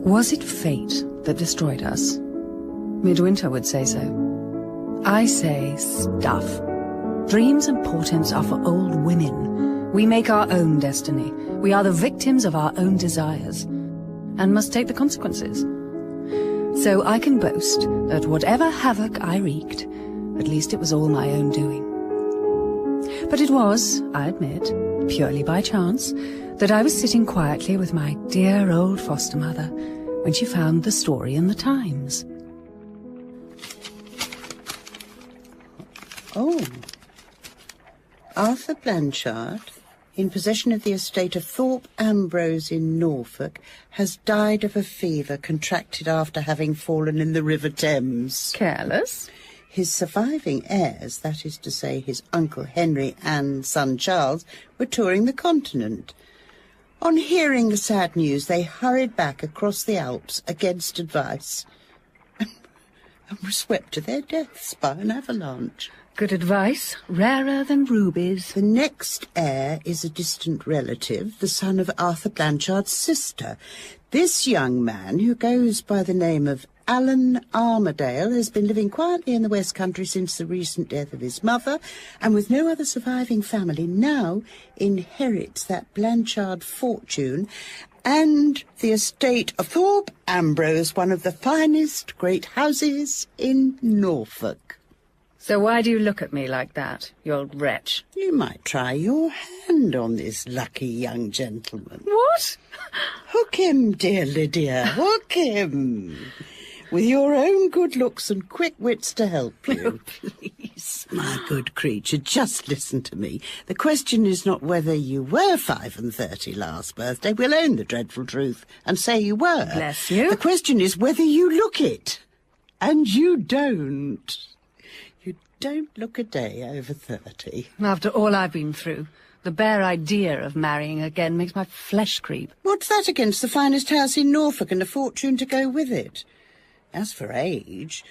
Was it fate that destroyed us? Midwinter would say so. I say stuff. Dreams and portents are for old women. We make our own destiny. We are the victims of our own desires, and must take the consequences. So I can boast that whatever havoc I wreaked, at least it was all my own doing. But it was, I admit, purely by chance, that I was sitting quietly with my dear old foster mother when she found the story in the Times. Oh. Arthur Blanchard, in possession of the estate of Thorpe Ambrose in Norfolk, has died of a fever contracted after having fallen in the River Thames. Careless? His surviving heirs, that is to say his uncle Henry and son Charles, were touring the continent. On hearing the sad news, they hurried back across the Alps against advice and were swept to their deaths by an avalanche. Good advice, rarer than rubies. The next heir is a distant relative, the son of Arthur Blanchard's sister. This young man, who goes by the name of Alan Armadale, has been living quietly in the West Country since the recent death of his mother, and with no other surviving family, now inherits that Blanchard fortune and the estate of Thorpe Ambrose, one of the finest great houses in Norfolk. So why do you look at me like that, you old wretch? You might try your hand on this lucky young gentleman. What? Hook him, dear Lydia, hook him. With your own good looks and quick wits to help you. Oh, please. My good creature, just listen to me. The question is not whether you were 35 last birthday. We'll own the dreadful truth and say you were. Bless you. The question is whether you look it. And you don't. You don't look a day over 30. After all I've been through, the bare idea of marrying again makes my flesh creep. What's that against the finest house in Norfolk and a fortune to go with it? As for age,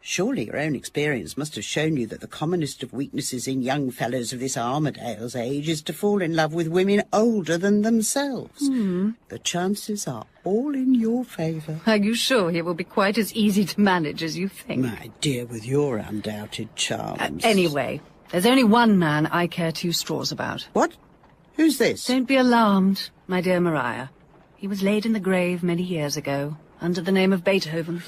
surely your own experience must have shown you that the commonest of weaknesses in young fellows of this Armadale's age is to fall in love with women older than themselves. The chances are all in your favour. Are you sure he will be quite as easy to manage as you think? My dear, with your undoubted charms. Anyway, there's only one man I care 2 straws about. What? Who's this? Don't be alarmed, my dear Maria. He was laid in the grave many years ago, under the name of Beethoven.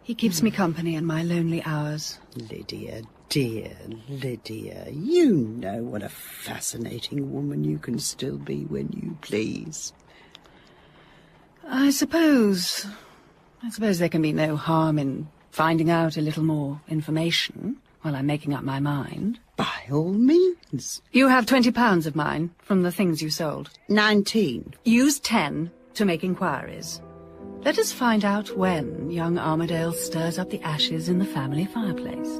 He keeps me company in my lonely hours. Lydia, dear Lydia, you know what a fascinating woman you can still be when you please. I suppose there can be no harm in finding out a little more information while I'm making up my mind. By all means. You have £20 of mine from the things you sold. 19. Use 10 to make inquiries. Let us find out when young Armadale stirs up the ashes in the family fireplace.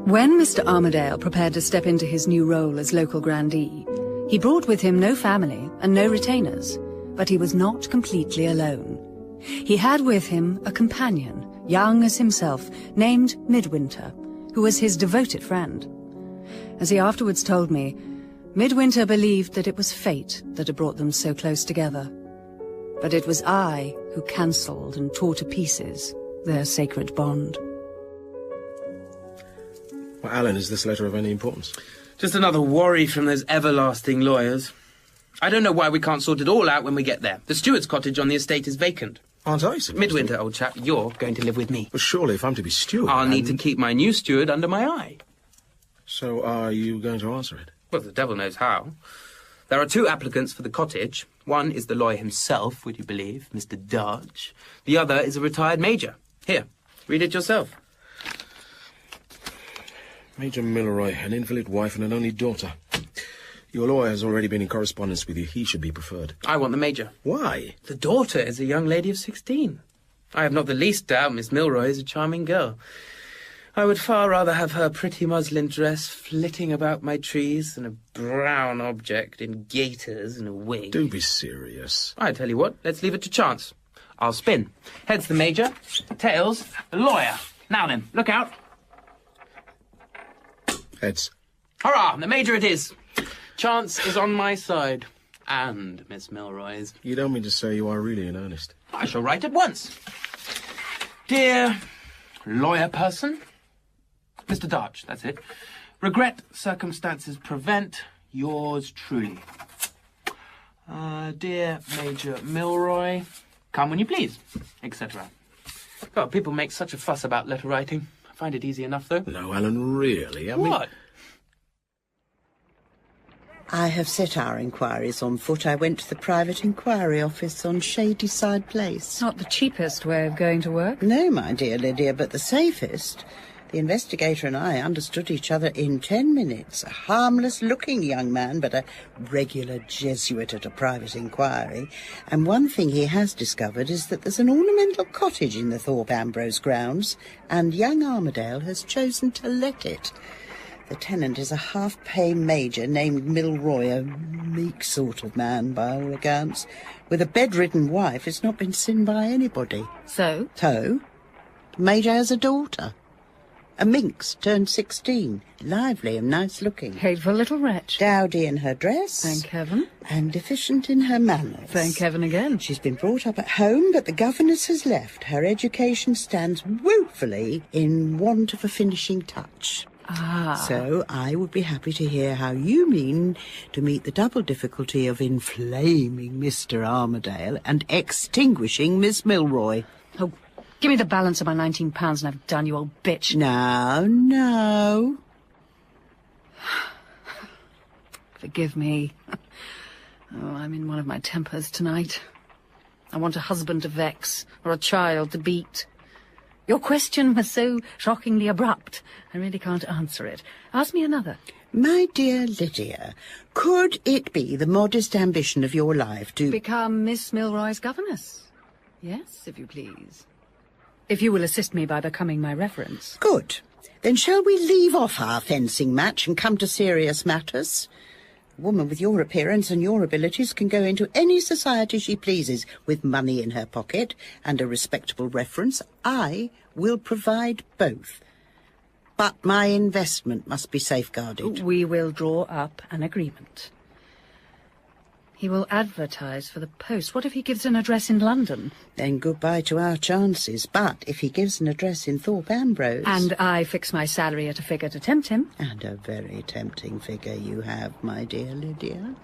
When Mr. Armadale prepared to step into his new role as local grandee, he brought with him no family and no retainers, but he was not completely alone. He had with him a companion, young as himself, named Midwinter, who was his devoted friend. As he afterwards told me, Midwinter believed that it was fate that had brought them so close together. But it was I who cancelled and tore to pieces their sacred bond. Well, Alan, is this letter of any importance? Just another worry from those everlasting lawyers. I don't know why we can't sort it all out when we get there. The steward's cottage on the estate is vacant. Aren't I supposed Midwinter, to? old chap, you're going to live with me. Well, surely if I'm to be steward... I'll need to keep my new steward under my eye. So are you going to answer it? Well, the devil knows how. There are 2 applicants for the cottage. One is the lawyer himself, would you believe, Mr. Dodge. The other is a retired major. Here, read it yourself. Major Milroy, an invalid wife and an only daughter. Your lawyer has already been in correspondence with you. He should be preferred. I want the major. Why? The daughter is a young lady of 16. I have not the least doubt Miss Milroy is a charming girl. I would far rather have her pretty muslin dress flitting about my trees than a brown object in gaiters and a wig. Do be serious. I tell you what, let's leave it to chance. I'll spin. Heads the major, tails the lawyer. Now then, look out. Heads. Hurrah, the major it is. Chance is on my side. and Miss Milroy's. You don't mean to say you are really in earnest? I shall write at once. Dear lawyer person, Mr. Darch, that's it. Regret circumstances prevent, yours truly. Dear Major Milroy, come when you please, etc. God, people make such a fuss about letter writing. I find it easy enough, though. No, Alan, really? What? I have set our inquiries on foot. I went to the private inquiry office on Shadyside Place. Not the cheapest way of going to work. No, my dear Lydia, but the safest. The investigator and I understood each other in 10 minutes. A harmless-looking young man, but a regular Jesuit at a private inquiry. And one thing he has discovered is that there's an ornamental cottage in the Thorpe Ambrose grounds, and young Armadale has chosen to let it. The tenant is a half-pay major named Milroy, a meek sort of man, by all accounts. With a bedridden wife, it's not been seen by anybody. So? So, the major has a daughter. A minx, turned 16, lively and nice-looking. Hateful little wretch. Dowdy in her dress. Thank heaven. And deficient in her manners. Thank heaven again. She's been brought up at home, but the governess has left. Her education stands woefully in want of a finishing touch. Ah. So I would be happy to hear how you mean to meet the double difficulty of inflaming Mr. Armadale and extinguishing Miss Milroy. Oh, give me the balance of my £19 and I've done, you old bitch. No. Forgive me. Oh, I'm in one of my tempers tonight. I want a husband to vex or a child to beat. Your question was so shockingly abrupt, I really can't answer it. Ask me another. My dear Lydia, could it be the modest ambition of your life to become Miss Milroy's governess? Yes, if you please. If you will assist me by becoming my reference. Good. Then shall we leave off our fencing match and come to serious matters? A woman with your appearance and your abilities can go into any society she pleases with money in her pocket and a respectable reference. I will provide both. But my investment must be safeguarded. We will draw up an agreement. He will advertise for the post. What if he gives an address in London? Then goodbye to our chances. But if he gives an address in Thorpe Ambrose... And I fix my salary at a figure to tempt him. And a very tempting figure you have, my dear Lydia.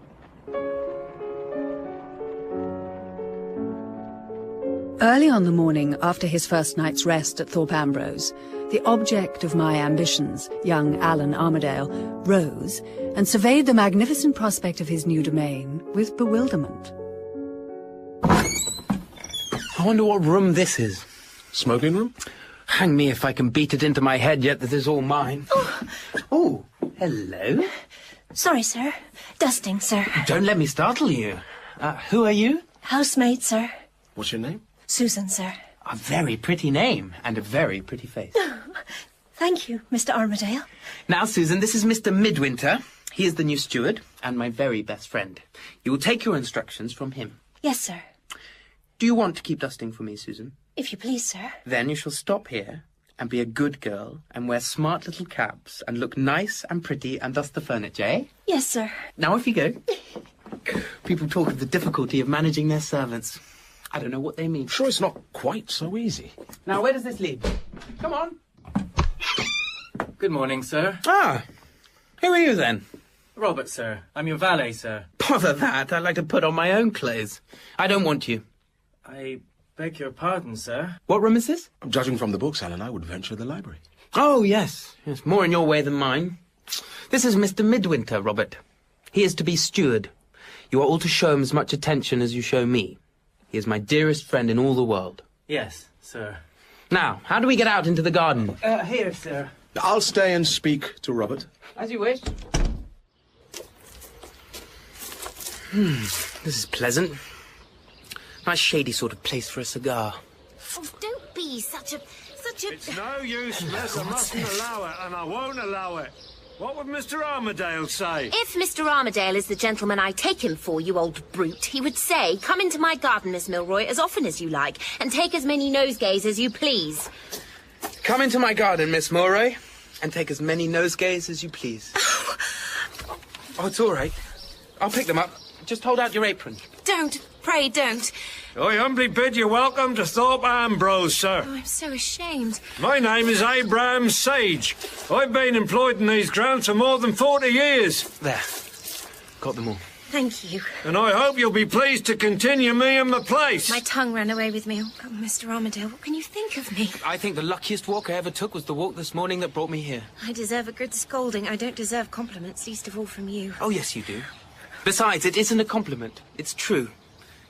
Early on the morning after his first night's rest at Thorpe Ambrose, the object of my ambitions, young Alan Armadale, rose and surveyed the magnificent prospect of his new domain with bewilderment. I wonder what room this is. Smoking room? Hang me if I can beat it into my head yet that this is all mine. Oh, hello. Sorry, sir. Dusting, sir. Don't let me startle you. Who are you? Housemaid, sir. What's your name? Susan, sir. A very pretty name and a very pretty face. Thank you, Mr. Armadale. Now, Susan, this is Mr. Midwinter. He is the new steward and my very best friend. You will take your instructions from him. Yes, sir. Do you want to keep dusting for me, Susan? If you please, sir. Then you shall stop here and be a good girl and wear smart little caps and look nice and pretty and dust the furniture, eh? Yes, sir. Now off you go. People talk of the difficulty of managing their servants. I don't know what they mean. Sure, it's not quite so easy. Now, where does this lead? Come on. Good morning, sir. Ah, who are you then? Robert, sir. I'm your valet, sir. Bother that. I'd like to put on my own clothes. I don't want you. I beg your pardon, sir. What room is this? Judging from the books, Alan, I would venture the library. Oh, yes. Yes, more in your way than mine. This is Mr. Midwinter, Robert. He is to be steward. You are all to show him as much attention as you show me. He is my dearest friend in all the world. Yes, sir. Now, how do we get out into the garden? Here, sir. I'll stay and speak to Robert. As you wish. This is pleasant. Nice shady sort of place for a cigar. Oh, don't be such a... It's no use, miss. I mustn't allow it, and I won't allow it. What would Mr. Armadale say? If Mr. Armadale is the gentleman I take him for, you old brute, he would say, come into my garden, Miss Milroy, as often as you like, and take as many nosegays as you please. Come into my garden, Miss Milroy, and take as many nosegays as you please. Oh, it's all right. I'll pick them up. Just hold out your apron. Don't. Pray don't. I humbly bid you welcome to Thorpe Ambrose, sir. Oh, I'm so ashamed. My name is Abraham Sage. I've been employed in these grounds for more than 40 years. There. Got them all. Thank you. And I hope you'll be pleased to continue me in my place. My tongue ran away with me. Oh, Mr. Armadale, what can you think of me? I think the luckiest walk I ever took was the walk this morning that brought me here. I deserve a good scolding. I don't deserve compliments, least of all from you. Oh, yes, you do. Besides, it isn't a compliment. It's true.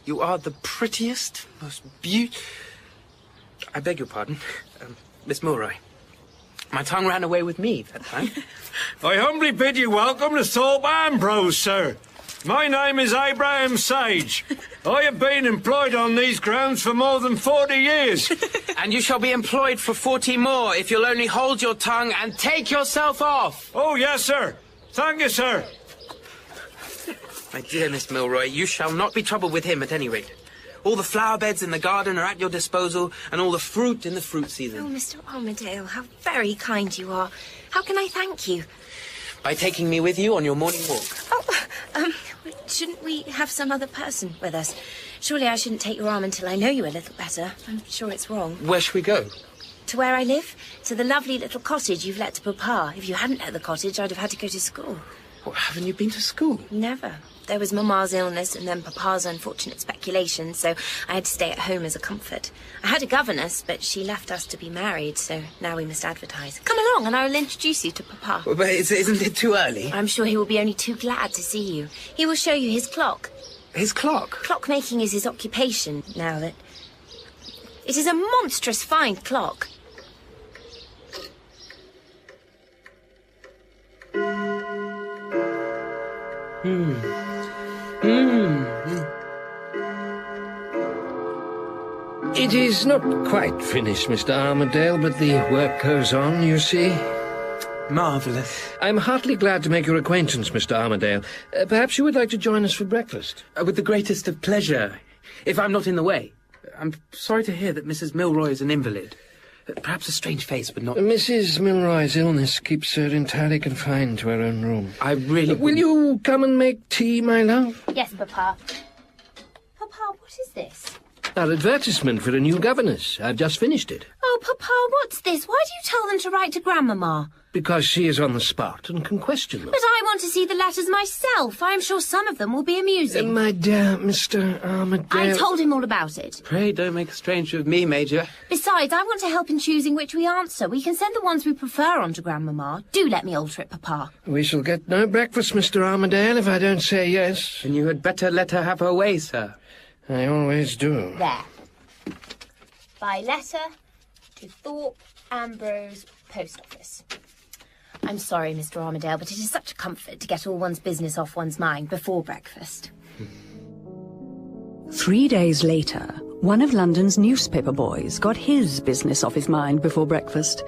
You are the prettiest, most I beg your pardon, Miss Milroy. My tongue ran away with me that time. I humbly bid you welcome to Thorpe Ambrose, sir. My name is Abraham Sage. I have been employed on these grounds for more than 40 years. And you shall be employed for 40 more if you'll only hold your tongue and take yourself off. Oh, yes, sir. Thank you, sir. My dear Miss Milroy, you shall not be troubled with him at any rate. All the flower beds in the garden are at your disposal, and all the fruit in the fruit season. Oh, Mr. Armadale, how very kind you are. How can I thank you? By taking me with you on your morning walk. Oh, shouldn't we have some other person with us? Surely I shouldn't take your arm until I know you a little better. I'm sure it's wrong. Where should we go? To where I live? To the lovely little cottage you've let to Papa. If you hadn't let the cottage, I'd have had to go to school. Well, haven't you been to school? Never. There was Mamma's illness and then Papa's unfortunate speculation, so I had to stay at home as a comfort. I had a governess, but she left us to be married, so now we must advertise. Come along and I will introduce you to Papa. Well, but isn't it too early? I'm sure he will be only too glad to see you. He will show you his clock. His clock? Clockmaking is his occupation, now that... It is a monstrous fine clock. It is not quite finished, Mr. Armadale, but the work goes on, you see. Marvellous. I'm heartily glad to make your acquaintance, Mr. Armadale. Perhaps you would like to join us for breakfast? With the greatest of pleasure, if I'm not in the way. I'm sorry to hear that Mrs. Milroy is an invalid. Perhaps a strange face, but not... Mrs. Milroy's illness keeps her entirely confined to her own room. I really... Will you come and make tea, my love? Yes, Papa. Papa, what is this? Our advertisement for a new governess. I've just finished it. Oh, Papa, what's this? Why do you tell them to write to Grandmamma? Because she is on the spot and can question them. But I want to see the letters myself. I am sure some of them will be amusing. My dear Mr. Armadale... I told him all about it. Pray don't make a stranger of me, Major. Besides, I want to help in choosing which we answer. We can send the ones we prefer on to Grandmamma. Do let me alter it, Papa. We shall get no breakfast, Mr. Armadale, if I don't say yes. Then you had better let her have her way, sir. I always do. There. By letter to Thorpe Ambrose Post Office. I'm sorry, Mr. Armadale, but it is such a comfort to get all one's business off one's mind before breakfast. 3 days later, one of London's newspaper boys got his business off his mind before breakfast,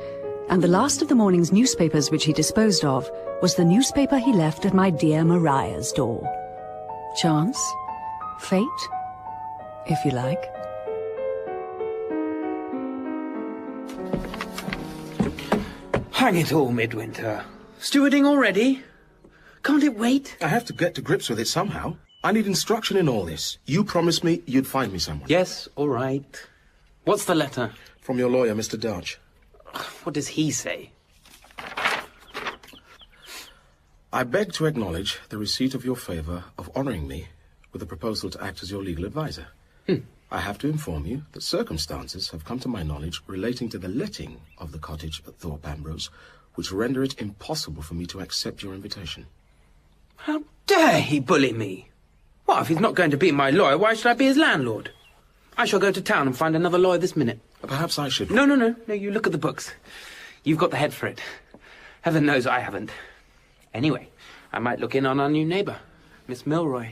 and the last of the morning's newspapers which he disposed of was the newspaper he left at my dear Mariah's door. Chance? Fate? If you like. Hang it all, Midwinter. Stewarding already? Can't it wait? I have to get to grips with it somehow. I need instruction in all this. You promised me you'd find me someone. Yes, all right. What's the letter? From your lawyer, Mr. Dodge. What does he say? I beg to acknowledge the receipt of your favour of honouring me with a proposal to act as your legal adviser. I have to inform you that circumstances have come to my knowledge relating to the letting of the cottage at Thorpe Ambrose, which render it impossible for me to accept your invitation. How dare he bully me? What, if he's not going to be my lawyer, why should I be his landlord? I shall go to town and find another lawyer this minute. Perhaps I should... No, you look at the books. You've got the head for it. Heaven knows I haven't. Anyway, I might look in on our new neighbour, Miss Milroy.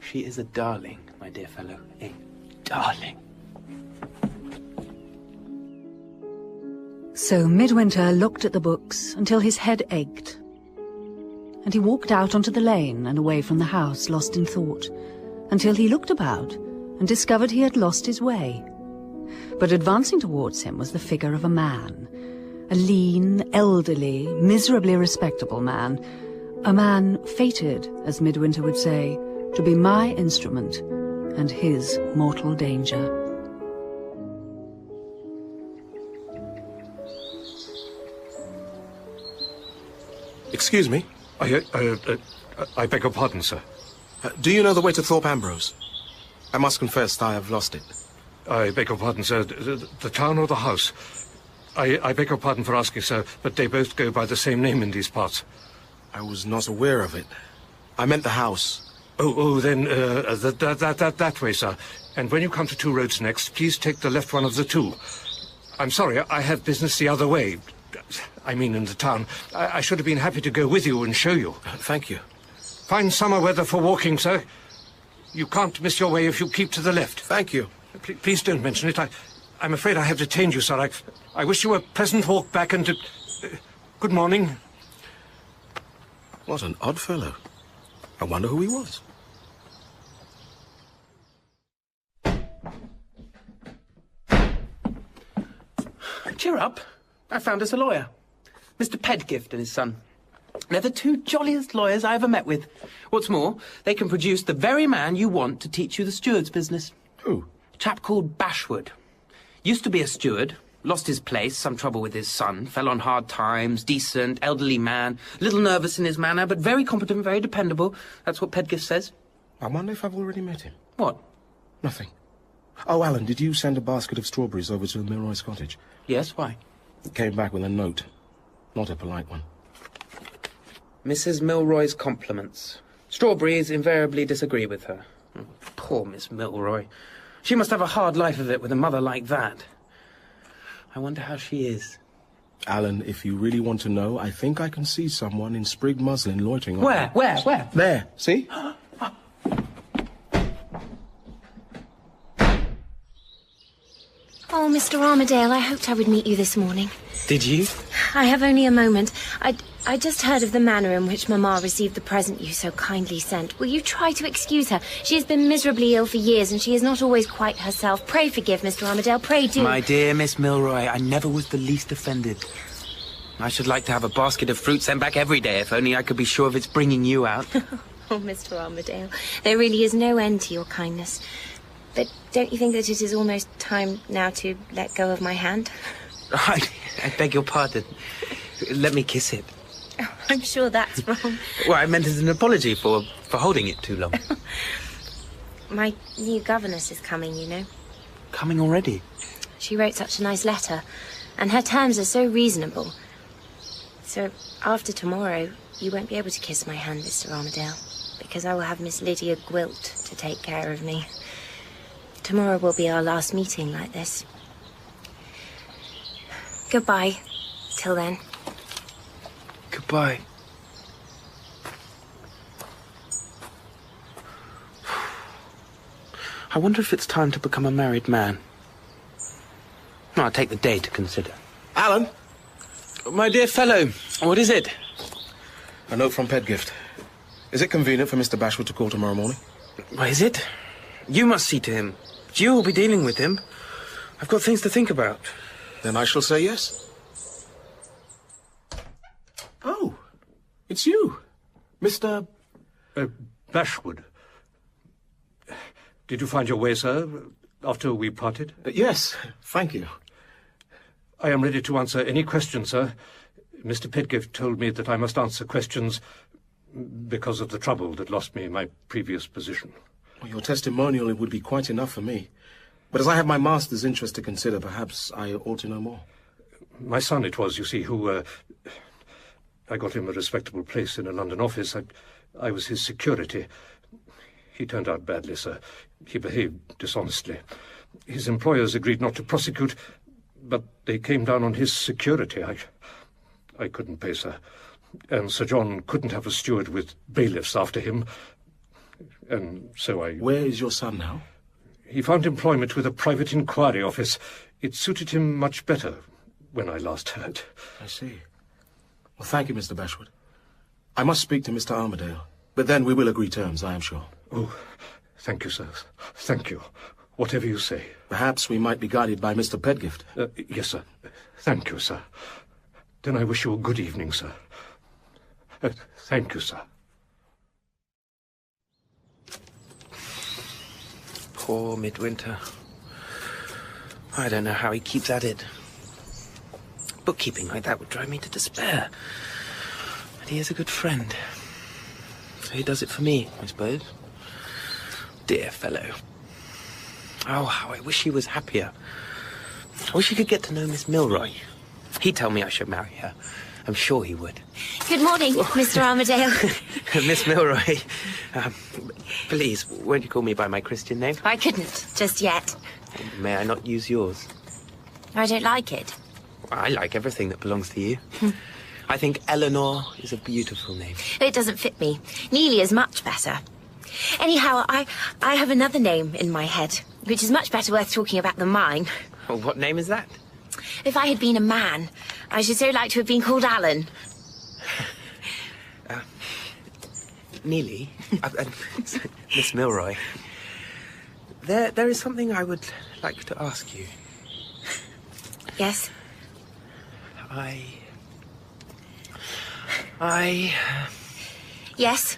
She is a darling, my dear fellow, a darling. So Midwinter looked at the books until his head ached, and he walked out onto the lane and away from the house, lost in thought, until he looked about and discovered he had lost his way. But advancing towards him was the figure of a man, a lean, elderly, miserably respectable man, a man fated, as Midwinter would say, to be my instrument and his mortal danger. Excuse me? I beg your pardon, sir. Do you know the way to Thorpe Ambrose? I must confess I have lost it. I beg your pardon, sir. The town or the house? I beg your pardon for asking, sir, but they both go by the same name in these parts. I was not aware of it. I meant the house. Then that way, sir. And when you come to Two Roads next, please take the left one of the two. I'm sorry, I have business the other way. I mean in the town. I should have been happy to go with you and show you. Thank you. Fine summer weather for walking, sir. You can't miss your way if you keep to the left. Thank you. Please don't mention it. I'm afraid I have detained you, sir. I wish you a pleasant walk back and... good morning. What an odd fellow. I wonder who he was. Cheer up. I found us a lawyer. Mr. Pedgift and his son. They're the two jolliest lawyers I ever met with. What's more, they can produce the very man you want to teach you the steward's business. Who? A chap called Bashwood. Used to be a steward, lost his place, some trouble with his son, fell on hard times, decent, elderly man, a little nervous in his manner, but very competent, very dependable. That's what Pedgift says. I wonder if I've already met him. What? Nothing. Oh, Alan, did you send a basket of strawberries over to Milroy's cottage? Yes, why? It came back with a note. Not a polite one. Mrs. Milroy's compliments. Strawberries invariably disagree with her. Oh, poor Miss Milroy. She must have a hard life of it with a mother like that. I wonder how she is. Alan, if you really want to know, I think I can see someone in sprigged muslin loitering on... Where? There, see? Oh, Mr. Armadale, I hoped I would meet you this morning. Did you? I have only a moment. I just heard of the manner in which Mamma received the present you so kindly sent. Will you try to excuse her? She has been miserably ill for years, and she is not always quite herself. Pray forgive, Mr. Armadale, pray do. My dear Miss Milroy, I never was the least offended. I should like to have a basket of fruit sent back every day, if only I could be sure of its bringing you out. Oh, Mr. Armadale, there really is no end to your kindness. But don't you think that it is almost time now to let go of my hand? I beg your pardon. Let me kiss it. Oh, I'm sure that's wrong. Well, I meant as an apology for holding it too long. My new governess is coming, you know. Coming already? She wrote such a nice letter, and her terms are so reasonable. So after tomorrow, you won't be able to kiss my hand, Mr. Armadale, because I will have Miss Lydia Gwilt to take care of me. Tomorrow will be our last meeting like this. Goodbye. Till then. Goodbye. I wonder if it's time to become a married man. No, I'll take the day to consider. Alan! My dear fellow, what is it? A note from Pedgift. Is it convenient for Mr. Bashwood to call tomorrow morning? Why is it? You must see to him. You will be dealing with him. I've got things to think about. Then I shall say yes. Oh, it's you, Mr... Bashwood. Did you find your way, sir, after we parted? Yes, thank you. I am ready to answer any question, sir. Mr. Pedgift told me that I must answer questions because of the trouble that lost me my previous position. Well, your testimonial would be quite enough for me. But as I have my master's interest to consider, perhaps I ought to know more. My son it was, you see, who... I got him a respectable place in a London office. I was his security. He turned out badly, sir. He behaved dishonestly. His employers agreed not to prosecute, but they came down on his security. I couldn't pay, sir. And Sir John couldn't have a steward with bailiffs after him. And so I... Where is your son now? He found employment with a private inquiry office. It suited him much better when I last heard. I see. Well, thank you, Mr. Bashwood. I must speak to Mr. Armadale, but then we will agree terms, I am sure. Oh, thank you, sir. Thank you. Whatever you say. Perhaps we might be guided by Mr. Pedgift. Yes, sir. Thank you, sir. Then I wish you a good evening, sir. Thank you, sir. Poor Midwinter. I don't know how he keeps at it. Bookkeeping like that would drive me to despair. But he is a good friend. So he does it for me, I suppose. Dear fellow. Oh, how I wish he was happier. I wish he could get to know Miss Milroy. He'd tell me I should marry her. I'm sure he would. Good morning, Mr. Armadale. Miss Milroy, please, won't you call me by my Christian name? I couldn't, just yet. May I not use yours? I don't like it. I like everything that belongs to you. I think Eleanor is a beautiful name. It doesn't fit me. Neely is much better. Anyhow, I have another name in my head, which is much better worth talking about than mine. Well, what name is that? If I had been a man, I should so like to have been called Alan. Neely, Miss Milroy, there is something I would like to ask you. Yes? Yes?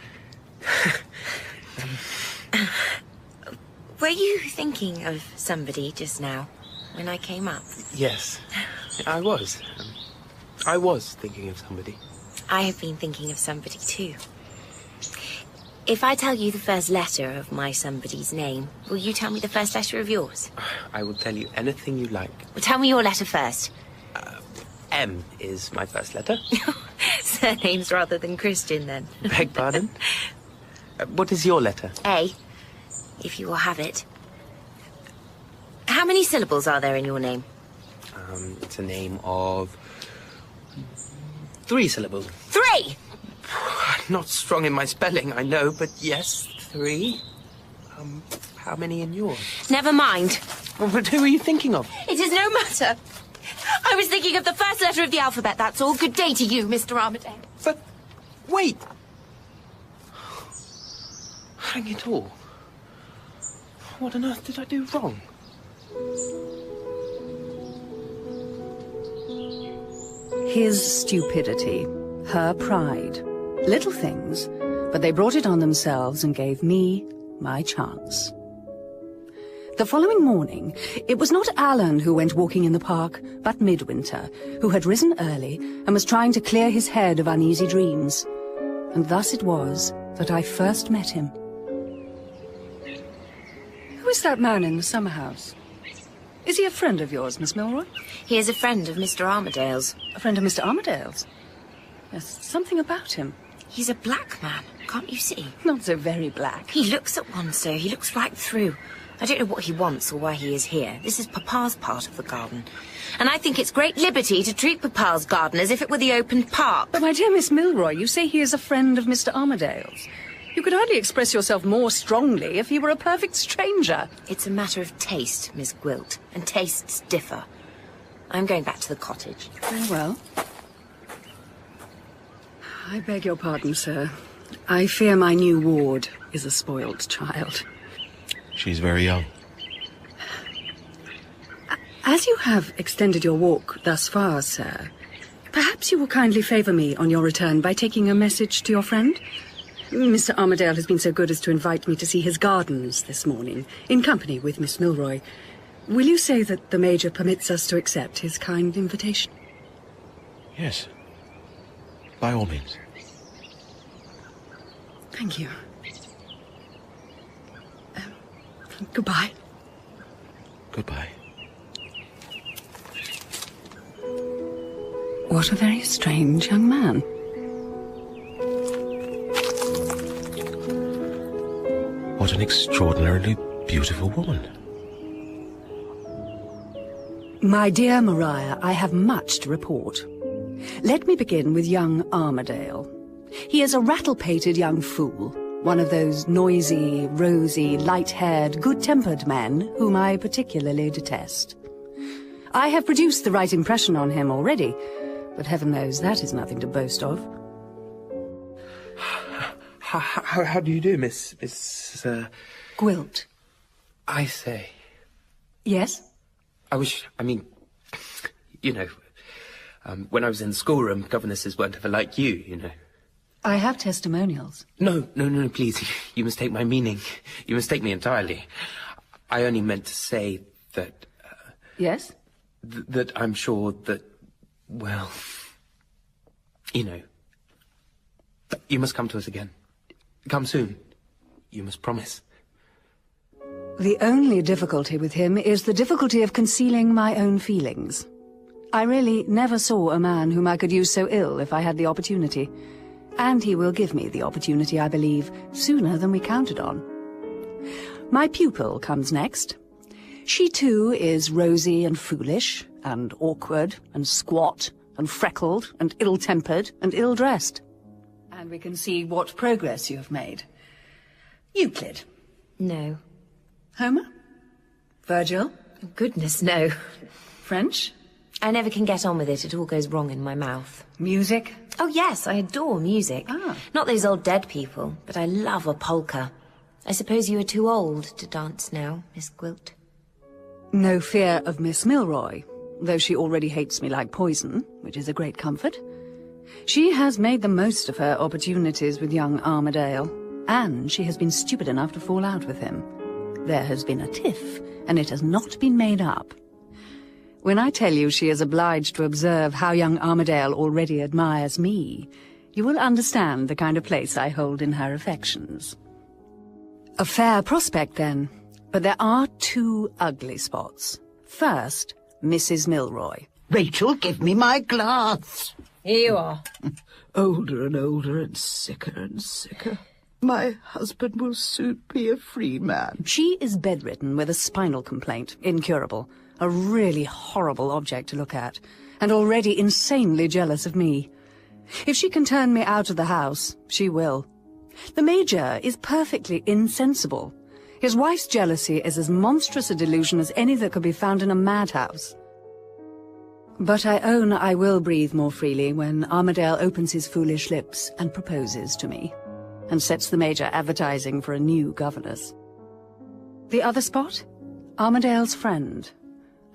Were you thinking of somebody just now, when I came up? Yes, I was. I was thinking of somebody. I have been thinking of somebody too. If I tell you the first letter of my somebody's name, will you tell me the first letter of yours? I will tell you anything you like. Well, tell me your letter first. M is my first letter. Surnames rather than Christian, then. Beg pardon? What is your letter? A, if you will have it. How many syllables are there in your name? It's a name of 3 syllables. 3! Not strong in my spelling, I know, but yes, 3. How many in yours? Never mind. Well, but who are you thinking of? It is no matter. I was thinking of the first letter of the alphabet, that's all. Good day to you, Mr. Armadale. But, wait! Hang it all. What on earth did I do wrong? His stupidity, her pride. Little things, but they brought it on themselves and gave me my chance. The following morning, it was not Alan who went walking in the park, but Midwinter, who had risen early and was trying to clear his head of uneasy dreams. And thus it was that I first met him. Who is that man in the summer house? Is he a friend of yours, Miss Milroy? He is a friend of Mr. Armadale's. A friend of Mr. Armadale's? There's something about him. He's a black man, can't you see? Not so very black. He looks at one, sir. He looks right through. I don't know what he wants or why he is here. This is Papa's part of the garden. And I think it's great liberty to treat Papa's garden as if it were the open park. But my dear Miss Milroy, you say he is a friend of Mr. Armadale's. You could hardly express yourself more strongly if he were a perfect stranger. It's a matter of taste, Miss Gwilt, and tastes differ. I'm going back to the cottage. Very well. I beg your pardon, sir. I fear my new ward is a spoiled child. She's very young. As you have extended your walk thus far, sir, perhaps you will kindly favour me on your return by taking a message to your friend? Mr. Armadale has been so good as to invite me to see his gardens this morning, in company with Miss Milroy. Will you say that the Major permits us to accept his kind invitation? Yes. By all means. Thank you. Goodbye. Goodbye. What a very strange young man. What an extraordinarily beautiful woman. My dear Maria, I have much to report. Let me begin with young Armadale. He is a rattle-pated young fool, one of those noisy, rosy, light-haired, good-tempered men whom I particularly detest. I have produced the right impression on him already, but heaven knows that is nothing to boast of. How do you do, Miss Gwilt. I say. Yes? When I was in the schoolroom, governesses weren't ever like you. I have testimonials. No, please. You mistake my meaning. You mistake me entirely. I only meant to say that... Yes? That I'm sure that, well, you know, you must come to us again. Come soon. You must promise. The only difficulty with him is the difficulty of concealing my own feelings. I really never saw a man whom I could use so ill if I had the opportunity. And he will give me the opportunity, I believe, sooner than we counted on. My pupil comes next. She too is rosy and foolish, and awkward, and squat, and freckled, and ill-tempered, and ill-dressed. And we can see what progress you have made. Euclid. No. Homer? Virgil? Goodness, no. French? I never can get on with it. It all goes wrong in my mouth. Music? Oh, yes, I adore music. Ah. Not those old dead people, but I love a polka. I suppose you are too old to dance now, Miss Gwilt. No fear of Miss Milroy, though she already hates me like poison, which is a great comfort. She has made the most of her opportunities with young Armadale, and she has been stupid enough to fall out with him. There has been a tiff, and it has not been made up. When I tell you she is obliged to observe how young Armadale already admires me, you will understand the kind of place I hold in her affections. A fair prospect, then, but there are two ugly spots. First, Mrs. Milroy. Rachel, give me my glass. Here you are. Older and older and sicker. My husband will soon be a free man. She is bedridden with a spinal complaint, incurable, a really horrible object to look at, and already insanely jealous of me. If she can turn me out of the house, she will. The Major is perfectly insensible. His wife's jealousy is as monstrous a delusion as any that could be found in a madhouse. But I own I will breathe more freely when Armadale opens his foolish lips and proposes to me, and sets the Major advertising for a new governess. The other spot? Armadale's friend,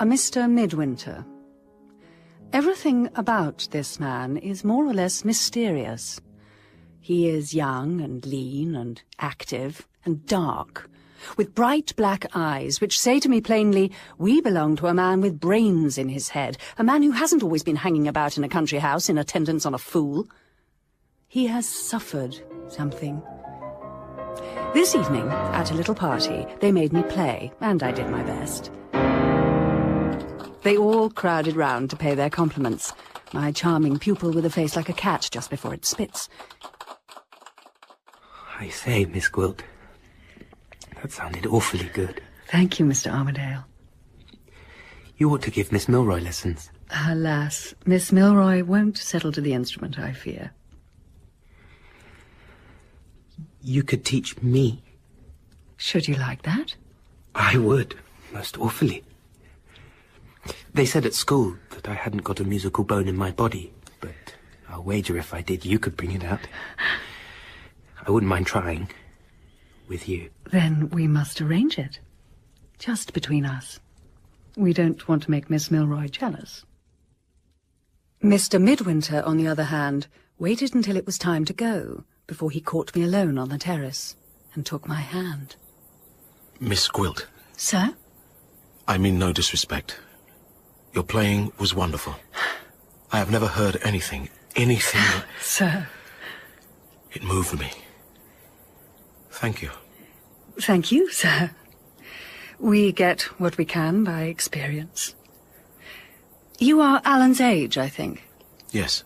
a Mr. Midwinter. Everything about this man is more or less mysterious. He is young and lean and active and dark, with bright black eyes which say to me plainly, we belong to a man with brains in his head, a man who hasn't always been hanging about in a country house in attendance on a fool. He has suffered something. This evening, at a little party, they made me play, and I did my best. They all crowded round to pay their compliments, my charming pupil with a face like a cat just before it spits. I say, Miss Gwilt, that sounded awfully good. Thank you, Mr. Armadale. You ought to give Miss Milroy lessons. Alas, Miss Milroy won't settle to the instrument, I fear. You could teach me. Should you like that? I would, most awfully. They said at school that I hadn't got a musical bone in my body, but I'll wager if I did, you could bring it out. I wouldn't mind trying. With you. Then we must arrange it. Just between us. We don't want to make Miss Milroy jealous. Mr. Midwinter, on the other hand, waited until it was time to go, before he caught me alone on the terrace, and took my hand. Miss Gwilt. Sir? I mean no disrespect. Your playing was wonderful. I have never heard anything. Sir. It moved me. Thank you. Thank you, sir. We get what we can by experience. You are Alan's age, I think. Yes.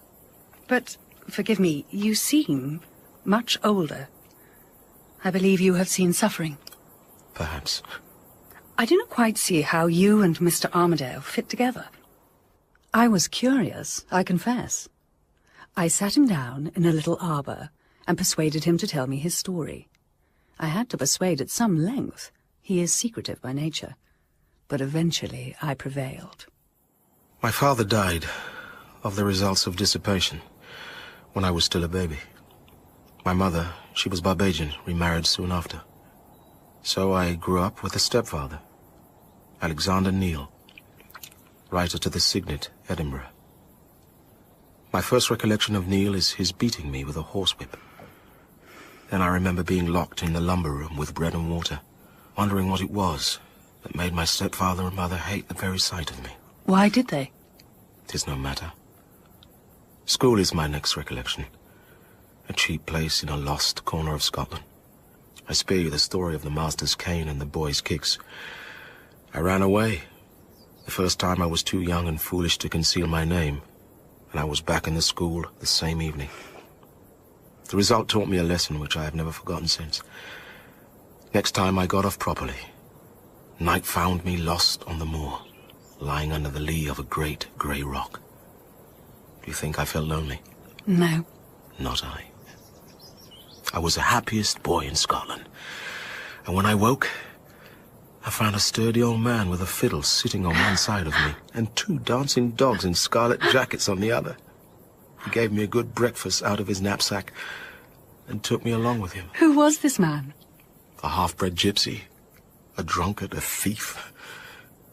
But, forgive me, you seem much older. I believe you have seen suffering. Perhaps. I do not quite see how you and Mr. Armadale fit together. I was curious, I confess. I sat him down in a little arbour and persuaded him to tell me his story. I had to persuade at some length. He is secretive by nature. But eventually I prevailed. My father died of the results of dissipation when I was still a baby. My mother, she was Barbadian, remarried soon after. So I grew up with a stepfather, Alexander Neal, writer to the Signet, Edinburgh. My first recollection of Neal is his beating me with a horsewhip. Then I remember being locked in the lumber room with bread and water, wondering what it was, that made my stepfather and mother hate the very sight of me. Why did they? 'Tis no matter. School is my next recollection. A cheap place in a lost corner of Scotland. I spare you the story of the master's cane and the boy's kicks. I ran away. The first time I was too young and foolish to conceal my name, and I was back in the school the same evening. The result taught me a lesson which I have never forgotten since. Next time I got off properly. Night found me lost on the moor, lying under the lee of a great grey rock. Do you think I felt lonely? No. Not I. I was the happiest boy in Scotland. And when I woke, I found a sturdy old man with a fiddle sitting on one side of me, and 2 dancing dogs in scarlet jackets on the other. He gave me a good breakfast out of his knapsack and took me along with him. Who was this man? A half-bred gypsy, a drunkard, a thief.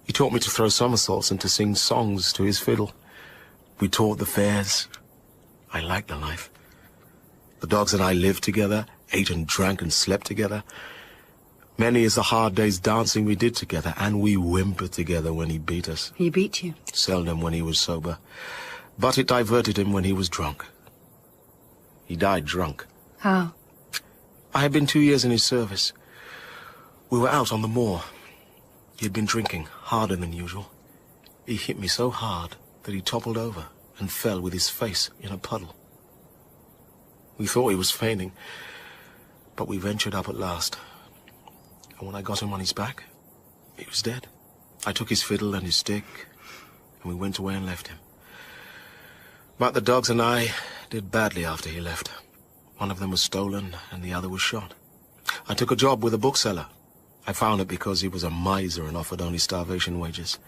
He taught me to throw somersaults and to sing songs to his fiddle. We toured the fairs. I liked the life. The dogs and I lived together, ate and drank and slept together. Many is the hard days dancing we did together, and we whimpered together when he beat us. He beat you? Seldom when he was sober. But it diverted him when he was drunk. He died drunk. How? I had been 2 years in his service. We were out on the moor. He had been drinking harder than usual. He hit me so hard that he toppled over and fell with his face in a puddle. We thought he was fainting, but we ventured up at last. And when I got him on his back, he was dead. I took his fiddle and his stick, and we went away and left him. But the dogs and I did badly after he left. One of them was stolen, and the other was shot. I took a job with a bookseller. I found it because he was a miser and offered only starvation wages.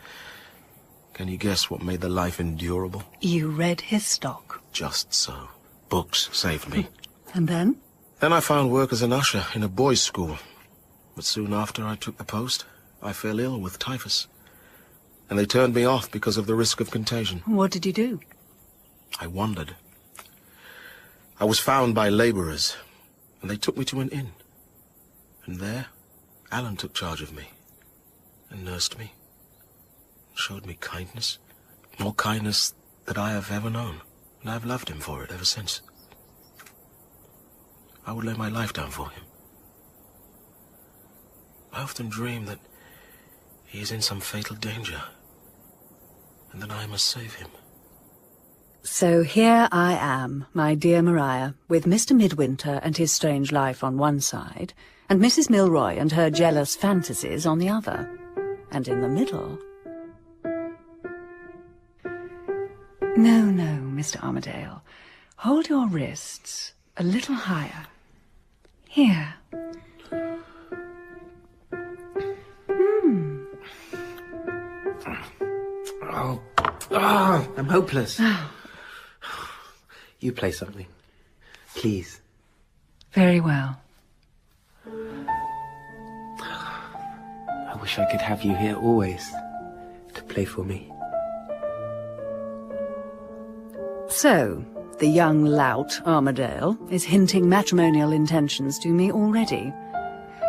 Can you guess what made the life endurable? You read his stock. Just so. Books saved me. And then? Then I found work as an usher in a boys' school. But soon after I took the post, I fell ill with typhus. And they turned me off because of the risk of contagion. What did you do? I wandered. I was found by labourers, and they took me to an inn. And there, Alan took charge of me, and nursed me, and showed me kindness. More kindness than I have ever known, and I have loved him for it ever since. I would lay my life down for him. I often dream that he is in some fatal danger, and that I must save him. So here I am, my dear Maria, with Mr. Midwinter and his strange life on one side, and Mrs. Milroy and her jealous fantasies on the other. And in the middle... No, no, Mr. Armadale. Hold your wrists a little higher. Here. I'm hopeless. You play something, please. Very well. I wish I could have you here always to play for me. So, the young lout, Armadale, is hinting matrimonial intentions to me already.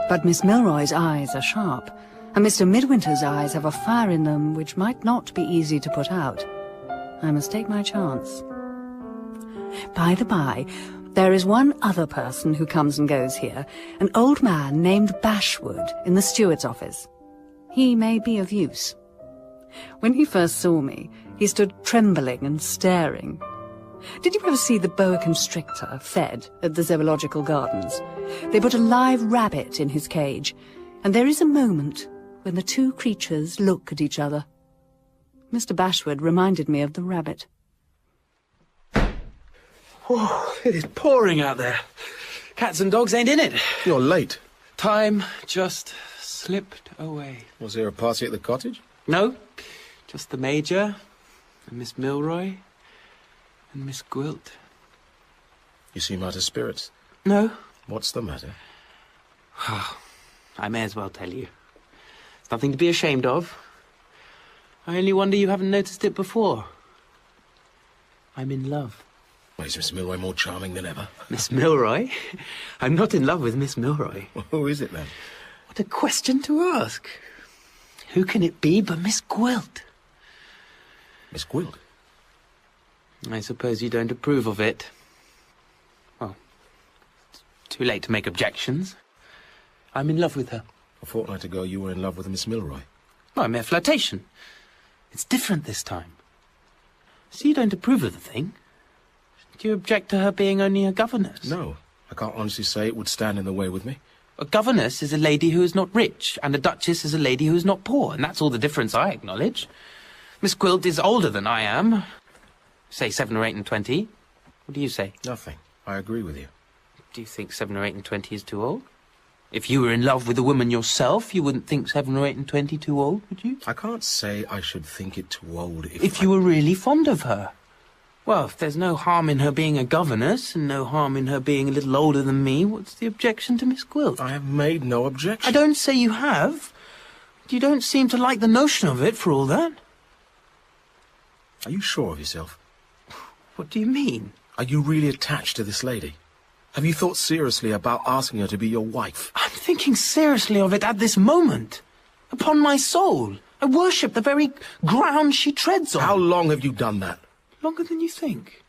But Miss Milroy's eyes are sharp, and Mr. Midwinter's eyes have a fire in them which might not be easy to put out. I must take my chance. By the by, there is one other person who comes and goes here, an old man named Bashwood in the steward's office. He may be of use. When he first saw me, he stood trembling and staring. Did you ever see the boa constrictor fed at the zoological gardens? They put a live rabbit in his cage, and there is a moment when the two creatures look at each other. Mr. Bashwood reminded me of the rabbit. Oh, it is pouring out there. Cats and dogs ain't in it. You're late. Time just slipped away. Was there a party at the cottage? No, just the Major and Miss Milroy and Miss Gwilt. You seem out of spirits. No. What's the matter? I may as well tell you. It's nothing to be ashamed of. I only wonder you haven't noticed it before. I'm in love. Why, is Miss Milroy more charming than ever? Miss Milroy? I'm not in love with Miss Milroy. Well, who is it, then? What a question to ask. Who can it be but Miss Gwilt? Miss Gwilt? I suppose you don't approve of it. Well, it's too late to make objections. I'm in love with her. A fortnight ago, you were in love with Miss Milroy. Well, a mere flirtation. It's different this time. So you don't approve of the thing? Do you object to her being only a governess? No. I can't honestly say it would stand in the way with me. A governess is a lady who is not rich, and a duchess is a lady who is not poor, and that's all the difference I acknowledge. Miss Gwilt is older than I am. Say 7 or 8 and 20. What do you say? Nothing. I agree with you. Do you think 7 or 8 and 20 is too old? If you were in love with a woman yourself, you wouldn't think 7 or 8 and 20 too old, would you? I can't say I should think it too old if you were really fond of her. Well, if there's no harm in her being a governess, and no harm in her being a little older than me, what's the objection to Miss Gwilt? I have made no objection. I don't say you have. You don't seem to like the notion of it, for all that. Are you sure of yourself? What do you mean? Are you really attached to this lady? Have you thought seriously about asking her to be your wife? I'm thinking seriously of it at this moment. Upon my soul. I worship the very ground she treads on. How long have you done that? Longer than you think.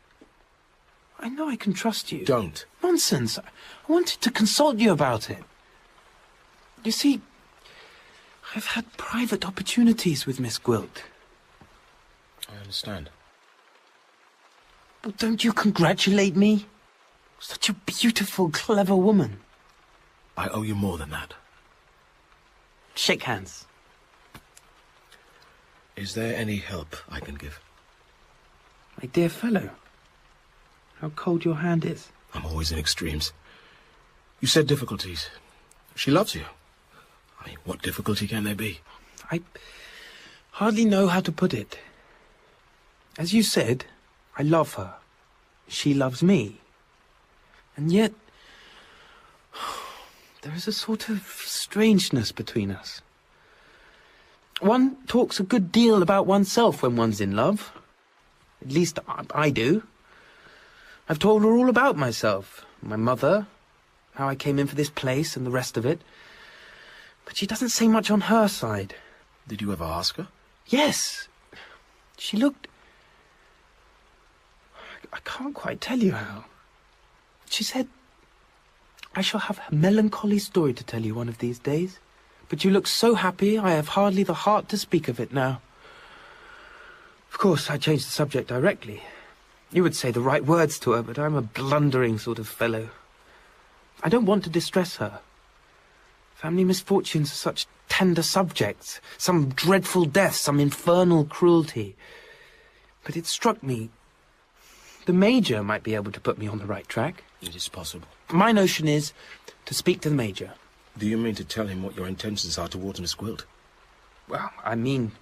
I know I can trust you. Don't. Nonsense. I wanted to consult you about it. You see, I've had private opportunities with Miss Gwilt. I understand. Well, don't you congratulate me? Such a beautiful, clever woman. I owe you more than that. Shake hands. Is there any help I can give? My dear fellow, how cold your hand is. I'm always in extremes. You said difficulties. She loves you. I mean, what difficulty can there be? I hardly know how to put it. As you said, I love her. She loves me. And yet, there is a sort of strangeness between us. One talks a good deal about oneself when one's in love. At least I do. I've told her all about myself, my mother, how I came in for this place and the rest of it. But she doesn't say much on her side. Did you ever ask her? Yes. She looked... I can't quite tell you how. She said, I shall have a melancholy story to tell you one of these days. But you look so happy, I have hardly the heart to speak of it now. Of course, I changed the subject directly. You would say the right words to her, but I'm a blundering sort of fellow. I don't want to distress her. Family misfortunes are such tender subjects. Some dreadful death, some infernal cruelty. But it struck me, the Major might be able to put me on the right track. It is possible. My notion is to speak to the Major. Do you mean to tell him what your intentions are towards Miss Gwilt? Well, I mean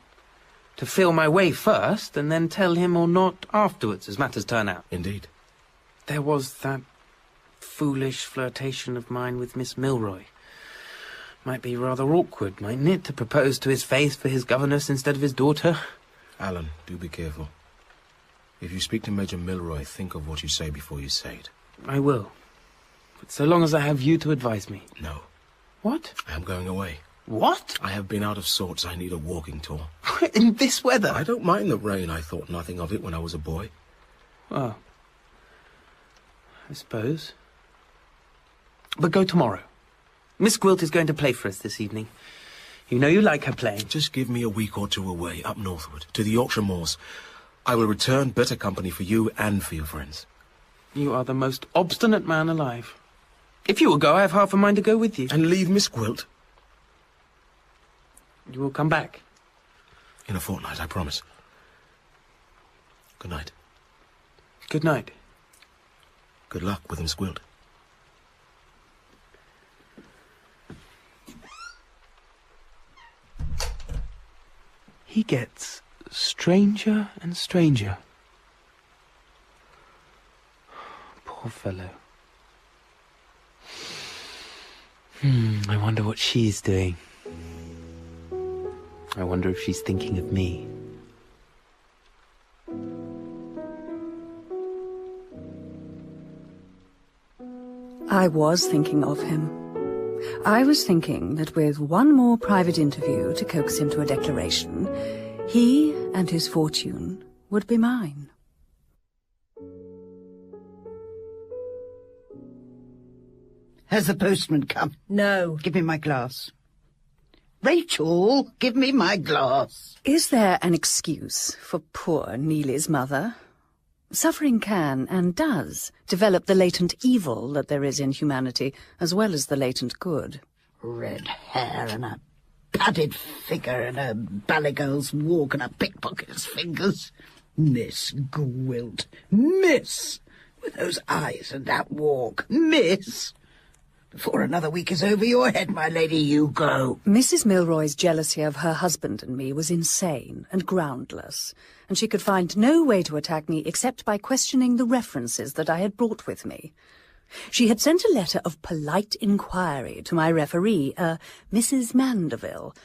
to feel my way first, and then tell him or not afterwards, as matters turn out. Indeed. There was that foolish flirtation of mine with Miss Milroy. Might be rather awkward, mightn't it, to propose to his face for his governess instead of his daughter? Alan, do be careful. If you speak to Major Milroy, think of what you say before you say it. I will. But so long as I have you to advise me. No. What? I am going away. What? I have been out of sorts. I need a walking tour. In this weather? I don't mind the rain. I thought nothing of it when I was a boy. Well, I suppose. But go tomorrow. Miss Gwilt is going to play for us this evening. You know you like her playing. Just give me a week or two away, up northward, to the Yorkshire moors. I will return better company for you and for your friends. You are the most obstinate man alive. If you will go, I have half a mind to go with you. And leave Miss Gwilt? You will come back. In a fortnight, I promise. Good night. Good night. Good luck with Miss Gwilt. He gets stranger and stranger. Poor fellow. I wonder what she's doing. I wonder if she's thinking of me. I was thinking of him. I was thinking that with one more private interview to coax him to a declaration, he and his fortune would be mine. Has the postman come? No. Give me my glass. Rachel, give me my glass. Is there an excuse for poor Neely's mother? Suffering can, and does, develop the latent evil that there is in humanity, as well as the latent good. Red hair and a padded figure and a ballet girl's walk and a pickpocket's fingers. Miss Gwilt. Miss! With those eyes and that walk. Miss! Before another week is over your head, my lady, you go. Mrs. Milroy's jealousy of her husband and me was insane and groundless, and she could find no way to attack me except by questioning the references that I had brought with me. She had sent a letter of polite inquiry to my referee, Mrs. Mandeville,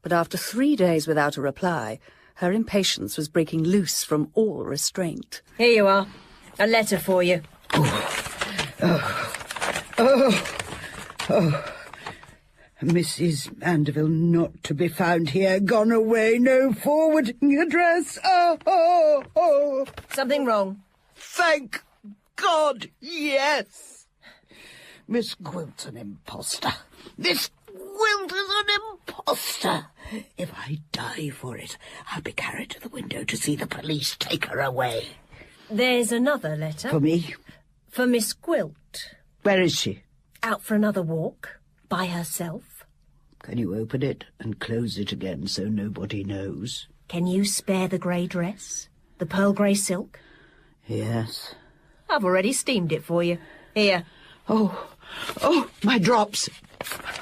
but after 3 days without a reply, her impatience was breaking loose from all restraint. Here you are. A letter for you. Mrs. Mandeville not to be found here, gone away, no forwarding address. Something wrong? Thank God, yes. Miss Gwilt's an imposter. Miss Gwilt is an imposter. If I die for it, I'll be carried to the window to see the police take her away. There's another letter. For me? For Miss Gwilt. Where is she? Out for another walk. By herself. Can you open it and close it again so nobody knows? Can you spare the grey dress? The pearl grey silk? Yes. I've already steamed it for you. Here. Oh, my drops.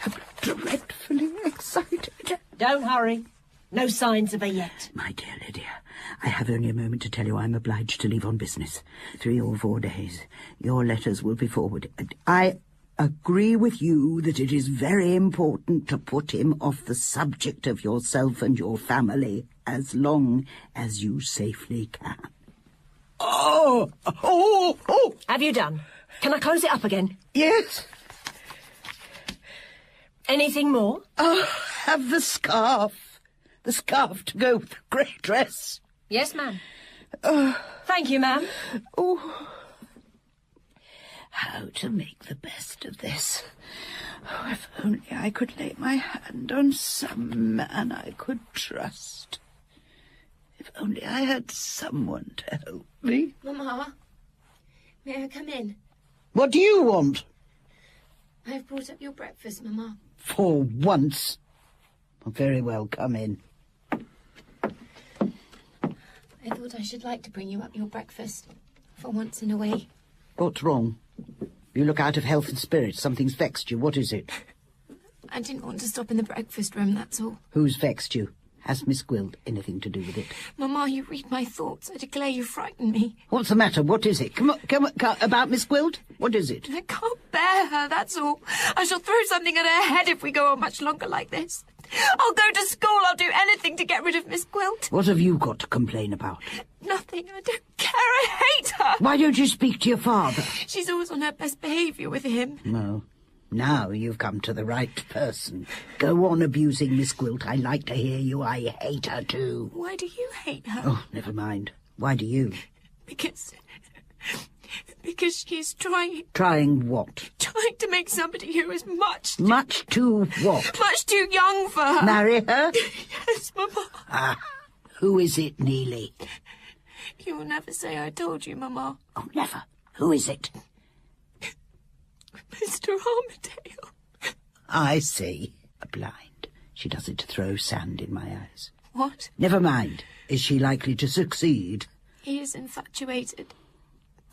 I'm dreadfully excited. Don't hurry. No signs of her yet. My dear Lydia, I have only a moment to tell you I'm obliged to leave on business. 3 or 4 days. Your letters will be forwarded. I agree with you that it is very important to put him off the subject of yourself and your family as long as you safely can. Oh! Have you done? Can I close it up again? Yes. Anything more? Have the scarf. The scarf to go with the grey dress. Yes, ma'am. Thank you, ma'am. How to make the best of this. Oh, if only I could lay my hand on some man I could trust. If only I had someone to help me. Mamma, may I come in? What do you want? I've brought up your breakfast, Mamma. For once. Well, very well, come in. I thought I should like to bring you up your breakfast. For once in a way. What's wrong? You look out of health and spirits. Something's vexed you. What is it? I didn't want to stop in the breakfast room, that's all. Who's vexed you? Has Miss Gwilt anything to do with it? Mamma, you read my thoughts. I declare you frighten me. What's the matter? What is it? Come on, about Miss Gwilt? What is it? I can't bear her, that's all. I shall throw something at her head if we go on much longer like this. I'll go to school. I'll do anything to get rid of Miss Gwilt. What have you got to complain about? Nothing. I don't care. I hate her. Why don't you speak to your father? She's always on her best behaviour with him. No. Now you've come to the right person. Go on abusing Miss Gwilt. I like to hear you. I hate her too. Why do you hate her? Oh, never mind. Why do you? Because she's trying... Trying what? Trying to make somebody who is much too what? Much too young for her. Marry her? Yes, Mamma. Ah, who is it, Neely? You will never say I told you, Mamma. Oh, never. Who is it? Mr. Armadale. I see. A blind. She does it to throw sand in my eyes. What? Never mind. Is she likely to succeed? He is infatuated.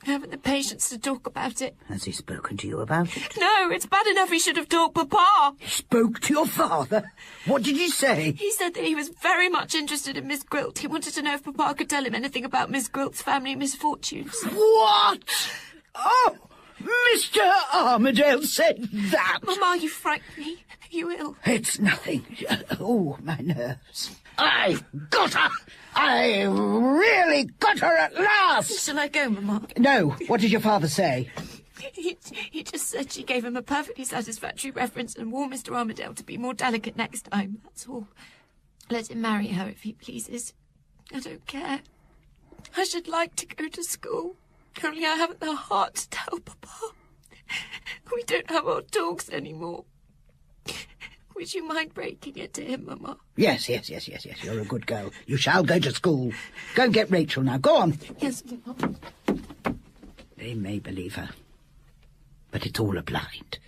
I haven't the patience to talk about it. Has he spoken to you about it? No, it's bad enough he should have told Papa. He spoke to your father? What did he say? He said that he was very much interested in Miss Gwilt. He wanted to know if Papa could tell him anything about Miss Gwilt's family misfortunes. What? Oh, Mr. Armadale said that. Mamma, you frighten me. Are you ill? It's nothing. Oh, my nerves. I've got her. I really got her at last. Shall I go, Mamma? No. What did your father say? He just said she gave him a perfectly satisfactory reference and warned Mr. Armadale to be more delicate next time, that's all. Let him marry her if he pleases. I don't care. I should like to go to school, only I haven't the heart to tell Papa. We don't have our talks anymore. Would you mind breaking it to him, Mama? Yes. You're a good girl. You shall go to school. Go and get Rachel now. Go on. Yes, Mama. They may believe her, but it's all a blind.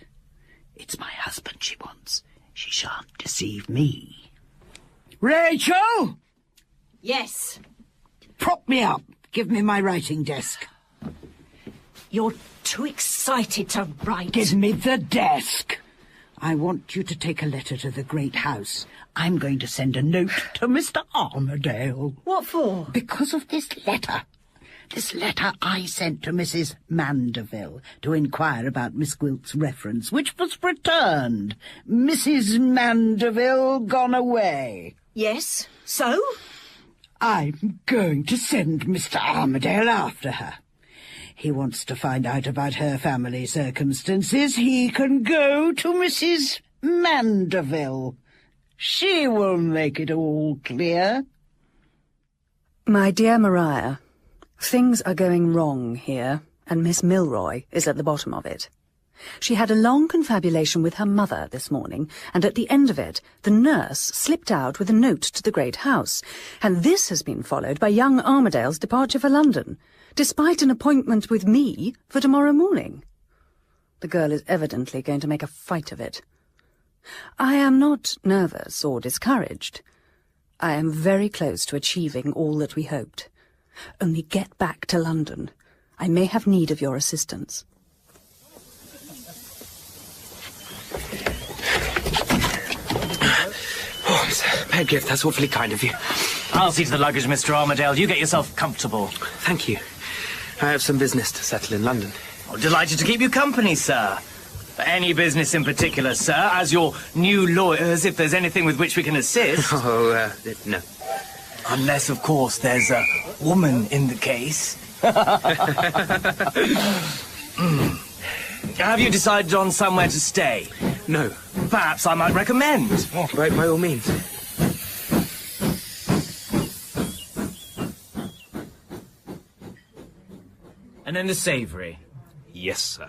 It's my husband she wants. She shan't deceive me. Rachel! Yes. Prop me up. Give me my writing desk. You're too excited to write. Give me the desk. I want you to take a letter to the great house. I'm going to send a note to Mr. Armadale. What for? Because of this letter. This letter I sent to Mrs. Mandeville to inquire about Miss Gwilt's reference, which was returned. Mrs. Mandeville gone away. Yes, so? I'm going to send Mr. Armadale after her. He wants to find out about her family circumstances. He can go to Mrs. Mandeville. She will make it all clear. My dear Maria, things are going wrong here, and Miss Milroy is at the bottom of it. She had a long confabulation with her mother this morning, and at the end of it, the nurse slipped out with a note to the great house, and this has been followed by young Armadale's departure for London, despite an appointment with me for tomorrow morning. The girl is evidently going to make a fight of it. I am not nervous or discouraged. I am very close to achieving all that we hoped. Only get back to London. I may have need of your assistance. Oh, Miss Pedgift, that's awfully kind of you. I'll see to the luggage, Mr. Armadale. You get yourself comfortable. Thank you. I have some business to settle in London. Oh, delighted to keep you company, sir. Any business in particular, sir, as your new lawyers, if there's anything with which we can assist. No. Unless, of course, there's a woman in the case. Have you decided on somewhere to stay? No. Perhaps I might recommend. By all means. And then the savoury. Yes, sir.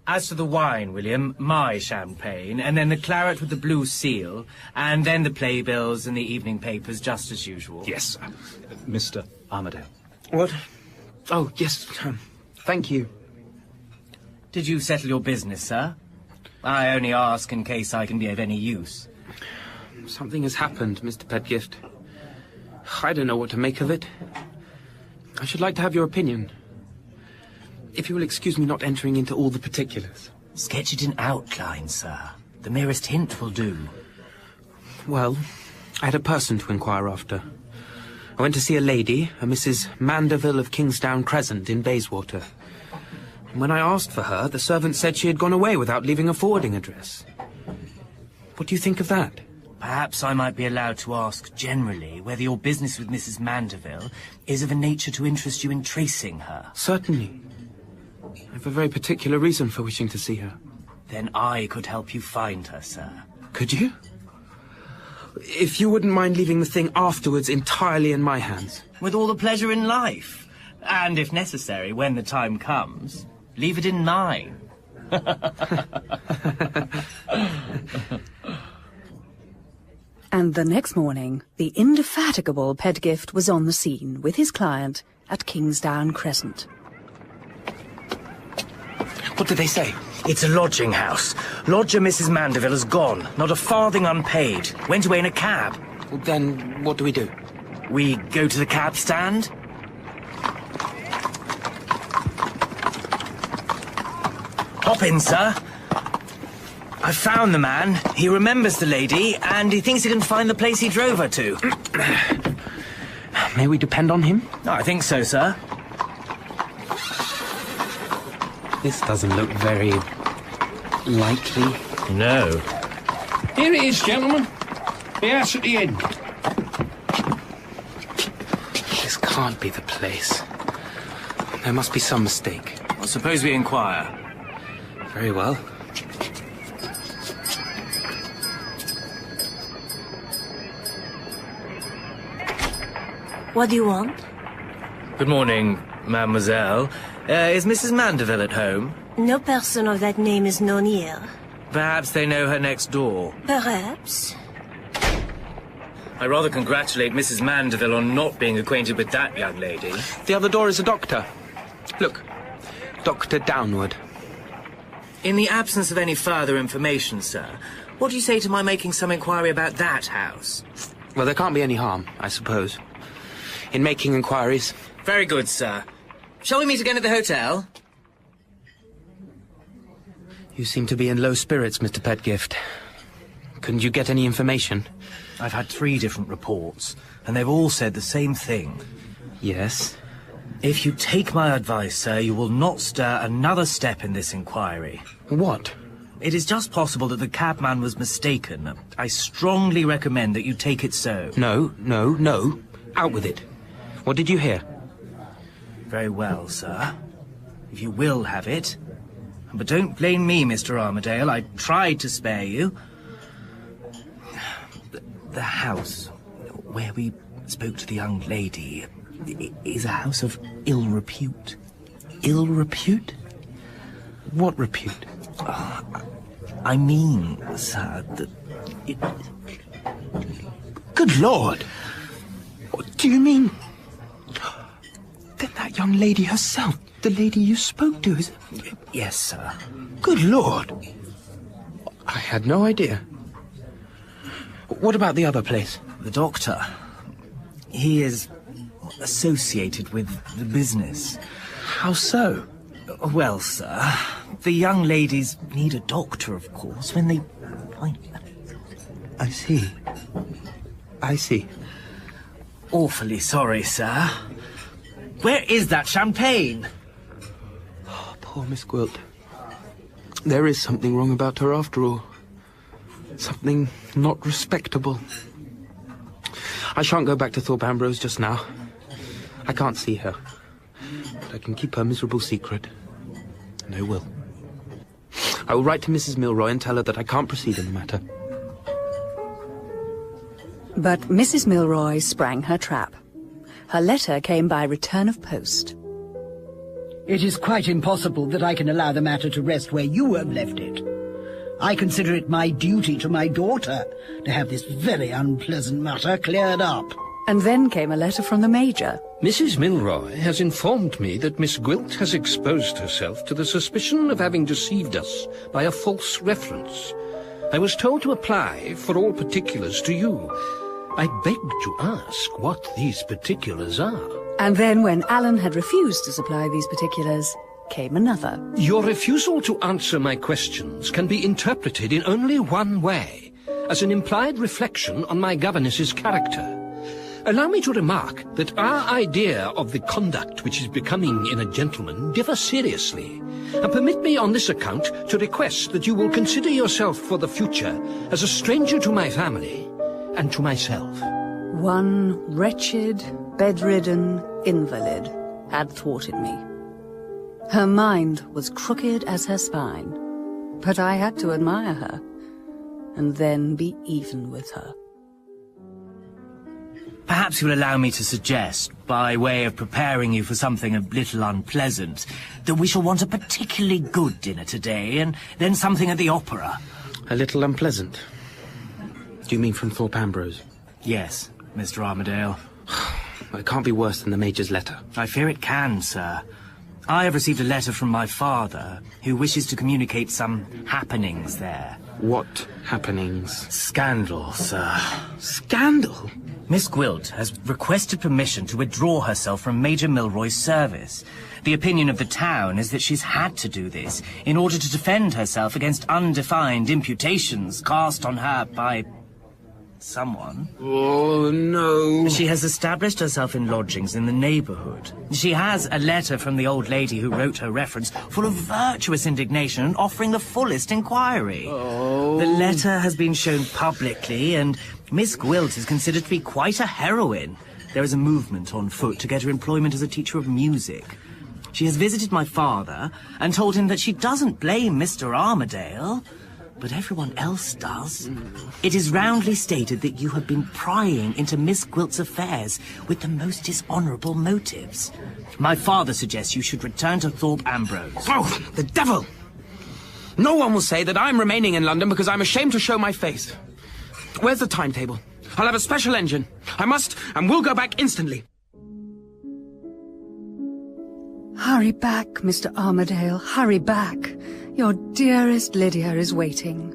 As to the wine, William, my champagne, and then the claret with the blue seal, and then the playbills and the evening papers, just as usual. Yes, sir. Mr. Armadale. What? Oh, yes. Thank you. Did you settle your business, sir? I only ask in case I can be of any use. Something has happened, Mr. Pedgift. I don't know what to make of it. I should like to have your opinion. If you will excuse me not entering into all the particulars. Sketch it in outline, sir. The merest hint will do. Well, I had a person to inquire after. I went to see a lady, a Mrs. Mandeville of Kingsdown Crescent in Bayswater. And when I asked for her, the servant said she had gone away without leaving a forwarding address. What do you think of that? Perhaps I might be allowed to ask generally whether your business with Mrs. Mandeville is of a nature to interest you in tracing her. Certainly. I have a very particular reason for wishing to see her. Then I could help you find her, sir. Could you? If you wouldn't mind leaving the thing afterwards entirely in my hands. With all the pleasure in life. And if necessary, when the time comes, leave it in mine. And the next morning, the indefatigable Pedgift was on the scene with his client at Kingsdown Crescent. What did they say? It's a lodging house. Lodger Mrs. Mandeville has gone. Not a farthing unpaid. Went away in a cab. Well, then, what do we do? We go to the cab stand. Hop in, sir. I found the man. He remembers the lady, and he thinks he can find the place he drove her to. May we depend on him? I think so, sir. This doesn't look very likely. No. Here it is, gentlemen. The house at the end. This can't be the place. There must be some mistake. Well, suppose we inquire. Very well. What do you want? Good morning, mademoiselle. Is Mrs. Mandeville at home? No person of that name is known here. Perhaps they know her next door. Perhaps. I rather congratulate Mrs. Mandeville on not being acquainted with that young lady. The other door is a doctor. Look, Dr. Downward. In the absence of any further information, sir, what do you say to my making some inquiry about that house? Well, there can't be any harm, I suppose, in making inquiries. Very good, sir. Shall we meet again at the hotel? You seem to be in low spirits, Mr. Pedgift. Couldn't you get any information? I've had 3 different reports, and they've all said the same thing. Yes? If you take my advice, sir, you will not stir another step in this inquiry. What? It is just possible that the cabman was mistaken. I strongly recommend that you take it so. No. Out with it. What did you hear? Very well, sir. If you will have it. But don't blame me, Mr. Armadale. I tried to spare you. The house where we spoke to the young lady is a house of ill repute. Ill repute? What repute? I mean, sir, that it... Good Lord! What do you mean? Then that young lady herself, the lady you spoke to, is... Yes, sir. Good Lord! I had no idea. What about the other place? The doctor. He is associated with the business. How so? Well, sir, the young ladies need a doctor, of course, when they... I see. I see. Awfully sorry, sir. Where is that champagne? Oh, poor Miss Gwilt. There is something wrong about her after all. Something not respectable. I shan't go back to Thorpe Ambrose just now. I can't see her. But I can keep her miserable secret. And I will. I will write to Mrs. Milroy and tell her that I can't proceed in the matter. But Mrs. Milroy sprang her trap. Her letter came by return of post. It is quite impossible that I can allow the matter to rest where you have left it. I consider it my duty to my daughter to have this very unpleasant matter cleared up. And then came a letter from the Major. Mrs. Milroy has informed me that Miss Gwilt has exposed herself to the suspicion of having deceived us by a false reference. I was told to apply for all particulars to you. I beg to ask what these particulars are. And then when Alan had refused to supply these particulars, came another. Your refusal to answer my questions can be interpreted in only one way, as an implied reflection on my governess's character. Allow me to remark that our idea of the conduct which is becoming in a gentleman differs seriously, and permit me on this account to request that you will consider yourself for the future as a stranger to my family and to myself. One wretched, bedridden invalid had thwarted me. Her mind was crooked as her spine, but I had to admire her, and then be even with her. Perhaps you'll allow me to suggest, by way of preparing you for something a little unpleasant, that we shall want a particularly good dinner today, and then something at the opera. A little unpleasant? Do you mean from Thorpe Ambrose? Yes, Mr. Armadale. It can't be worse than the Major's letter. I fear it can, sir. I have received a letter from my father, who wishes to communicate some happenings there. What happenings? Scandal, sir. Scandal? Miss Gwilt has requested permission to withdraw herself from Major Milroy's service. The opinion of the town is that she's had to do this in order to defend herself against undefined imputations cast on her by someone. Oh, no. She has established herself in lodgings in the neighborhood. She has a letter from the old lady who wrote her reference, full of virtuous indignation and offering the fullest inquiry. Oh. The letter has been shown publicly, and Miss Gwilt is considered to be quite a heroine. There is a movement on foot to get her employment as a teacher of music. She has visited my father and told him that she doesn't blame Mr. Armadale, but everyone else does. It is roundly stated that you have been prying into Miss Gwilt's affairs with the most dishonourable motives. My father suggests you should return to Thorpe Ambrose. Oh, the devil! No one will say that I'm remaining in London because I'm ashamed to show my face. Where's the timetable? I'll have a special engine. I must and will go back instantly. Hurry back, Mr. Armadale, hurry back. Your dearest Lydia is waiting.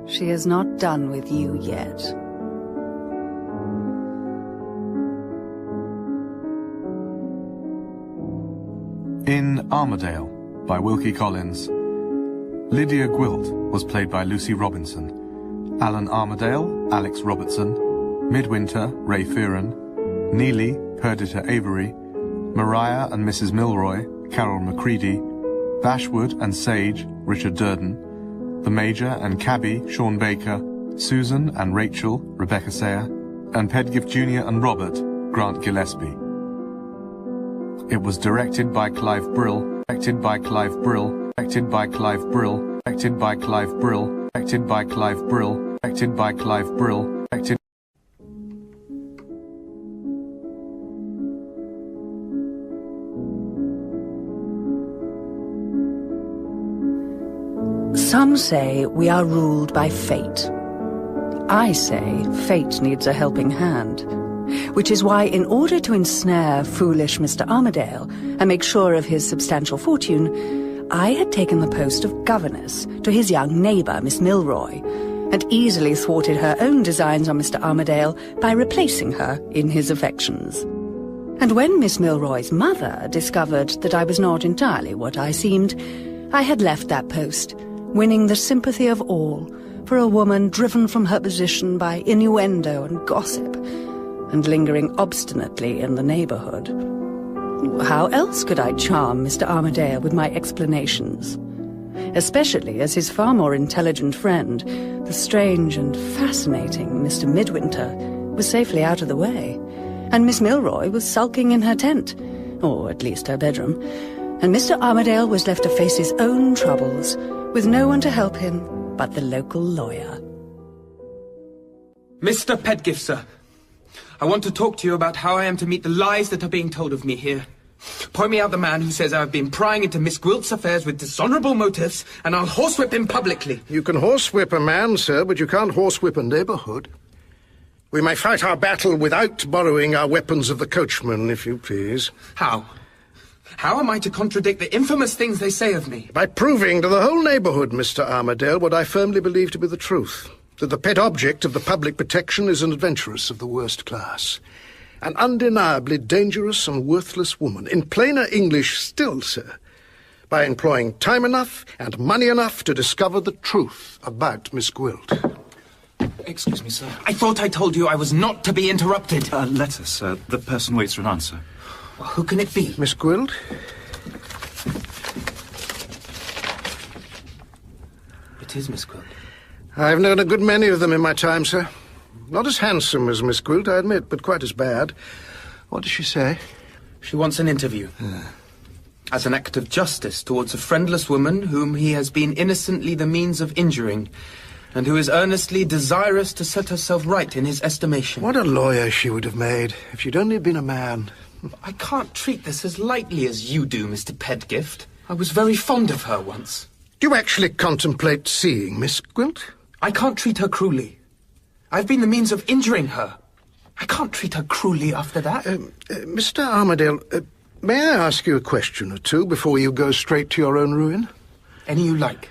She is not done with you yet. In Armadale, by Wilkie Collins. Lydia Gwilt was played by Lucy Robinson. Alan Armadale, Alex Robertson. Midwinter, Ray Fearon. Neely, Perdita Avery. Maria and Mrs. Milroy, Carol Macready. Bashwood and Sage, Richard Durden. The Major and Cabby, Sean Baker. Susan and Rachel, Rebecca Sayer. And Pedgift Jr. and Robert, Grant Gillespie. It was directed by Clive Brill. Acted by Clive Brill. Acted by Clive Brill. Acted by Clive Brill. Acted by Clive Brill. Acted by Clive Brill. Acted. Some say we are ruled by fate. I say fate needs a helping hand. Which is why, in order to ensnare foolish Mr. Armadale and make sure of his substantial fortune, I had taken the post of governess to his young neighbour, Miss Milroy, and easily thwarted her own designs on Mr. Armadale by replacing her in his affections. And when Miss Milroy's mother discovered that I was not entirely what I seemed, I had left that post, winning the sympathy of all for a woman driven from her position by innuendo and gossip, and lingering obstinately in the neighbourhood. How else could I charm Mr. Armadale with my explanations? Especially as his far more intelligent friend, the strange and fascinating Mr. Midwinter, was safely out of the way, and Miss Milroy was sulking in her tent, or at least her bedroom, and Mr. Armadale was left to face his own troubles, with no one to help him but the local lawyer. Mr. Pedgift, sir. I want to talk to you about how I am to meet the lies that are being told of me here. Point me out the man who says I have been prying into Miss Gwilt's affairs with dishonourable motives, and I'll horsewhip him publicly. You can horsewhip a man, sir, but you can't horsewhip a neighbourhood. We may fight our battle without borrowing our weapons of the coachman, if you please. How? How am I to contradict the infamous things they say of me? By proving to the whole neighbourhood, Mr. Armadale, what I firmly believe to be the truth. That the pet object of the public protection is an adventuress of the worst class. An undeniably dangerous and worthless woman. In plainer English still, sir, by employing time enough and money enough to discover the truth about Miss Gwilt. Excuse me, sir. I thought I told you I was not to be interrupted. A letter, sir. The person waits for an answer. Well, who can it be? Miss Gwilt? It is Miss Gwilt. I've known a good many of them in my time, sir. Not as handsome as Miss Gwilt, I admit, but quite as bad. What does she say? She wants an interview. As an act of justice towards a friendless woman whom he has been innocently the means of injuring, and who is earnestly desirous to set herself right in his estimation. What a lawyer she would have made, if she'd only been a man. I can't treat this as lightly as you do, Mr. Pedgift. I was very fond of her once. Do you actually contemplate seeing Miss Gwilt? I can't treat her cruelly. I've been the means of injuring her. I can't treat her cruelly after that. Mr. Armadale, may I ask you a question or two before you go straight to your own ruin? Any you like.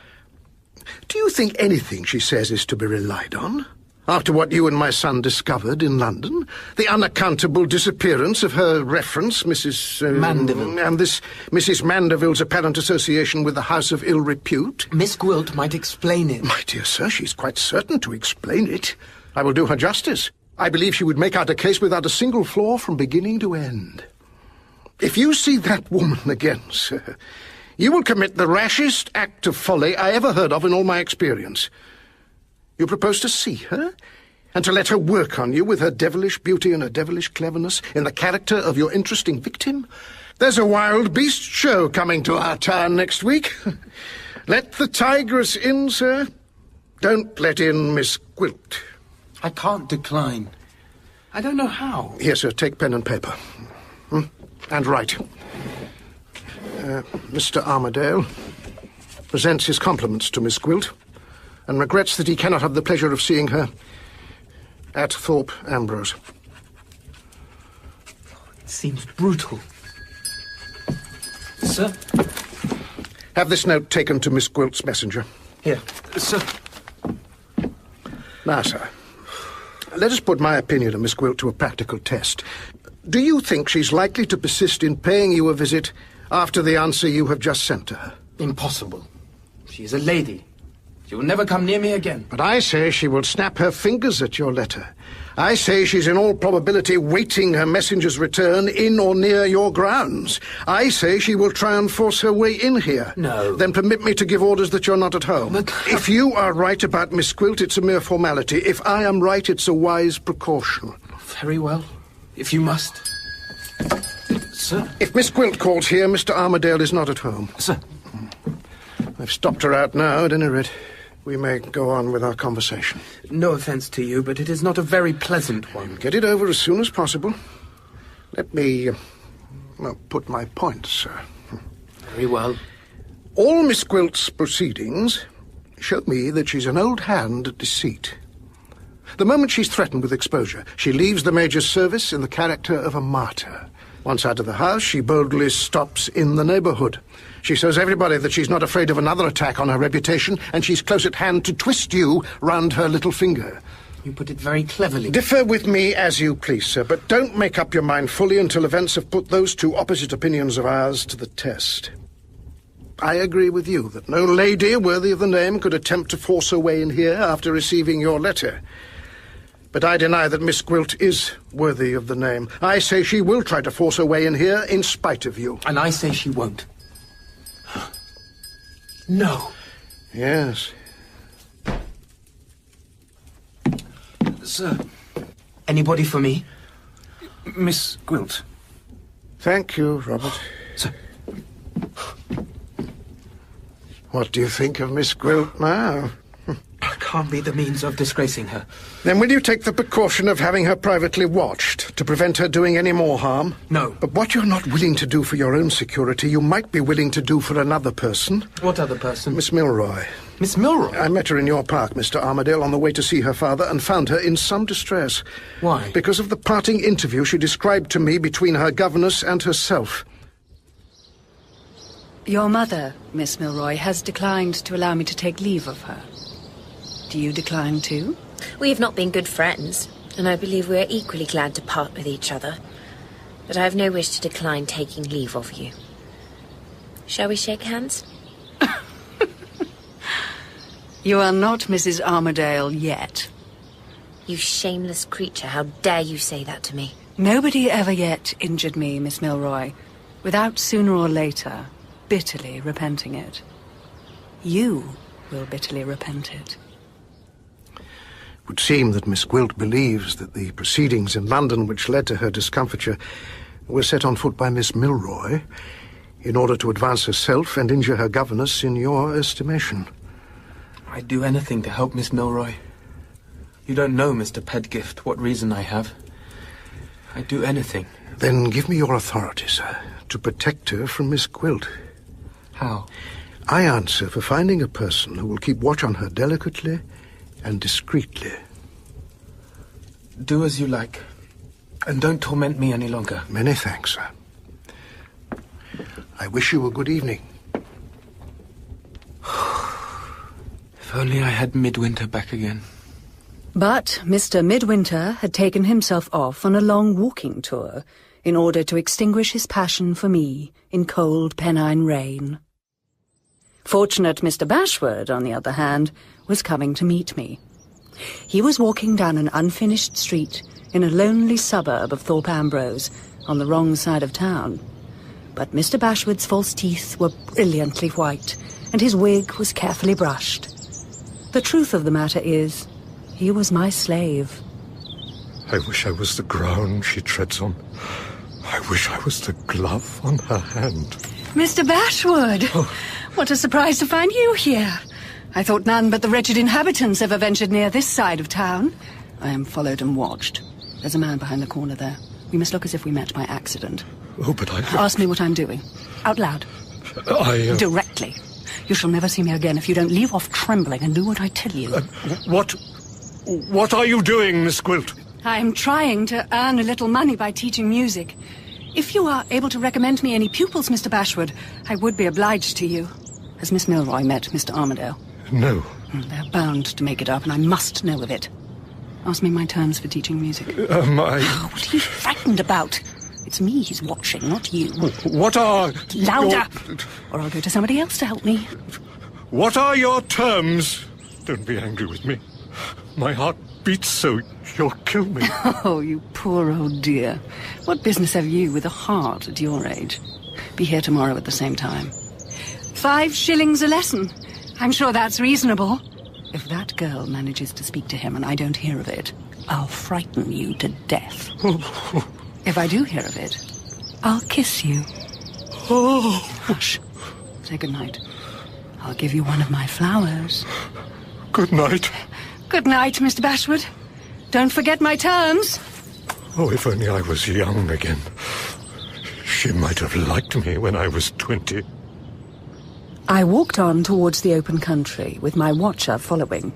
Do you think anything she says is to be relied on? After what you and my son discovered in London? The unaccountable disappearance of her reference, Mrs. Mandeville. And this Mrs. Mandeville's apparent association with the house of ill repute? Miss Gwilt might explain it. My dear sir, she's quite certain to explain it. I will do her justice. I believe she would make out a case without a single flaw from beginning to end. If you see that woman again, sir, you will commit the rashest act of folly I ever heard of in all my experience. You propose to see her, and to let her work on you with her devilish beauty and her devilish cleverness in the character of your interesting victim? There's a wild beast show coming to our town next week. Let the tigress in, sir. Don't let in Miss Gwilt. I can't decline. I don't know how. Here, sir, take pen and paper. And write. Mr. Armadale presents his compliments to Miss Gwilt and regrets that he cannot have the pleasure of seeing her at Thorpe Ambrose. It seems brutal. Sir? Have this note taken to Miss Gwilt's messenger. Here. Sir. Now, sir, let us put my opinion of Miss Gwilt to a practical test. Do you think she's likely to persist in paying you a visit after the answer you have just sent to her? Impossible. She is a lady. She will never come near me again. But I say she will snap her fingers at your letter. I say she's in all probability waiting her messenger's return in or near your grounds. I say she will try and force her way in here. No. Then permit me to give orders that you're not at home. But... If you are right about Miss Gwilt, it's a mere formality. If I am right, it's a wise precaution. Very well. If you must. Sir? If Miss Gwilt calls here, Mr. Armadale is not at home. Sir? I've stopped her out now, at any rate. We may go on with our conversation. No offence to you, but it is not a very pleasant one. Get it over as soon as possible. Let me, put my point, sir. Very well. All Miss Gwilt's proceedings show me that she's an old hand at deceit. The moment she's threatened with exposure, she leaves the Major's service in the character of a martyr. Once out of the house, she boldly stops in the neighbourhood. She shows everybody that she's not afraid of another attack on her reputation, and she's close at hand to twist you round her little finger. You put it very cleverly. Differ with me as you please, sir, but don't make up your mind fully until events have put those two opposite opinions of ours to the test. I agree with you that no lady worthy of the name could attempt to force her way in here after receiving your letter. But I deny that Miss Gwilt is worthy of the name. I say she will try to force her way in here in spite of you. And I say she won't. No. Yes. Sir, anybody for me? Miss Gwilt. Thank you, Robert. Sir. What do you think of Miss Gwilt now? I can't be the means of disgracing her. Then will you take the precaution of having her privately watched to prevent her doing any more harm? No. But what you're not willing to do for your own security, you might be willing to do for another person. What other person? Miss Milroy. Miss Milroy? I met her in your park, Mr. Armadale, on the way to see her father, and found her in some distress. Why? Because of the parting interview she described to me between her governess and herself. Your mother, Miss Milroy, has declined to allow me to take leave of her. Do you decline too? We have not been good friends, and I believe we are equally glad to part with each other. But I have no wish to decline taking leave of you. Shall we shake hands? You are not Mrs. Armadale yet. You shameless creature, how dare you say that to me? Nobody ever yet injured me, Miss Milroy, without sooner or later bitterly repenting it. You will bitterly repent it. It would seem that Miss Gwilt believes that the proceedings in London which led to her discomfiture were set on foot by Miss Milroy in order to advance herself and injure her governess in your estimation. I'd do anything to help Miss Milroy. You don't know, Mr. Pedgift, what reason I have. I'd do anything. Then give me your authority, sir, to protect her from Miss Gwilt. How? I answer for finding a person who will keep watch on her delicately and discreetly. Do as you like. And don't torment me any longer. Many thanks, sir. I wish you a good evening. If only I had Midwinter back again. But Mr. Midwinter had taken himself off on a long walking tour in order to extinguish his passion for me in cold Pennine rain. Fortunate Mr. Bashwood, on the other hand, was coming to meet me. He was walking down an unfinished street in a lonely suburb of Thorpe Ambrose, on the wrong side of town. But Mr. Bashwood's false teeth were brilliantly white, and his wig was carefully brushed. The truth of the matter is, he was my slave. I wish I was the ground she treads on, I wish I was the glove on her hand. Mr. Bashwood! Oh. What a surprise to find you here. I thought none but the wretched inhabitants ever ventured near this side of town. I am followed and watched. There's a man behind the corner there. We must look as if we met by accident. Oh, but I... Ask me what I'm doing. Out loud. Directly. You shall never see me again if you don't leave off trembling and do what I tell you. What are you doing, Miss Gwilt? I'm trying to earn a little money by teaching music. If you are able to recommend me any pupils, Mr. Bashwood, I would be obliged to you. Has Miss Milroy met Mr. Armadale? No. They're bound to make it up, and I must know of it. Ask me my terms for teaching music. What are you frightened about? It's me he's watching, not you. What are... Louder! Or I'll go to somebody else to help me. What are your terms? Don't be angry with me. My heart beats so you'll kill me. Oh, you poor old dear. What business have you with a heart at your age? Be here tomorrow at the same time. 5 shillings a lesson. I'm sure that's reasonable. If that girl manages to speak to him and I don't hear of it, I'll frighten you to death. If I do hear of it, I'll kiss you. Oh. Hush. Say good night. I'll give you one of my flowers. Good night. Good night, Mr. Bashwood. Don't forget my terms. Oh, if only I was young again. She might have liked me when I was 20. I walked on towards the open country, with my watcher following.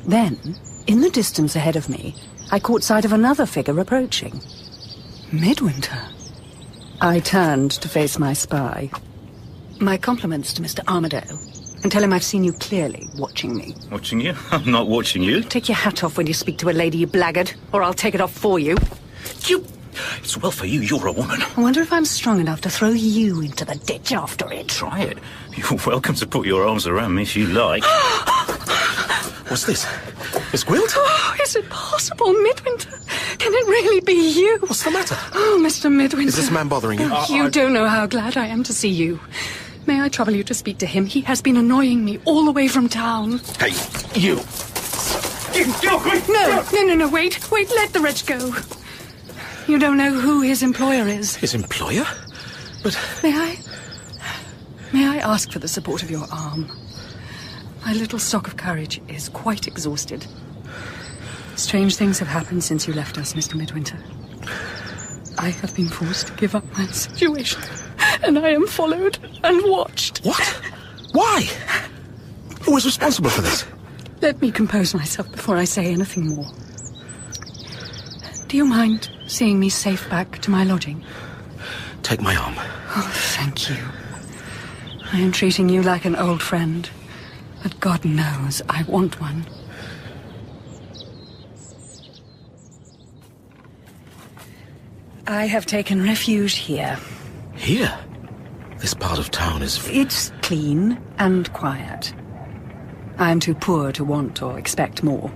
Then, in the distance ahead of me, I caught sight of another figure approaching. Midwinter. I turned to face my spy. My compliments to Mr. Armadale, and tell him I've seen you clearly, watching me. Watching you? I'm not watching you. Take your hat off when you speak to a lady, you blackguard, or I'll take it off for you. It's well for you, you're a woman. I wonder if I'm strong enough to throw you into the ditch after it. Try it. You're welcome to put your arms around me if you like. What's this? Miss Gwilt? Oh, is it possible, Midwinter? Can it really be you? What's the matter? Oh, Mr. Midwinter. Is this man bothering you? You don't know how glad I am to see you. May I trouble you to speak to him? He has been annoying me all the way from town. Hey, you! No, wait, let the wretch go. You don't know who his employer is. His employer? But... May I ask for the support of your arm? My little stock of courage is quite exhausted. Strange things have happened since you left us, Mr. Midwinter. I have been forced to give up my situation, and I am followed and watched. What? Why? Who is responsible for this? Let me compose myself before I say anything more. Do you mind seeing me safe back to my lodging? Take my arm. Oh, thank you. I am treating you like an old friend, but God knows I want one. I have taken refuge here. Here? This part of town is... It's clean and quiet. I am too poor to want or expect more.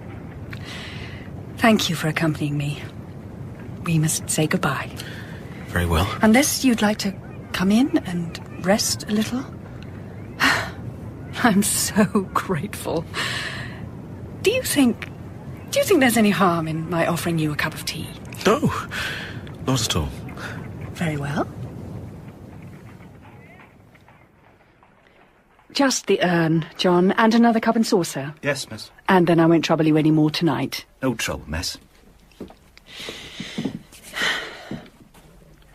Thank you for accompanying me. We must say goodbye. Very well. Unless you'd like to come in and rest a little. I'm so grateful. Do you think there's any harm in my offering you a cup of tea? No, not at all. Very well. Just the urn, John, and another cup and saucer. Yes, miss. And then I won't trouble you any more tonight. No trouble, miss.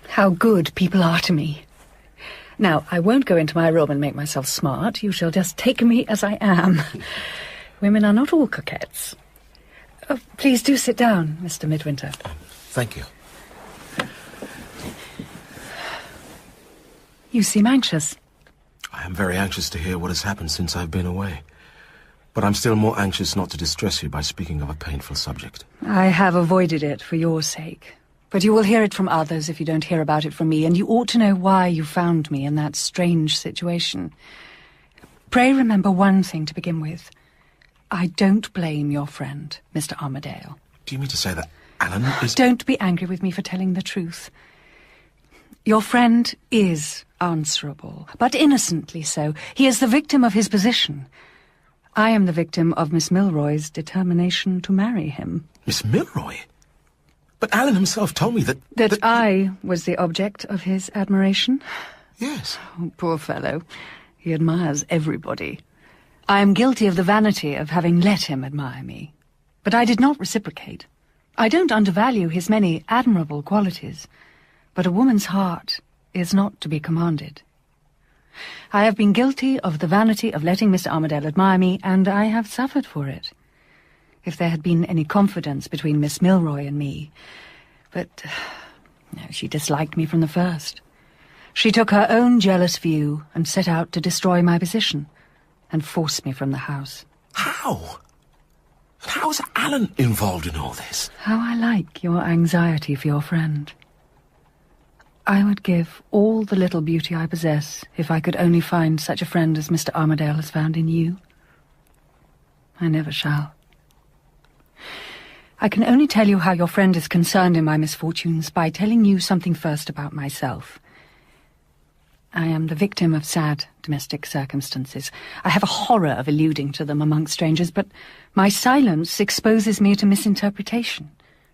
How good people are to me. Now, I won't go into my room and make myself smart. You shall just take me as I am. Women are not all coquettes. Oh, please do sit down, Mr. Midwinter. Thank you. You seem anxious. I am very anxious to hear what has happened since I've been away. But I'm still more anxious not to distress you by speaking of a painful subject. I have avoided it for your sake. But you will hear it from others if you don't hear about it from me, and you ought to know why you found me in that strange situation. Pray remember one thing to begin with. I don't blame your friend, Mr. Armadale. Do you mean to say that Alan is... Don't be angry with me for telling the truth. Your friend is answerable, but innocently so. He is the victim of his position. I am the victim of Miss Milroy's determination to marry him. Miss Milroy? But Alan himself told me that... That I was the object of his admiration? Yes. Oh, poor fellow. He admires everybody. I am guilty of the vanity of having let him admire me. But I did not reciprocate. I don't undervalue his many admirable qualities, but a woman's heart is not to be commanded. I have been guilty of the vanity of letting Mr. Armadale admire me, and I have suffered for it. If there had been any confidence between Miss Milroy and me... But no, she disliked me from the first. She took her own jealous view and set out to destroy my position and force me from the house. How? How is Alan involved in all this? How I like your anxiety for your friend. I would give all the little beauty I possess if I could only find such a friend as Mr. Armadale has found in you. I never shall. I can only tell you how your friend is concerned in my misfortunes by telling you something first about myself. I am the victim of sad domestic circumstances. I have a horror of alluding to them among strangers, but my silence exposes me to misinterpretation.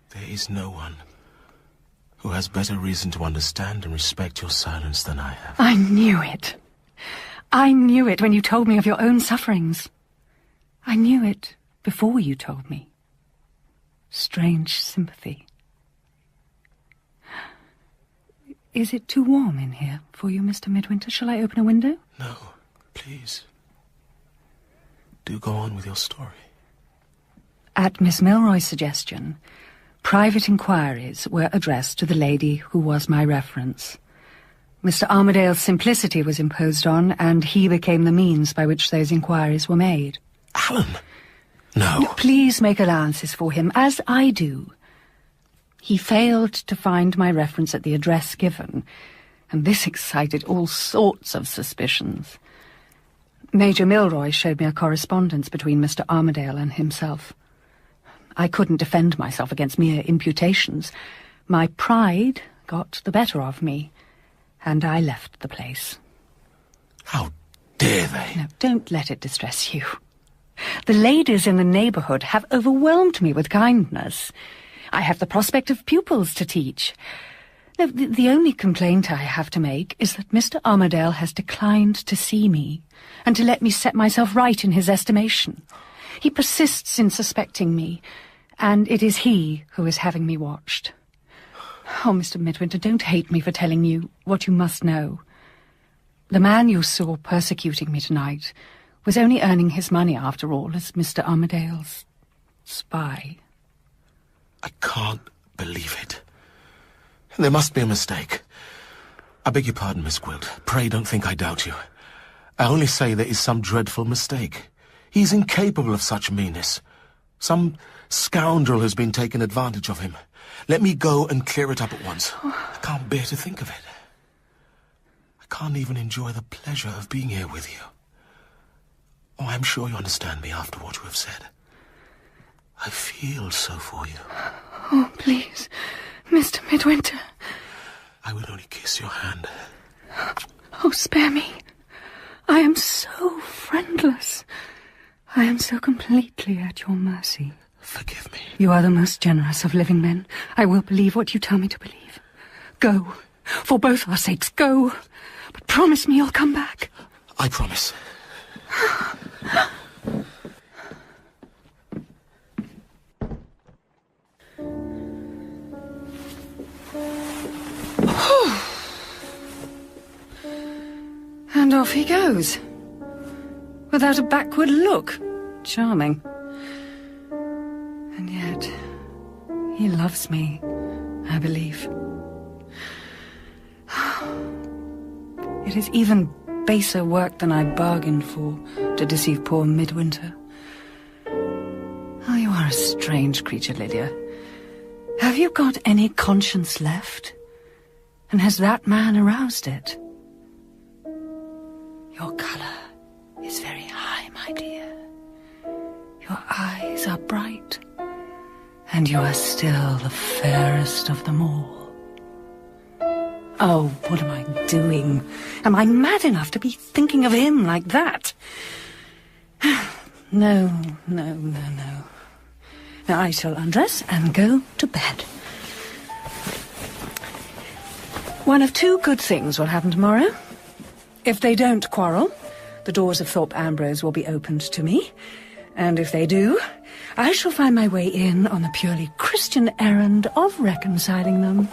There is no one who has better reason to understand and respect your silence than I have. I knew it. I knew it when you told me of your own sufferings. I knew it before you told me. Strange sympathy. Is it too warm in here for you, Mr. Midwinter? Shall I open a window? No, please. Do go on with your story. At Miss Milroy's suggestion, private inquiries were addressed to the lady who was my reference. Mr. Armadale's simplicity was imposed on, and he became the means by which those inquiries were made. Alan! No. Please make allowances for him, as I do. He failed to find my reference at the address given, and this excited all sorts of suspicions. Major Milroy showed me a correspondence between Mr. Armadale and himself. I couldn't defend myself against mere imputations. My pride got the better of me, and I left the place. How dare they? No, don't let it distress you. The ladies in the neighbourhood have overwhelmed me with kindness. I have the prospect of pupils to teach. No, the only complaint I have to make is that Mr. Armadale has declined to see me and to let me set myself right in his estimation. He persists in suspecting me, and it is he who is having me watched. Oh, Mr. Midwinter, don't hate me for telling you what you must know. The man you saw persecuting me tonight was only earning his money, after all, as Mr. Armadale's spy. I can't believe it. There must be a mistake. I beg your pardon, Miss Gwilt. Pray don't think I doubt you. I only say there is some dreadful mistake. He's incapable of such meanness. Some scoundrel has been taking advantage of him. Let me go and clear it up at once. I can't bear to think of it. I can't even enjoy the pleasure of being here with you. Oh, I'm sure you understand me after what you have said. I feel so for you. Oh, please, Mr. Midwinter. I would only kiss your hand. Oh, spare me. I am so friendless. I am so completely at your mercy. Forgive me. You are the most generous of living men. I will believe what you tell me to believe. Go. For both our sakes, go. But promise me you'll come back. I promise. And off he goes. Without a backward look. Charming. And yet, he loves me, I believe. It is even baser work than I bargained for to deceive poor Midwinter. Oh, you are a strange creature, Lydia. Have you got any conscience left? And has that man aroused it? Your colour is very high, my dear. Your eyes are bright. And you are still the fairest of them all. Oh, what am I doing? Am I mad enough to be thinking of him like that? No. Now I shall undress and go to bed. One of two good things will happen tomorrow. If they don't quarrel, the doors of Thorpe Ambrose will be opened to me. And if they do, I shall find my way in on the purely Christian errand of reconciling them.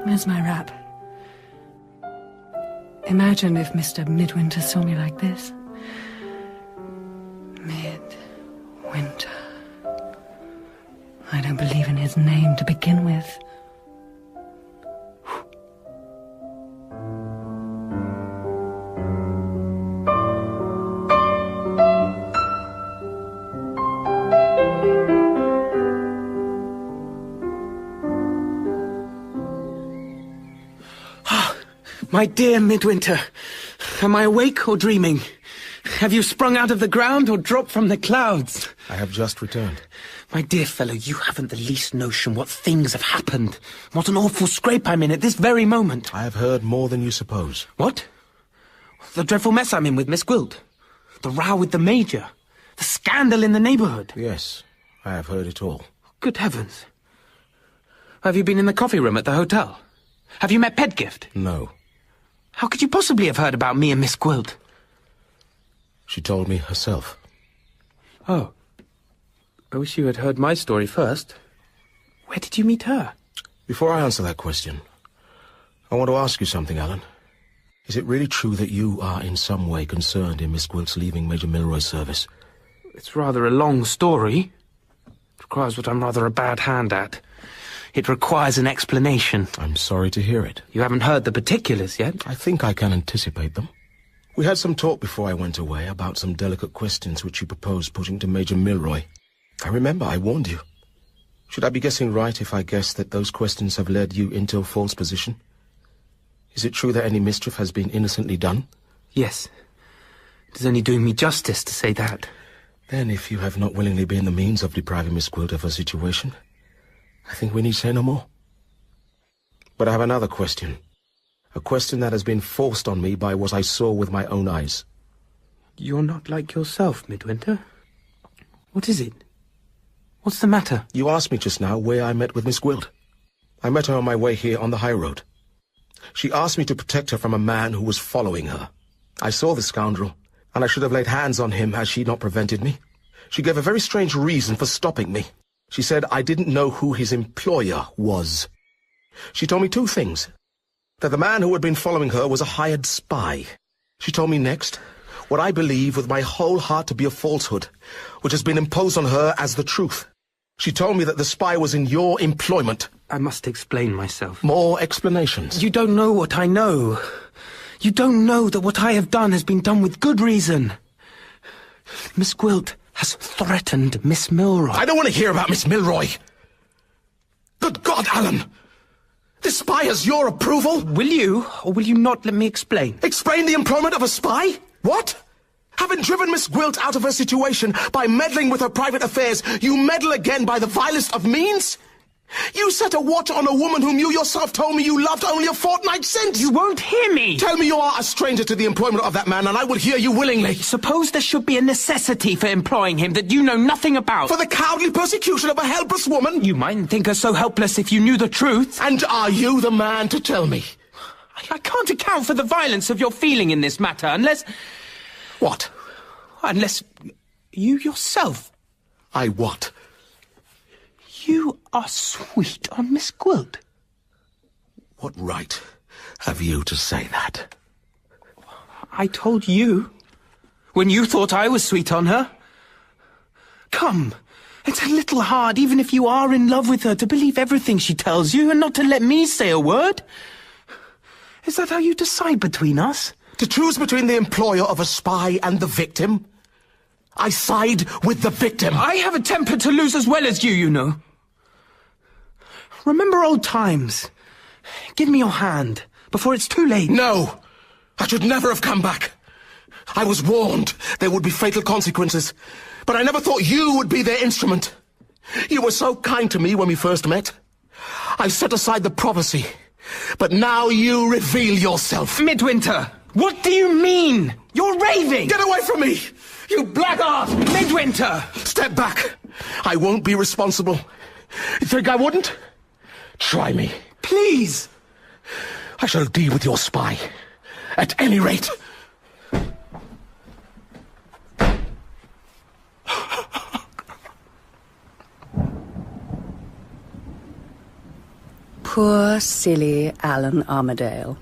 Where's my wrap? Imagine if Mr. Midwinter saw me like this. Midwinter. I don't believe in his name to begin with. My dear Midwinter, am I awake or dreaming? Have you sprung out of the ground or dropped from the clouds? I have just returned. My dear fellow, you haven't the least notion what things have happened. What an awful scrape I'm in at this very moment. I have heard more than you suppose. What? The dreadful mess I'm in with Miss Gwilt. The row with the Major. The scandal in the neighbourhood. Yes, I have heard it all. Good heavens. Have you been in the coffee room at the hotel? Have you met Pedgift? No. How could you possibly have heard about me and Miss Gwilt? She told me herself. Oh. I wish you had heard my story first. Where did you meet her? Before I answer that question, I want to ask you something, Alan. Is it really true that you are in some way concerned in Miss Gwilt's leaving Major Milroy's service? It's rather a long story. It requires what I'm rather a bad hand at. It requires an explanation. I'm sorry to hear it. You haven't heard the particulars yet? I think I can anticipate them. We had some talk before I went away about some delicate questions which you proposed putting to Major Milroy. I remember I warned you. Should I be guessing right if I guess that those questions have led you into a false position? Is it true that any mischief has been innocently done? Yes. It is only doing me justice to say that. Then if you have not willingly been the means of depriving Miss Gwilt of her situation, I think we need say no more. But I have another question. A question that has been forced on me by what I saw with my own eyes. You're not like yourself, Midwinter. What is it? What's the matter? You asked me just now where I met with Miss Gwilt. I met her on my way here on the high road. She asked me to protect her from a man who was following her. I saw the scoundrel, and I should have laid hands on him had she not prevented me. She gave a very strange reason for stopping me. She said I didn't know who his employer was. She told me two things. That the man who had been following her was a hired spy. She told me next what I believe with my whole heart to be a falsehood, which has been imposed on her as the truth. She told me that the spy was in your employment. I must explain myself. More explanations. You don't know what I know. You don't know that what I have done has been done with good reason. Miss Gwilt has threatened Miss Milroy. I don't want to hear about Miss Milroy. Good God, Alan! This spy has your approval? Will you, or will you not let me explain? Explain the employment of a spy? What? Having driven Miss Gwilt out of her situation by meddling with her private affairs, you meddle again by the vilest of means? You set a watch on a woman whom you yourself told me you loved only a fortnight since. You won't hear me. Tell me you are a stranger to the employment of that man, and I will hear you willingly. Suppose there should be a necessity for employing him that you know nothing about. For the cowardly persecution of a helpless woman? You mightn't think her so helpless if you knew the truth. And are you the man to tell me? I can't account for the violence of your feeling in this matter unless... What? Unless you yourself... I what? You are sweet on Miss Gwilt. What right have you to say that? I told you, when you thought I was sweet on her. Come, it's a little hard, even if you are in love with her, to believe everything she tells you and not to let me say a word. Is that how you decide between us? To choose between the employer of a spy and the victim? I side with the victim. I have a temper to lose as well as you know. Remember old times. Give me your hand, before it's too late. No! I should never have come back. I was warned there would be fatal consequences, but I never thought you would be their instrument. You were so kind to me when we first met. I set aside the prophecy, but now you reveal yourself. Midwinter, what do you mean? You're raving! Get away from me, you blackguard! Midwinter! Step back. I won't be responsible. You think I wouldn't? Try me. Please! I shall deal with your spy. At any rate. Poor, silly Alan Armadale.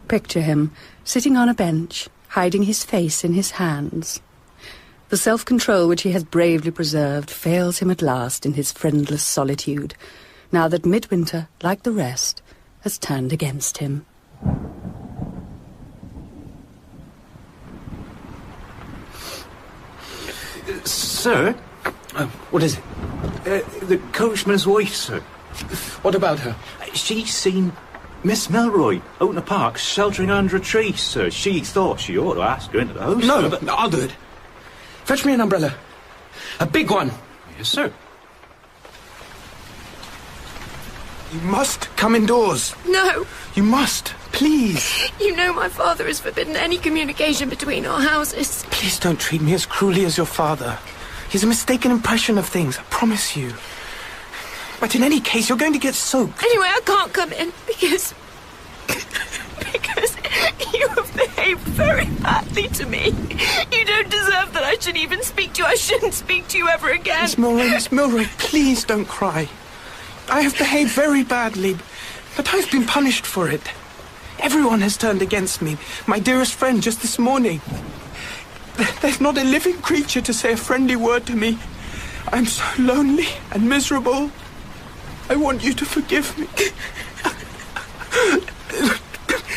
Picture him, sitting on a bench, hiding his face in his hands. The self-control which he has bravely preserved fails him at last in his friendless solitude, now that Midwinter, like the rest, has turned against him. Sir? What is it? The coachman's wife, sir. What about her? She's seen Miss Milroy out in the park, sheltering under a tree, sir. She thought she ought to ask her into the house. No, but I'll do it. Fetch me an umbrella. A big one. Yes, sir. You must come indoors. No. You must, please. You know my father has forbidden any communication between our houses. Please don't treat me as cruelly as your father. He's a mistaken impression of things, I promise you. But in any case, you're going to get soaked. Anyway, I can't come in because you have behaved very badly to me. You don't deserve that I should even speak to you. I shouldn't speak to you ever again. Miss Milroy, please don't cry. I have behaved very badly, but I've been punished for it. Everyone has turned against me. My dearest friend just this morning. There's not a living creature to say a friendly word to me. I'm so lonely and miserable. I want you to forgive me.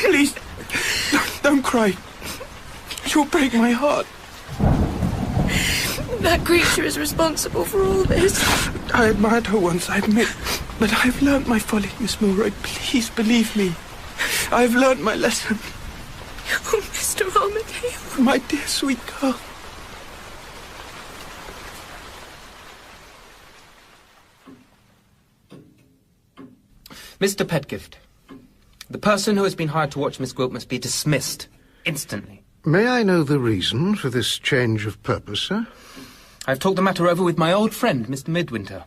Please, don't cry. You'll break my heart. That creature is responsible for all this. I admired her once, I admit. But I've learnt my folly, Miss Milroy. Please believe me. I've learnt my lesson. Oh, Mr. Armadale. My dear sweet girl. Mr. Pedgift, the person who has been hired to watch Miss Gwilt must be dismissed instantly. May I know the reason for this change of purpose, sir? I've talked the matter over with my old friend, Mr. Midwinter.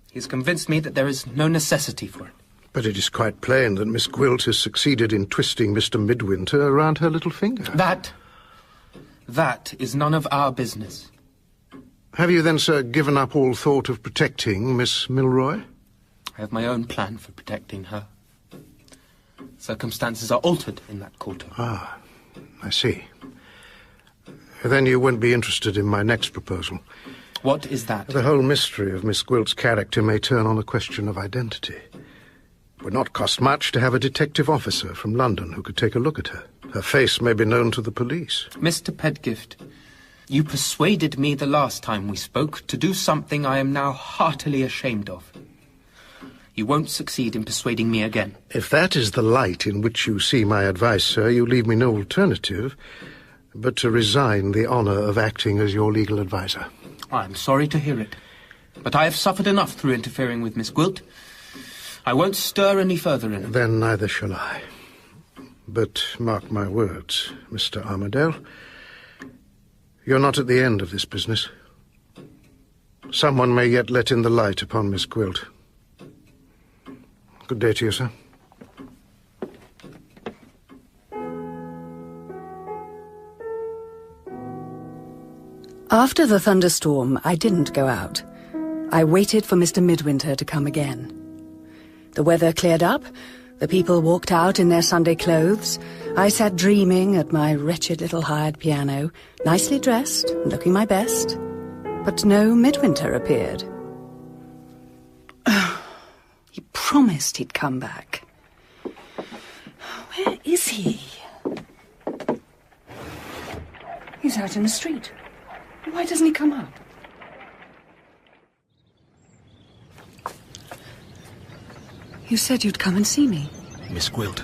He's convinced me that there is no necessity for it. But it is quite plain that Miss Gwilt has succeeded in twisting Mr. Midwinter around her little finger. That is none of our business. Have you then, sir, given up all thought of protecting Miss Milroy? I have my own plan for protecting her. Circumstances are altered in that quarter. Ah, I see. Then you won't be interested in my next proposal. What is that? The whole mystery of Miss Gwilt's character may turn on a question of identity. It would not cost much to have a detective officer from London who could take a look at her. Her face may be known to the police. Mr. Pedgift, you persuaded me the last time we spoke to do something I am now heartily ashamed of. You won't succeed in persuading me again. If that is the light in which you see my advice, sir, you leave me no alternative but to resign the honour of acting as your legal adviser. I'm sorry to hear it, but I have suffered enough through interfering with Miss Gwilt. I won't stir any further in it. Then neither shall I. But mark my words, Mr. Armadale, you're not at the end of this business. Someone may yet let in the light upon Miss Gwilt. Good day to you, sir. After the thunderstorm, I didn't go out. I waited for Mr. Midwinter to come again. The weather cleared up, the people walked out in their Sunday clothes. I sat dreaming at my wretched little hired piano, nicely dressed, looking my best. But no Midwinter appeared. He promised he'd come back. Where is he? He's out in the street. Why doesn't he come up? You said you'd come and see me. Miss Gwilt.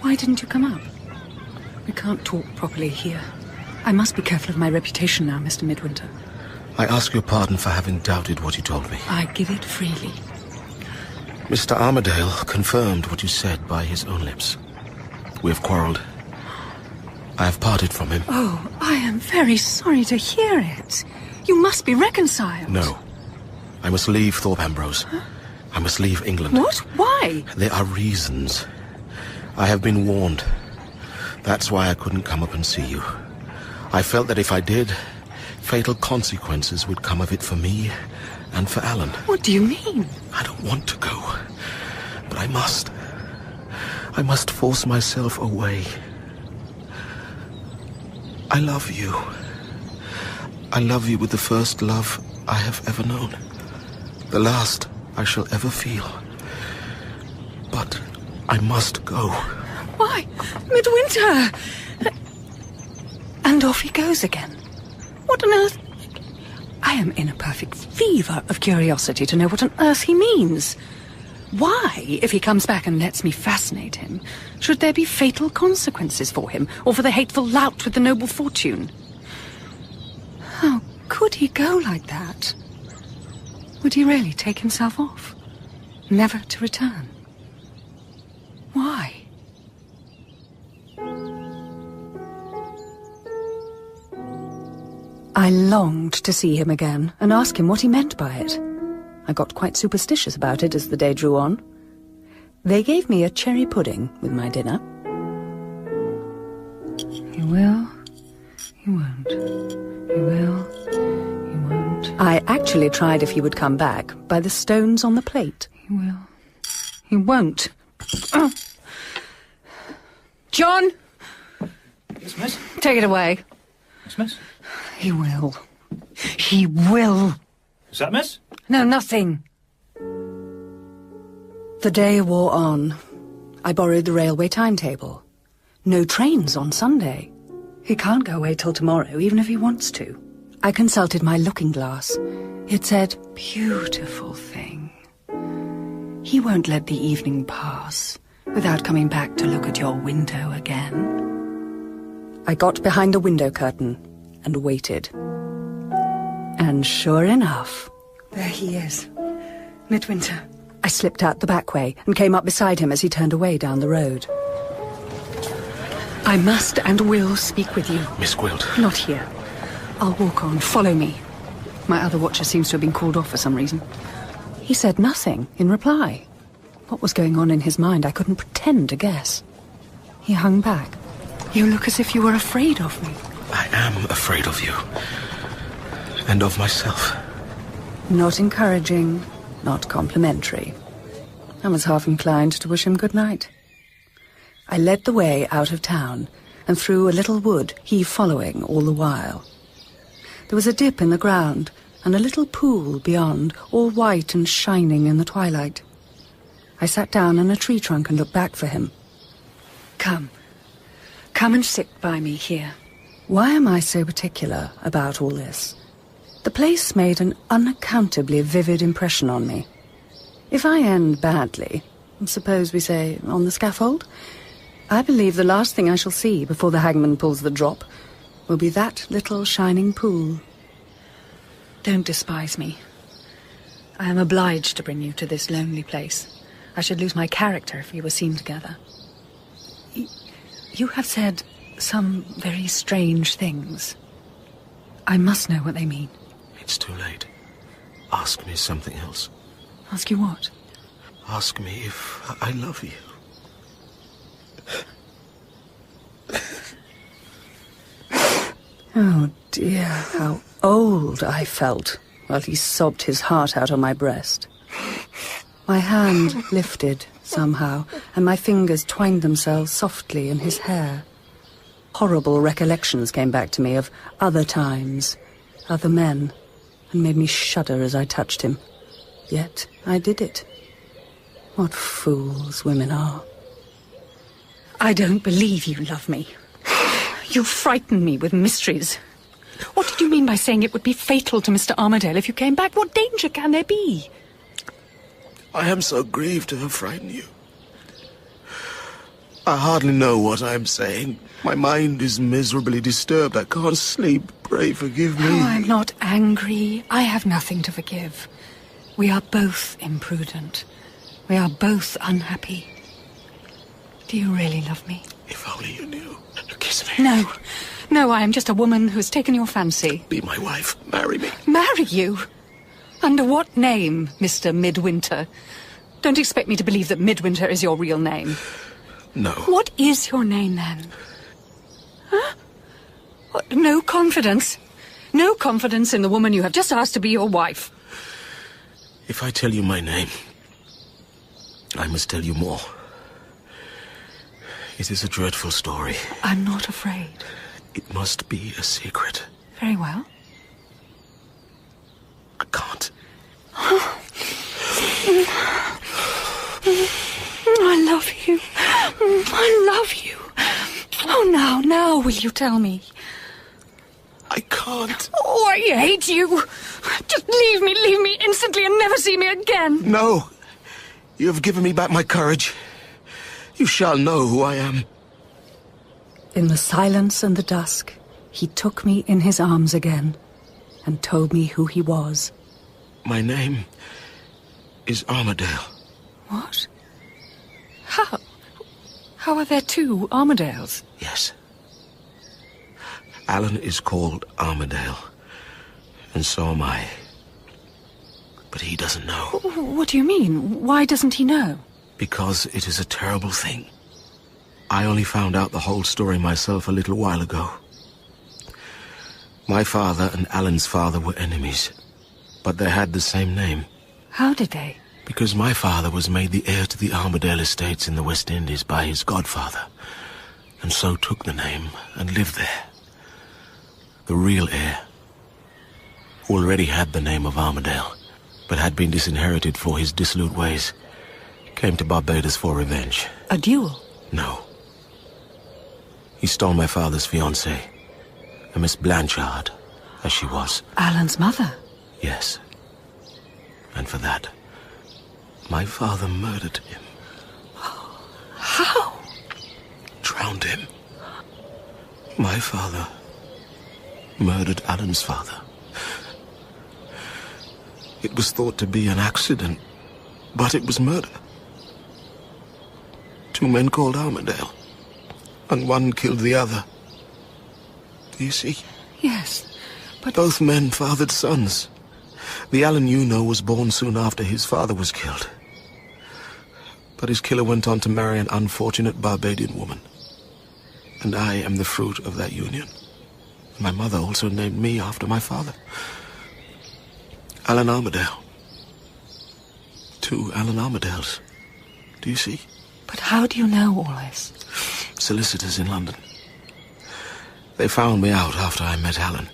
Why didn't you come up? We can't talk properly here. I must be careful of my reputation now, Mr. Midwinter. I ask your pardon for having doubted what you told me. I give it freely. Mr. Armadale confirmed what you said by his own lips. We have quarrelled. I have parted from him. Oh, I am very sorry to hear it. You must be reconciled. No. I must leave Thorpe Ambrose. Huh? I must leave England. What? Why? There are reasons. I have been warned. That's why I couldn't come up and see you. I felt that if I did, fatal consequences would come of it for me and for Alan. What do you mean? I don't want to go, but I must. I must force myself away. I love you. I love you with the first love I have ever known. The last I shall ever feel. But I must go. Why? Midwinter! And off he goes again. What on earth? I am in a perfect fever of curiosity to know what on earth he means. Why, if he comes back and lets me fascinate him, should there be fatal consequences for him, or for the hateful lout with the noble fortune? How could he go like that? Would he really take himself off, never to return? Why? I longed to see him again and ask him what he meant by it. I got quite superstitious about it as the day drew on. They gave me a cherry pudding with my dinner. He will, he won't. He will, he won't. I actually tried if he would come back by the stones on the plate. He will, he won't. Oh. John! Yes, miss? Take it away. Yes, miss? He will. He will. Is that miss? No, nothing. The day wore on. I borrowed the railway timetable. No trains on Sunday. He can't go away till tomorrow, even if he wants to. I consulted my looking glass. It said, "Beautiful thing. He won't let the evening pass without coming back to look at your window again." I got behind the window curtain and waited. And sure enough, there he is, Midwinter. I slipped out the back way and came up beside him as he turned away down the road. I must and will speak with you. Miss Gwilt. Not here. I'll walk on. Follow me. My other watcher seems to have been called off for some reason. He said nothing in reply. What was going on in his mind I couldn't pretend to guess. He hung back. You look as if you were afraid of me. I am afraid of you. And of myself. Not encouraging, not complimentary. I was half inclined to wish him good night. I led the way out of town and through a little wood, he following all the while. There was a dip in the ground and a little pool beyond, all white and shining in the twilight. I sat down on a tree trunk and looked back for him. Come. Come and sit by me here. Why am I so particular about all this? The place made an unaccountably vivid impression on me. If I end badly, suppose we say on the scaffold, I believe the last thing I shall see before the hangman pulls the drop will be that little shining pool. Don't despise me. I am obliged to bring you to this lonely place. I should lose my character if we were seen together. You have said some very strange things. I must know what they mean. It's too late. Ask me something else. Ask you what? Ask me if I love you. Oh dear, how old I felt while he sobbed his heart out on my breast. My hand lifted somehow, and my fingers twined themselves softly in his hair. Horrible recollections came back to me of other times, other men, and made me shudder as I touched him. Yet I did it. What fools women are. I don't believe you love me. You frighten me with mysteries. What did you mean by saying it would be fatal to Mr. Armadale if you came back? What danger can there be? I am so grieved to have frightened you. I hardly know what I am saying. My mind is miserably disturbed. I can't sleep. Pray forgive me. Oh, I'm not angry. I have nothing to forgive. We are both imprudent. We are both unhappy. Do you really love me? If only you knew. Kiss me. No. No, I am just a woman who has taken your fancy. Be my wife. Marry me. Marry you? Under what name, Mr. Midwinter? Don't expect me to believe that Midwinter is your real name. No. What is your name, then? Huh? What, no confidence? No confidence in the woman you have just asked to be your wife? If I tell you my name, I must tell you more. It is a dreadful story. I'm not afraid. It must be a secret. Very well. I can't. I love you. I love you. Oh, now will you tell me? I can't. Oh, I hate you. Just leave me instantly and never see me again. No. You have given me back my courage. You shall know who I am. In the silence and the dusk, he took me in his arms again and told me who he was. My name is Armadale. What? How? How are there two Armadales? Yes. Alan is called Armadale, and so am I. But he doesn't know. What do you mean? Why doesn't he know? Because it is a terrible thing. I only found out the whole story myself a little while ago. My father and Alan's father were enemies, but they had the same name. How did they? Because my father was made the heir to the Armadale estates in the West Indies by his godfather, and so took the name and lived there. The real heir, who already had the name of Armadale, but had been disinherited for his dissolute ways, came to Barbados for revenge. A duel? No. He stole my father's fiancée, a Miss Blanchard, as she was. Alan's mother? Yes. And for that, my father murdered him. How? Drowned him. My father murdered Alan's father. It was thought to be an accident, but it was murder. Two men called Armadale, and one killed the other. Do you see? Yes, but... Both men fathered sons. The Alan you know was born soon after his father was killed. But his killer went on to marry an unfortunate Barbadian woman. And I am the fruit of that union. My mother also named me after my father. Alan Armadale. Two Alan Armadales. Do you see? But how do you know all this? Solicitors in London. They found me out after I met Alan.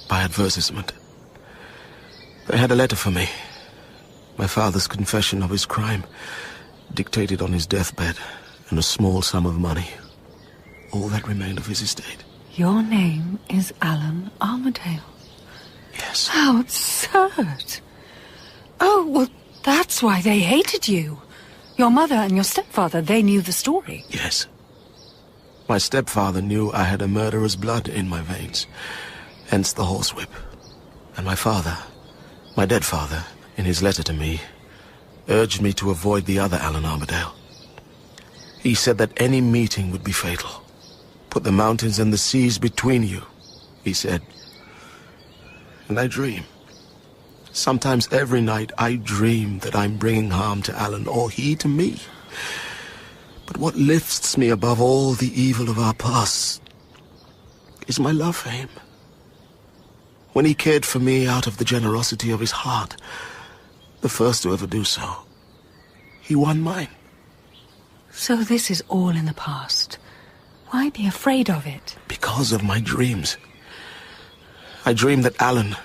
By advertisement. They had a letter for me. My father's confession of his crime, dictated on his deathbed, and a small sum of money. All that remained of his estate. Your name is Alan Armadale. Yes. How absurd. Oh, well, that's why they hated you. Your mother and your stepfather, they knew the story. Yes. My stepfather knew I had a murderer's blood in my veins. Hence the horsewhip. And my father, my dead father, in his letter to me, urged me to avoid the other Alan Armadale. He said that any meeting would be fatal. Put the mountains and the seas between you, he said. And I dream. Sometimes every night I dream that I'm bringing harm to Alan, or he to me. But what lifts me above all the evil of our past is my love for him. When he cared for me out of the generosity of his heart, the first to ever do so, he won mine. So this is all in the past. Why be afraid of it? Because of my dreams. I dream that Alan,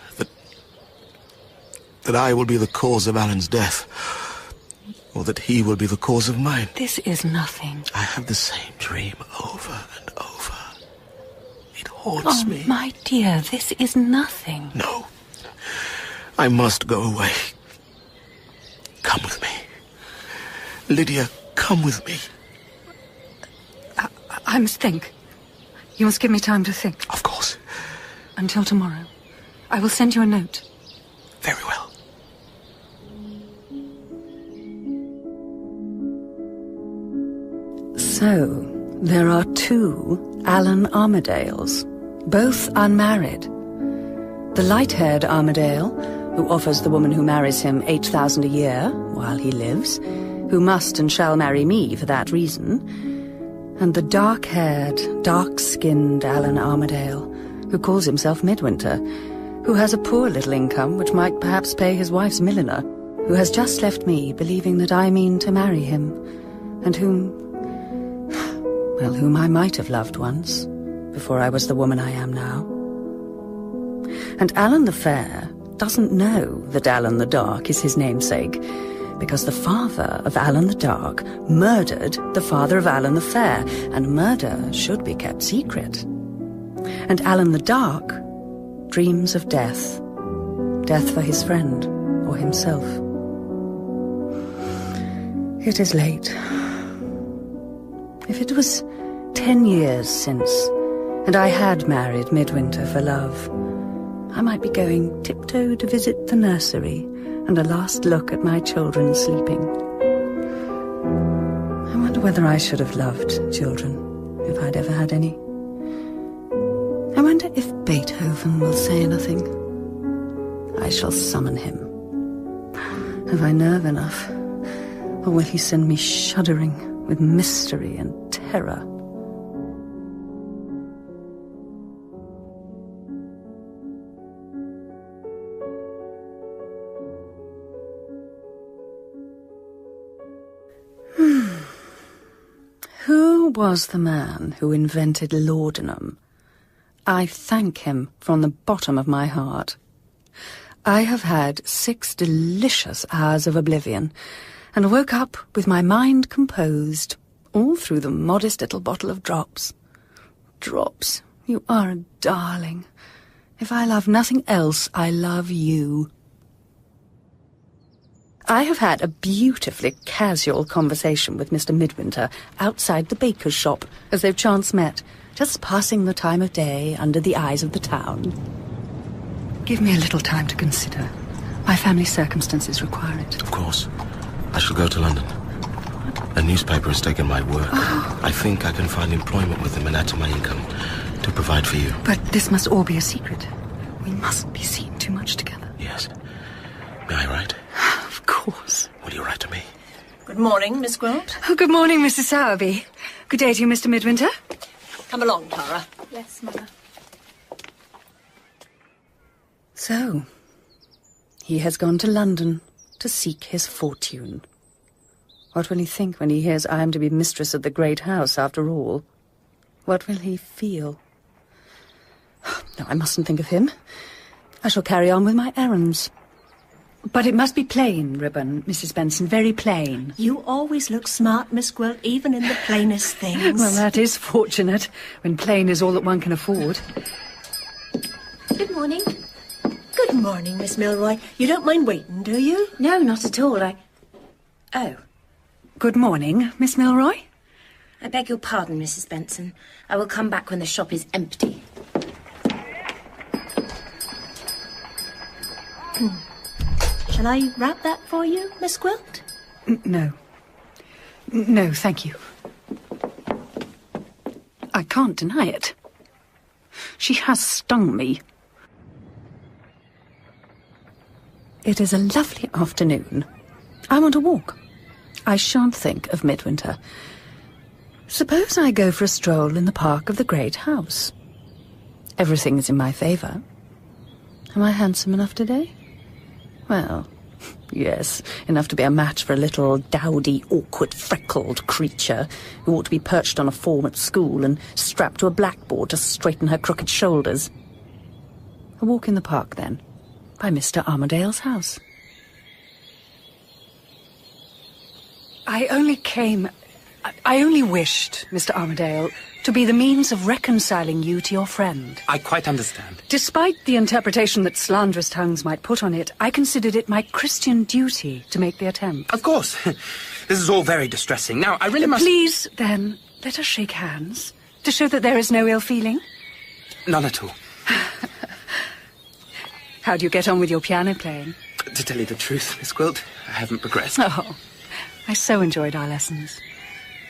that I will be the cause of Alan's death, or that he will be the cause of mine. This is nothing. I have the same dream over and over. It haunts me. My dear, this is nothing. No. I must go away. Come with me. Lydia, come with me. I must think. You must give me time to think. Of course. Until tomorrow. I will send you a note. Very well. So, there are two Alan Armadales, both unmarried. The light-haired Armadale who offers the woman who marries him 8,000 a year while he lives, who must and shall marry me for that reason, and the dark-haired, dark-skinned Alan Armadale, who calls himself Midwinter, who has a poor little income which might perhaps pay his wife's milliner, who has just left me believing that I mean to marry him, and whom I might have loved once, before I was the woman I am now. And Alan the Fair doesn't know that Alan the Dark is his namesake, because the father of Alan the Dark murdered the father of Alan the Fair, and murder should be kept secret. And Alan the Dark dreams of death. Death for his friend or himself. It is late. If it was 10 years since, and I had married Midwinter for love, I might be going tiptoe to visit the nursery and a last look at my children sleeping. I wonder whether I should have loved children, if I'd ever had any. I wonder if Beethoven will say anything. I shall summon him. Have I nerve enough? Or will he send me shuddering with mystery and terror? Who was the man who invented laudanum? I thank him from the bottom of my heart. I have had 6 delicious hours of oblivion, and woke up with my mind composed, all through the modest little bottle of drops. Drops, you are a darling. If I love nothing else, I love you. I have had a beautifully casual conversation with Mr. Midwinter outside the baker's shop, as they've chance met, just passing the time of day under the eyes of the town. Give me a little time to consider. My family circumstances require it. Of course. I shall go to London. A newspaper has taken my work. Oh. I think I can find employment with them and add to my income to provide for you. But this must all be a secret. We mustn't be seen too much together. Yes. May I write? Of course. Will you write to me? Good morning, Miss Gwilt. Oh, good morning, Mrs. Sowerby. Good day to you, Mr. Midwinter. Come along, Tara. Yes, Mother. So, he has gone to London to seek his fortune. What will he think when he hears I am to be mistress of the great house after all? What will he feel? No, I mustn't think of him. I shall carry on with my errands. But it must be plain, Ribbon, Mrs. Benson, very plain. You always look smart, Miss Gwilt, even in the plainest things. Well, that is fortunate, when plain is all that one can afford. Good morning. Good morning, Miss Milroy. You don't mind waiting, do you? No, not at all. Oh. Good morning, Miss Milroy. I beg your pardon, Mrs. Benson. I will come back when the shop is empty. Shall I wrap that for you, Miss Gwilt? No. No, thank you. I can't deny it. She has stung me. It is a lovely afternoon. I want a walk. I shan't think of Midwinter. Suppose I go for a stroll in the park of the great house. Everything is in my favour. Am I handsome enough today? Well, yes, enough to be a match for a little dowdy, awkward, freckled creature who ought to be perched on a form at school and strapped to a blackboard to straighten her crooked shoulders. A walk in the park, then, by Mr. Armadale's house. I only wished, Mr. Armadale, to be the means of reconciling you to your friend. I quite understand. Despite the interpretation that slanderous tongues might put on it, I considered it my Christian duty to make the attempt. Of course. This is all very distressing. Now, I really must... Please, then, let us shake hands, to show that there is no ill feeling. None at all. How do you get on with your piano playing? To tell you the truth, Miss Gwilt, I haven't progressed. Oh, I so enjoyed our lessons.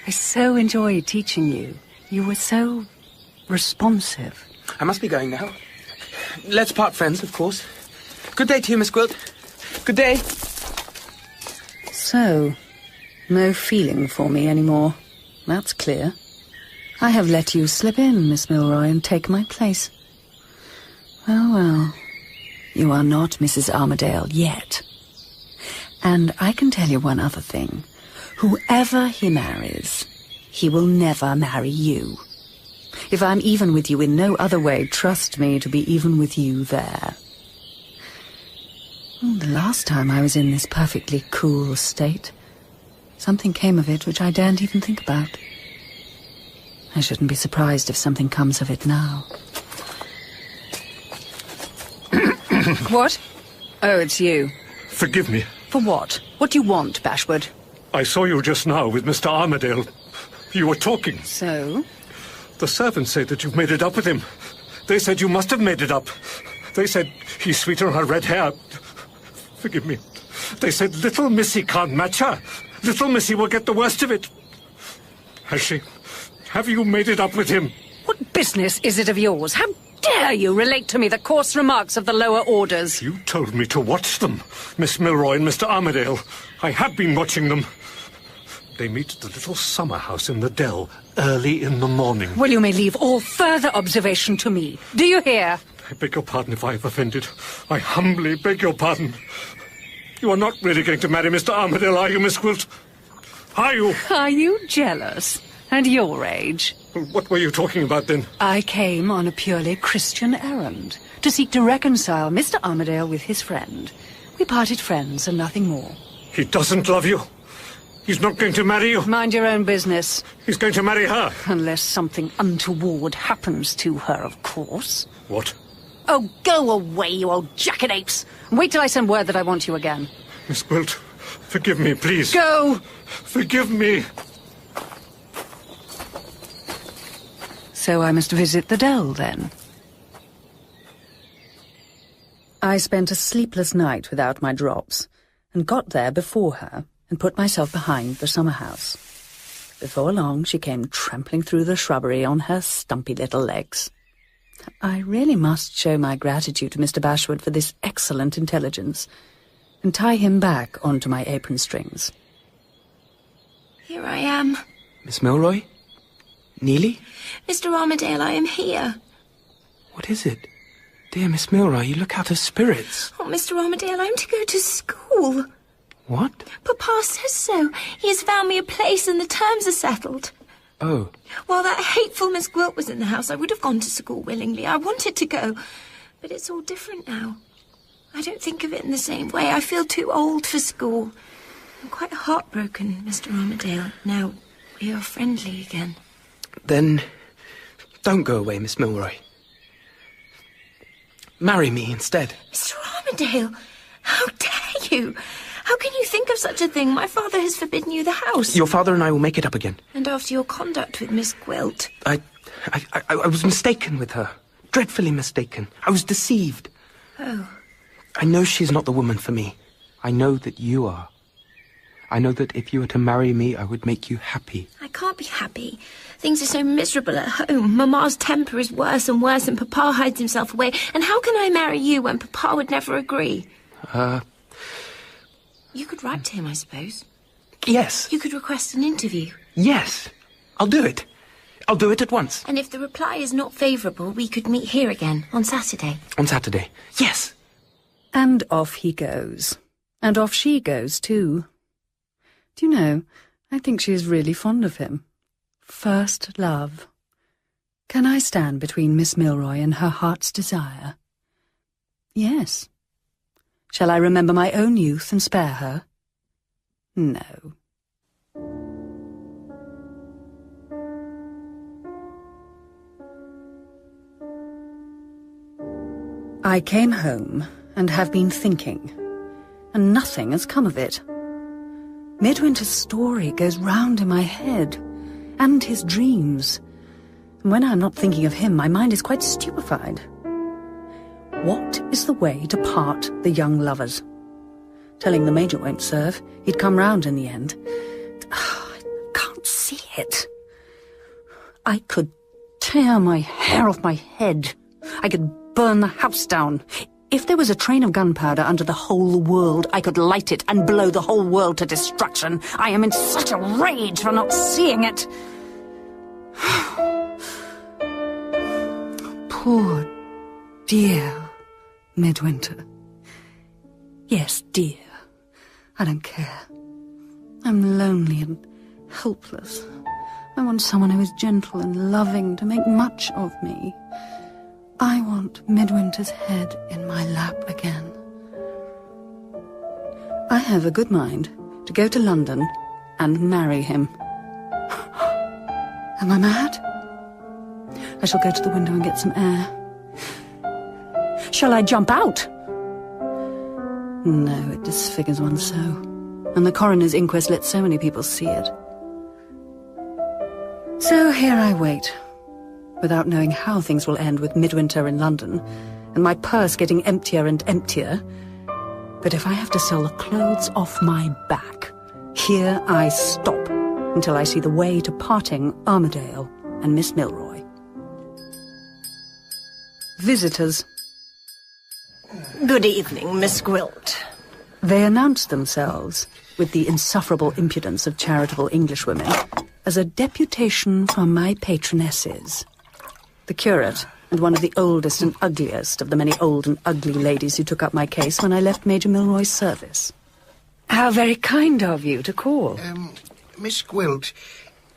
I so enjoyed teaching you. You were so responsive. I must be going now. Let's part friends, of course. Good day to you, Miss Gwilt. Good day. So, no feeling for me anymore. That's clear. I have let you slip in, Miss Milroy, and take my place. Well, you are not Mrs. Armadale yet. And I can tell you one other thing. Whoever he marries, he will never marry you. If I'm even with you in no other way, trust me to be even with you there. The last time I was in this perfectly cool state, something came of it which I daren't even think about. I shouldn't be surprised if something comes of it now. What? Oh, it's you. Forgive me. For what? What do you want, Bashwood? I saw you just now with Mr. Armadale. You were talking. So? The servants say that you've made it up with him. They said you must have made it up. They said he's sweeter on her red hair. Forgive me. They said little Missy can't match her. Little Missy will get the worst of it. Has she? Have you made it up with him? What business is it of yours? How dare you relate to me the coarse remarks of the lower orders? You told me to watch them, Miss Milroy and Mr. Armadale. I have been watching them. They meet at the little summer house in the dell early in the morning. Well, you may leave all further observation to me. Do you hear? I beg your pardon if I have offended. I humbly beg your pardon. You are not really going to marry Mr. Armadale, are you, Miss Gwilt? Are you? Are you jealous? At your age? What were you talking about then? I came on a purely Christian errand, to seek to reconcile Mr. Armadale with his friend. We parted friends and nothing more. He doesn't love you? He's not going to marry you? Mind your own business. He's going to marry her? Unless something untoward happens to her, of course. What? Oh, go away, you old jackanapes. Wait till I send word that I want you again. Miss Gwilt, forgive me, please. Go! Forgive me. So I must visit the dell, then. I spent a sleepless night without my drops, and got there before her, and put myself behind the summer house. Before long, she came trampling through the shrubbery on her stumpy little legs. I really must show my gratitude to Mr. Bashwood for this excellent intelligence, and tie him back onto my apron strings. Here I am. Miss Milroy? Neely? Mr. Armadale, I am here. What is it? Dear Miss Milroy, you look out of spirits. Oh, Mr. Armadale, I'm to go to school. What? Papa says so. He has found me a place and the terms are settled. Oh. While that hateful Miss Gwilt was in the house, I would have gone to school willingly. I wanted to go. But it's all different now. I don't think of it in the same way. I feel too old for school. I'm quite heartbroken, Mr. Armadale. Now we are friendly again. Then don't go away, Miss Milroy. Marry me instead. Mr. Armadale, how dare you? How can you think of such a thing? My father has forbidden you the house. Your father and I will make it up again. And after your conduct with Miss Gwilt. I was mistaken with her. Dreadfully mistaken. I was deceived. Oh. I know she's not the woman for me. I know that you are. I know that if you were to marry me, I would make you happy. I can't be happy. Things are so miserable at home. Mamma's temper is worse and worse, and Papa hides himself away. And how can I marry you when Papa would never agree? You could write to him, I suppose. Yes. You could request an interview. Yes. I'll do it. I'll do it at once. And if the reply is not favourable, we could meet here again on Saturday. On Saturday. Yes. And off he goes. And off she goes, too. Do you know, I think she is really fond of him. First love. Can I stand between Miss Milroy and her heart's desire? Yes. Shall I remember my own youth and spare her? No. I came home and have been thinking, and nothing has come of it. Midwinter's story goes round in my head, and his dreams. And when I'm not thinking of him, my mind is quite stupefied. What is the way to part the young lovers? Telling the Major won't serve. He'd come round in the end. I can't see it. I could tear my hair off my head. I could burn the house down. If there was a train of gunpowder under the whole world, I could light it and blow the whole world to destruction. I am in such a rage for not seeing it. Poor, dear Midwinter. Yes, dear. I don't care. I'm lonely and helpless. I want someone who is gentle and loving to make much of me. I want Midwinter's head in my lap again. I have a good mind to go to London and marry him. Am I mad? I shall go to the window and get some air. Shall I jump out? No, it disfigures one so. And the coroner's inquest let so many people see it. So here I wait, without knowing how things will end with Midwinter in London, and my purse getting emptier and emptier. But if I have to sell the clothes off my back, here I stop until I see the way to parting Armadale and Miss Milroy. Visitors. Good evening, Miss Gwilt. They announced themselves, with the insufferable impudence of charitable Englishwomen, as a deputation from my patronesses. The curate, and one of the oldest and ugliest of the many old and ugly ladies who took up my case when I left Major Milroy's service. How very kind of you to call. Miss Gwilt,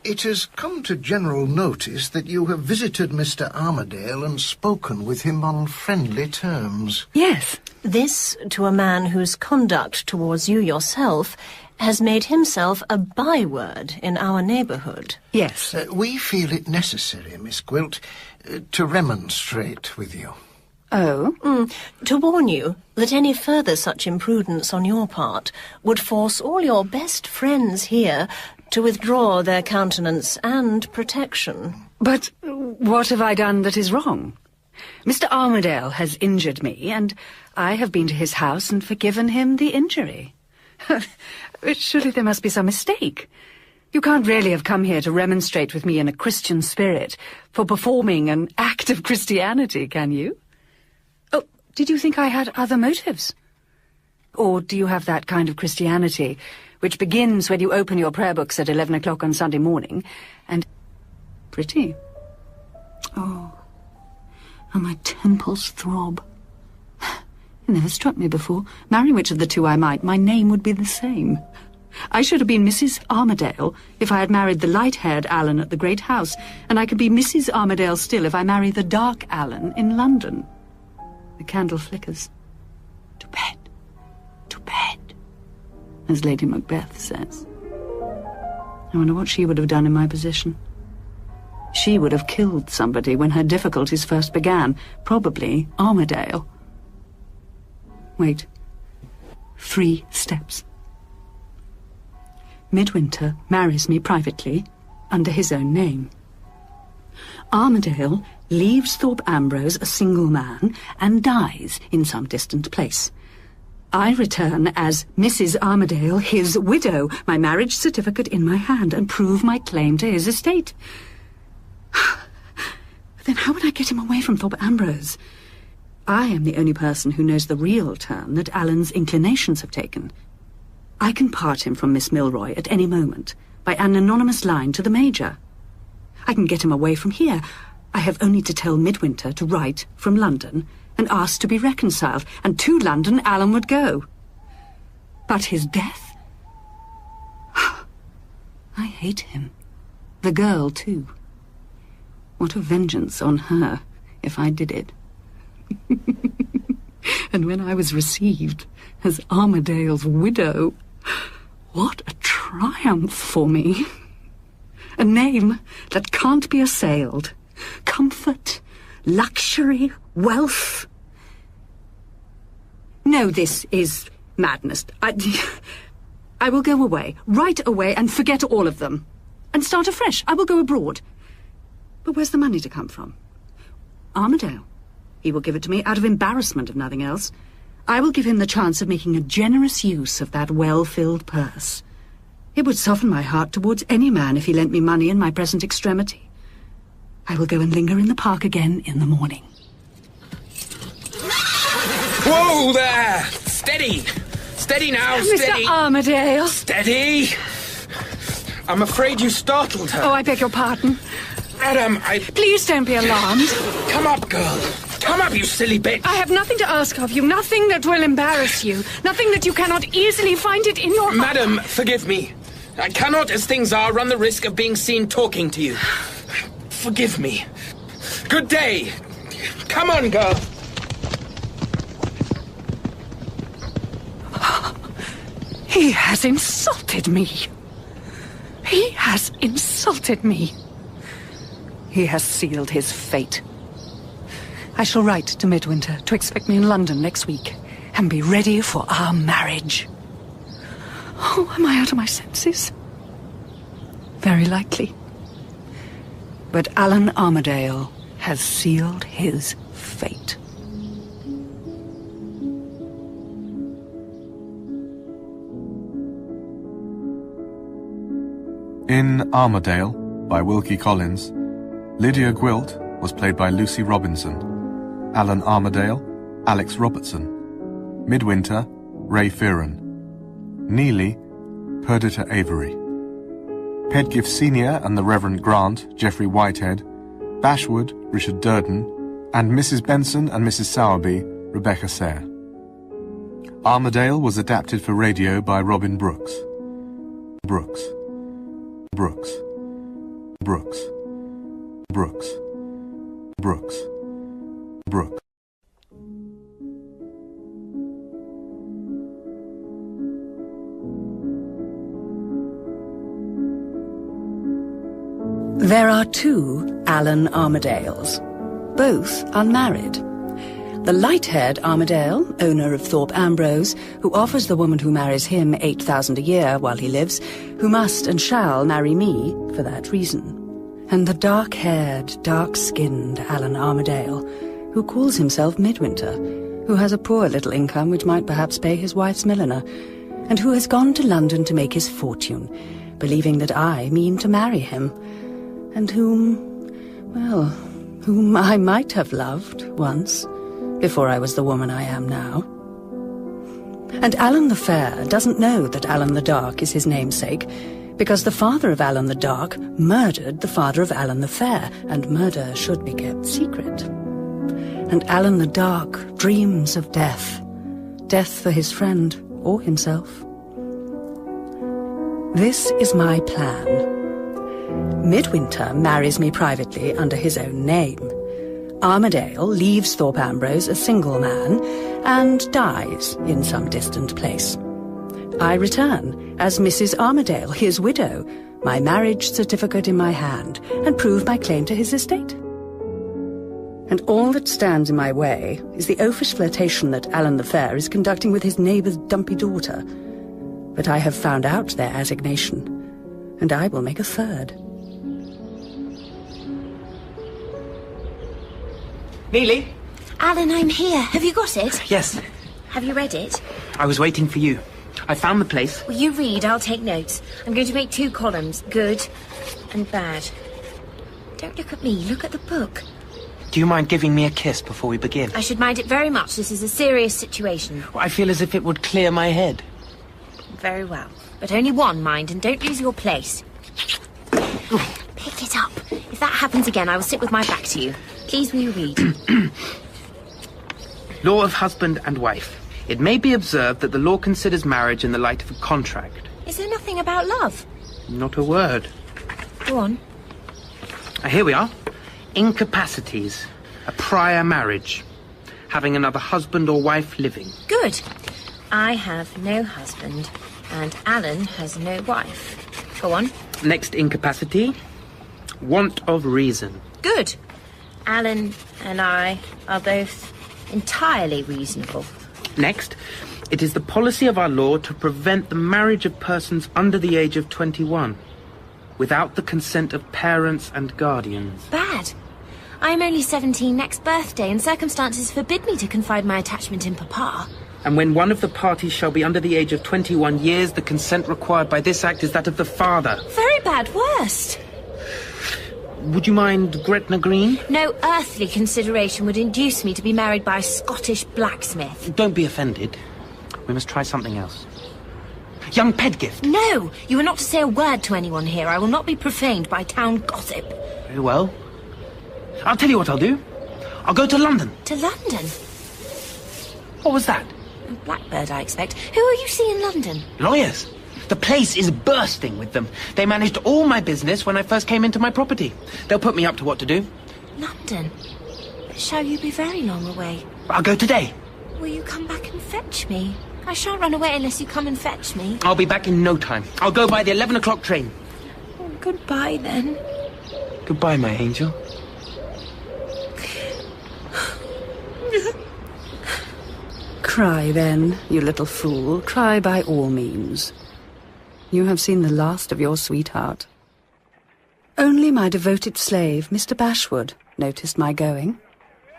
it has come to general notice that you have visited Mr. Armadale and spoken with him on friendly terms. Yes. This to a man whose conduct towards you yourself has made himself a byword in our neighbourhood. Yes. We feel it necessary, Miss Gwilt, to remonstrate with you. Oh? To warn you that any further such imprudence on your part would force all your best friends here to withdraw their countenance and protection. But what have I done that is wrong? Mr. Armadale has injured me, and I have been to his house and forgiven him the injury. Surely there must be some mistake. You can't really have come here to remonstrate with me in a Christian spirit for performing an act of Christianity, can you? Oh, did you think I had other motives? Or do you have that kind of Christianity which begins when you open your prayer books at 11 o'clock on Sunday morning and... Pretty. Oh, and my temples throb. It never struck me before. Marry which of the two I might, my name would be the same. I should have been Mrs. Armadale if I had married the light-haired Alan at the great house, and I could be Mrs. Armadale still if I marry the dark Alan in London. The candle flickers. To bed. To bed. As Lady Macbeth says. I wonder what she would have done in my position. She would have killed somebody when her difficulties first began. Probably Armadale. Wait. 3 steps. Midwinter marries me privately, under his own name. Armadale leaves Thorpe Ambrose a single man and dies in some distant place. I return as Mrs. Armadale, his widow, my marriage certificate in my hand, and prove my claim to his estate. Then how would I get him away from Thorpe Ambrose? I am the only person who knows the real turn that Alan's inclinations have taken. I can part him from Miss Milroy at any moment by an anonymous line to the Major. I can get him away from here. I have only to tell Midwinter to write from London and ask to be reconciled, and to London Alan would go. But his death? I hate him. The girl, too. What a vengeance on her, if I did it. And when I was received as Armadale's widow, what a triumph for me. A name that can't be assailed. Comfort, luxury, wealth. No, this is madness. I will go away, right away, and forget all of them. And start afresh. I will go abroad. But where's the money to come from? Armadale. He will give it to me out of embarrassment, if nothing else. I will give him the chance of making a generous use of that well-filled purse. It would soften my heart towards any man if he lent me money in my present extremity. I will go and linger in the park again in the morning. Whoa there! Steady! Steady now, steady! Mr. Armadale! Steady! I'm afraid you startled her. Oh, I beg your pardon. Madam, Please don't be alarmed. Come up, girl. Come up, you silly bitch. I have nothing to ask of you, nothing that will embarrass you, nothing that you cannot easily find it in your... Madam, forgive me. I cannot, as things are, run the risk of being seen talking to you. Forgive me. Good day. Come on, girl. He has insulted me. He has insulted me. He has sealed his fate. I shall write to Midwinter to expect me in London next week and be ready for our marriage. Oh, am I out of my senses? Very likely. But Alan Armadale has sealed his fate. In Armadale, by Wilkie Collins, Lydia Gwilt was played by Lucy Robinson, Alan Armadale, Alex Robertson, Midwinter, Ray Fearon, Neely, Perdita Avery, Pedgift Sr. and the Reverend Grant, Geoffrey Whitehead, Bashwood, Richard Durden, and Mrs. Benson and Mrs. Sowerby, Rebecca Sayre. Armadale was adapted for radio by Robin Brooks. Brooks. Brooks. Brooks. Brooks. Brooks. Brooks. There are two Alan Armadales, both unmarried. The light-haired Armadale, owner of Thorpe Ambrose, who offers the woman who marries him 8,000 a year while he lives, who must and shall marry me for that reason. And the dark-haired, dark-skinned Alan Armadale, who calls himself Midwinter, who has a poor little income which might perhaps pay his wife's milliner, and who has gone to London to make his fortune, believing that I mean to marry him, and whom I might have loved once, before I was the woman I am now. And Alan the Fair doesn't know that Alan the Dark is his namesake, because the father of Alan the Dark murdered the father of Alan the Fair, and murder should be kept secret. And Alan the Dark dreams of death, death for his friend or himself. This is my plan. Midwinter marries me privately under his own name. Armadale leaves Thorpe Ambrose a single man and dies in some distant place. I return as Mrs. Armadale, his widow, my marriage certificate in my hand, and prove my claim to his estate. And all that stands in my way is the oafish flirtation that Alan the Fair is conducting with his neighbour's dumpy daughter. But I have found out their assignation, and I will make a third. Neely? Alan, I'm here. Have you got it? Yes. Have you read it? I was waiting for you. I found the place. Well, you read, I'll take notes. I'm going to make 2 columns, good and bad. Don't look at me, look at the book. Do you mind giving me a kiss before we begin? I should mind it very much. This is a serious situation. Well, I feel as if it would clear my head. Very well. But only one, mind, and don't lose your place. Pick it up. If that happens again, I will sit with my back to you. Please, will you read? Law of husband and wife. It may be observed that the law considers marriage in the light of a contract. Is there nothing about love? Not a word. Go on. Here we are. Incapacities. A prior marriage. Having another husband or wife living. Good. I have no husband, and Alan has no wife. Go on. Next incapacity. Want of reason. Good. Alan and I are both entirely reasonable. Next, it is the policy of our law to prevent the marriage of persons under the age of 21, without the consent of parents and guardians. Bad. I am only 17 next birthday, and circumstances forbid me to confide my attachment in Papa. And when one of the parties shall be under the age of 21 years, the consent required by this act is that of the father. Very bad, worst. Would you mind Gretna Green? No earthly consideration would induce me to be married by a Scottish blacksmith. Don't be offended. We must try something else. Young Pedgift. No! You are not to say a word to anyone here. I will not be profaned by town gossip. Very well. I'll tell you what I'll do. I'll go to London. To London? What was that? A blackbird, I expect. Who are you seeing in London? Lawyers. The place is bursting with them. They managed all my business when I first came into my property. They'll put me up to what to do. London? Shall you be very long away? I'll go today. Will you come back and fetch me? I shan't run away unless you come and fetch me. I'll be back in no time. I'll go by the 11 o'clock train. Oh, goodbye, then. Goodbye, my angel. Cry, then, you little fool. Cry by all means. You have seen the last of your sweetheart. Only my devoted slave, Mr. Bashwood, noticed my going.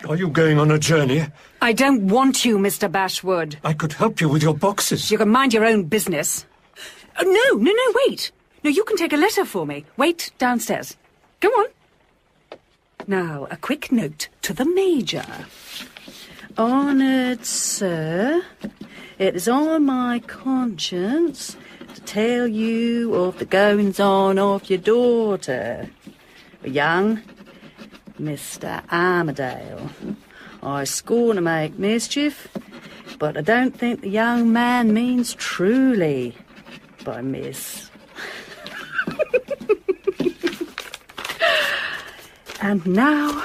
Are you going on a journey? I don't want you, Mr. Bashwood. I could help you with your boxes. You can mind your own business. Oh, no, wait. No, you can take a letter for me. Wait downstairs. Go on. Now, a quick note to the Major. Honoured Sir, it is on my conscience to tell you of the goings-on of your daughter, young Mr. Armadale. I scorn to make mischief, but I don't think the young man means truly by miss. And now,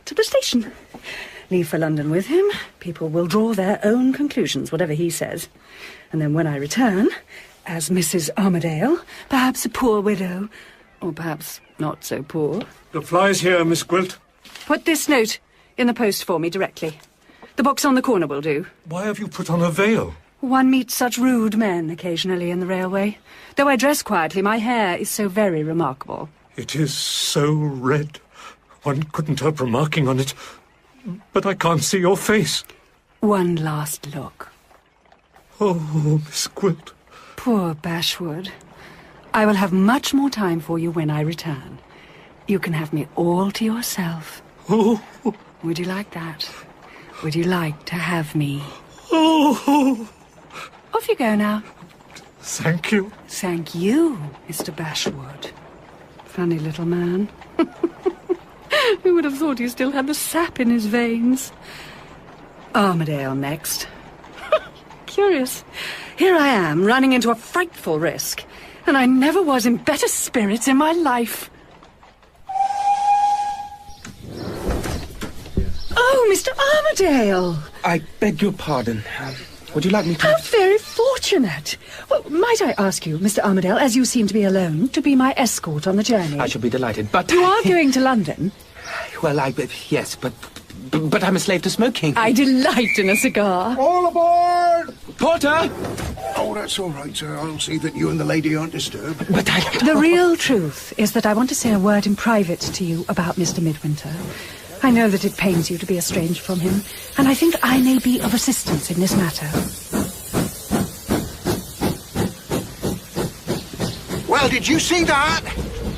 to the station. Leave for London with him. People will draw their own conclusions, whatever he says. And then when I return, as Mrs. Armadale, perhaps a poor widow, or perhaps not so poor. The fly's here, Miss Gwilt. Put this note in the post for me directly. The box on the corner will do. Why have you put on a veil? One meets such rude men occasionally in the railway. Though I dress quietly, my hair is so very remarkable. It is so red. One couldn't help remarking on it. But I can't see your face. One last look. Oh, Miss Gwilt. Poor Bashwood. I will have much more time for you when I return. You can have me all to yourself. Oh. Would you like that? Would you like to have me? Oh. Off you go now. Thank you. Thank you, Mr. Bashwood. Funny little man. Who would have thought he still had the sap in his veins? Armadale next. Curious. Here I am, running into a frightful risk, and I never was in better spirits in my life. Oh, Mr. Armadale! I beg your pardon. Would you like me to... How very fortunate! Well, might I ask you, Mr. Armadale, as you seem to be alone, to be my escort on the journey? I shall be delighted, but... You are going to London? Well, yes, but I'm a slave to smoking. I delight in a cigar. All aboard! Porter! Oh, that's all right, sir. I'll see that you and the lady aren't disturbed. But The real truth is that I want to say a word in private to you about Mr. Midwinter. I know that it pains you to be estranged from him, and I think I may be of assistance in this matter. Well, did you see that?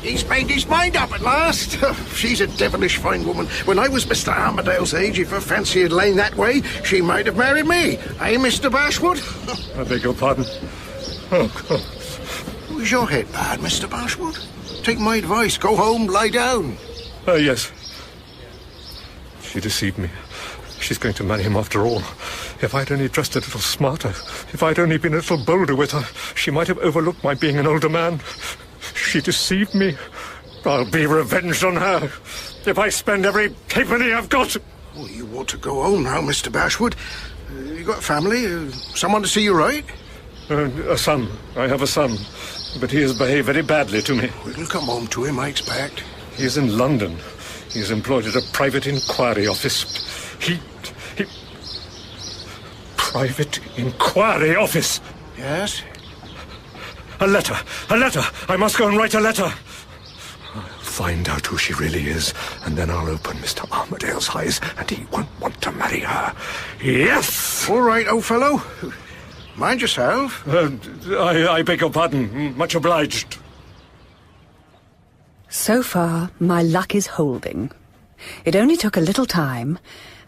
He's made his mind up at last. She's a devilish fine woman. When I was Mr. Armadale's age, if her fancy had lain that way, she might have married me. Eh, Mr. Bashwood? I beg your pardon. Oh, God. Is your head bad, Mr. Bashwood? Take my advice. Go home, lie down. Yes. She deceived me. She's going to marry him after all. If I'd only dressed a little smarter, if I'd only been a little bolder with her, she might have overlooked my being an older man. She deceived me. I'll be revenged on her. If I spend every halfpenny I've got. Well, you ought to go home now, Mr. Bashwood. You got a family? Someone to see you right? A son. I have a son. But he has behaved very badly to me. We'll come home to him, I expect. He is in London. He is employed at a private inquiry office. He... Private inquiry office? Yes? A letter! I must go and write a letter! I'll find out who she really is, and then I'll open Mr. Armadale's eyes, and he won't want to marry her. Yes! All right, old fellow. Mind yourself. I beg your pardon. Much obliged. So far, my luck is holding. It only took a little time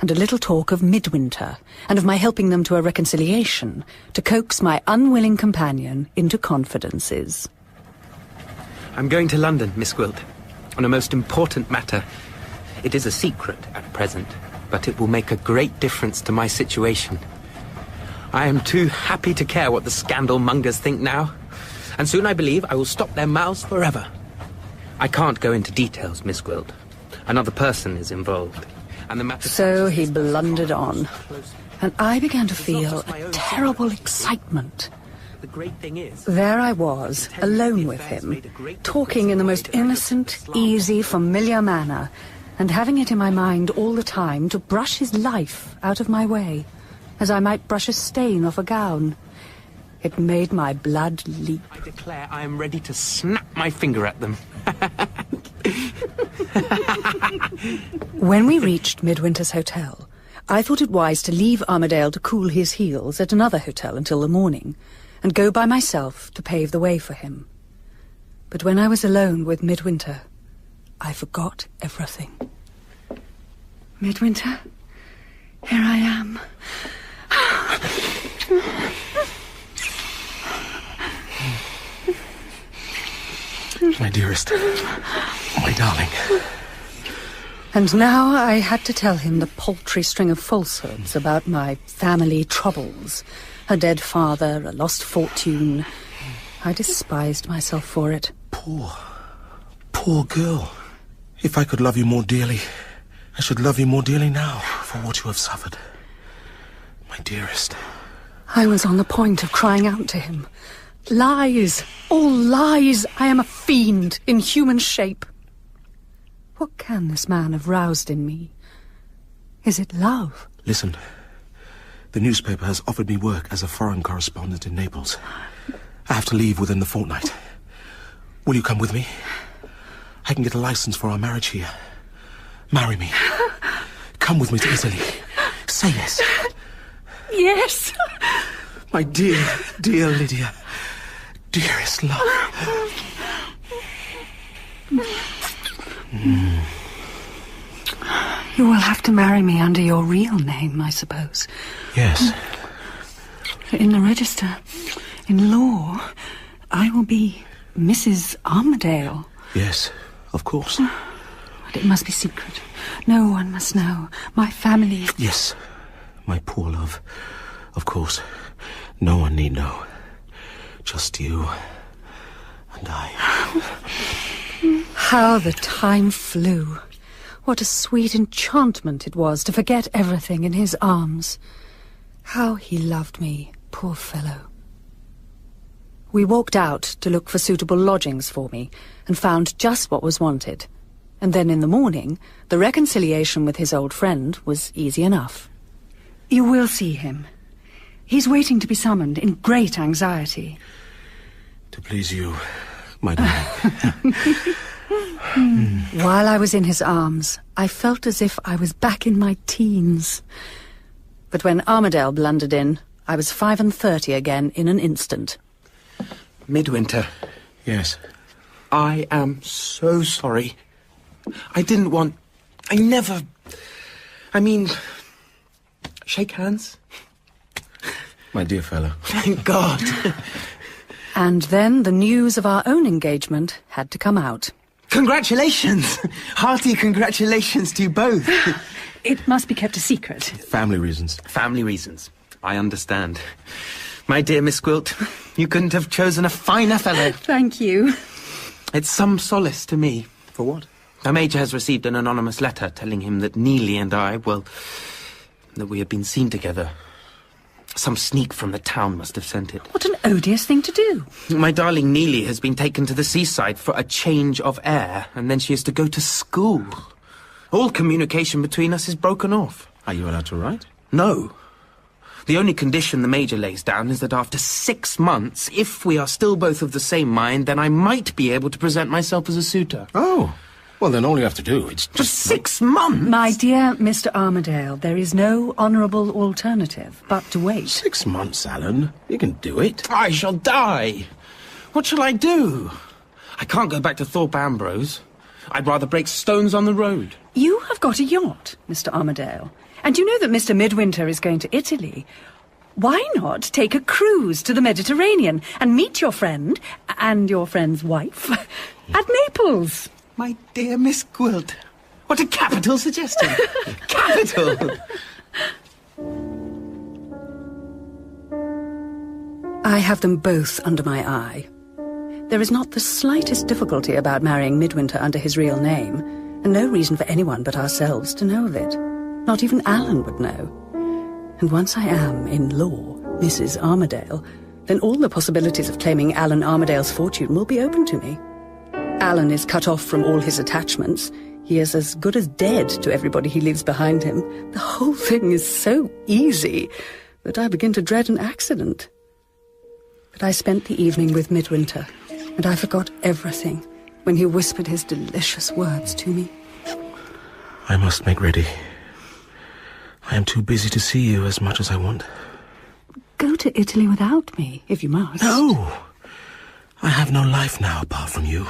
and a little talk of Midwinter and of my helping them to a reconciliation to coax my unwilling companion into confidences. I'm going to London, Miss Gwilt, on a most important matter. It is a secret at present, but it will make a great difference to my situation. I am too happy to care what the scandal mongers think now, and soon I believe I will stop their mouths forever. I can't go into details, Miss Gwilt. Another person is involved, and the matter... So he blundered on, and I began to feel a terrible excitement. The great thing is... There I was, alone with him, talking in the most innocent, easy, familiar manner, and having it in my mind all the time to brush his life out of my way, as I might brush a stain off a gown. It made my blood leap. I declare I am ready to snap my finger at them. When we reached Midwinter's hotel, I thought it wise to leave Armadale to cool his heels at another hotel until the morning, and go by myself to pave the way for him. But when I was alone with Midwinter, I forgot everything. Midwinter, here I am. My dearest, my darling. And now I had to tell him the paltry string of falsehoods about my family troubles, a dead father, a lost fortune. I despised myself for it. Poor girl. If I could love you more dearly, I should love you more dearly now for what you have suffered. My dearest. I was on the point of crying out to him. Lies! All lies! I am a fiend in human shape. What can this man have roused in me? Is it love? Listen. The newspaper has offered me work as a foreign correspondent in Naples. I have to leave within the fortnight. Will you come with me? I can get a license for our marriage here. Marry me. Come with me to Italy. Say yes. Yes. My dear, dear Lydia. Dearest love. You will have to marry me under your real name, I suppose. Yes. In the register, in law, I will be Mrs. Armadale. Yes, of course. But it must be secret. No one must know. My family... Yes, my poor love. Of course. No one need know. Just you and I. How the time flew. What a sweet enchantment it was to forget everything in his arms. How he loved me, poor fellow. We walked out to look for suitable lodgings for me, and found just what was wanted. And then in the morning, the reconciliation with his old friend was easy enough. You will see him. He's waiting to be summoned in great anxiety. To please you, my darling. While I was in his arms, I felt as if I was back in my teens. But when Armadale blundered in, I was 35 again in an instant. Midwinter. Yes? I am so sorry. I didn't want... I never... I mean... Shake hands? My dear fellow. Thank God. And then the news of our own engagement had to come out. Congratulations! Hearty congratulations to you both. It must be kept a secret. Family reasons. Family reasons. I understand. My dear Miss Gwilt, you couldn't have chosen a finer fellow. Thank you. It's some solace to me. For what? The Major has received an anonymous letter telling him that Neely and I, well, that we have been seen together. Some sneak from the town must have sent it. What an odious thing to do. My darling Neely has been taken to the seaside for a change of air, and then she is to go to school. All communication between us is broken off. Are you allowed to write? No. The only condition the Major lays down is that after 6 months, if we are still both of the same mind, then I might be able to present myself as a suitor. Oh. Well, then all you have to do is just 6 months? My dear Mr. Armadale, there is no honourable alternative but to wait. 6 months, Alan. You can do it. I shall die. What shall I do? I can't go back to Thorpe Ambrose. I'd rather break stones on the road. You have got a yacht, Mr. Armadale. And you know that Mr. Midwinter is going to Italy. Why not take a cruise to the Mediterranean and meet your friend and your friend's wife at Naples? My dear Miss Gwilt, what a capital suggestion. Capital! I have them both under my eye. There is not the slightest difficulty about marrying Midwinter under his real name, and no reason for anyone but ourselves to know of it. Not even Alan would know. And once I am, in law, Mrs. Armadale, then all the possibilities of claiming Alan Armadale's fortune will be open to me. Alan is cut off from all his attachments. He is as good as dead to everybody he leaves behind him. The whole thing is so easy that I begin to dread an accident. But I spent the evening with Midwinter, and I forgot everything when he whispered his delicious words to me. I must make ready. I am too busy to see you as much as I want. Go to Italy without me, if you must. No! I have no life now apart from you.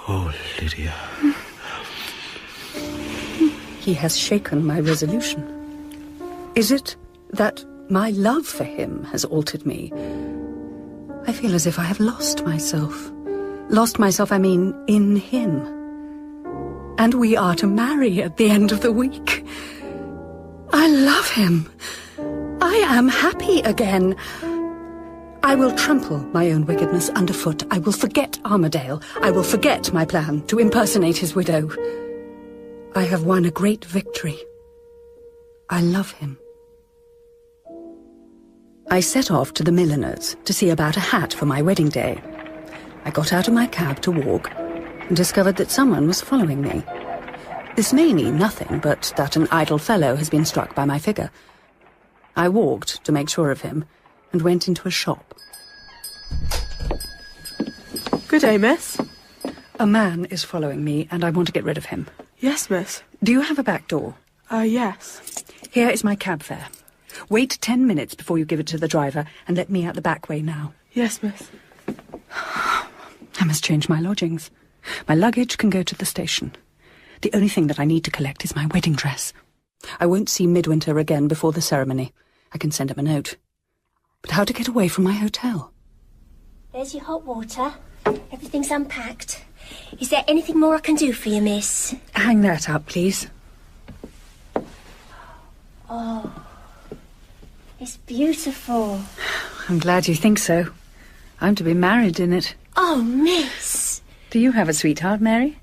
Oh, Lydia. He has shaken my resolution. Is it that my love for him has altered me? I feel as if I have lost myself. Lost myself, I mean, in him. And we are to marry at the end of the week. I love him. I am happy again. I will trample my own wickedness underfoot. I will forget Armadale. I will forget my plan to impersonate his widow. I have won a great victory. I love him. I set off to the milliner's to see about a hat for my wedding day. I got out of my cab to walk and discovered that someone was following me. This may mean nothing, but that an idle fellow has been struck by my figure. I walked to make sure of him and went into a shop. Good day, miss. A man is following me, and I want to get rid of him. Yes, miss. Do you have a back door? Yes. Here is my cab fare. Wait 10 minutes before you give it to the driver, and let me out the back way now. Yes, miss. I must change my lodgings. My luggage can go to the station. The only thing that I need to collect is my wedding dress. I won't see Midwinter again before the ceremony. I can send him a note. But how to get away from my hotel? There's your hot water. Everything's unpacked. Is there anything more I can do for you, miss? Hang that up, please. Oh, it's beautiful. I'm glad you think so. I'm to be married in it. Oh, miss. Do you have a sweetheart, Mary?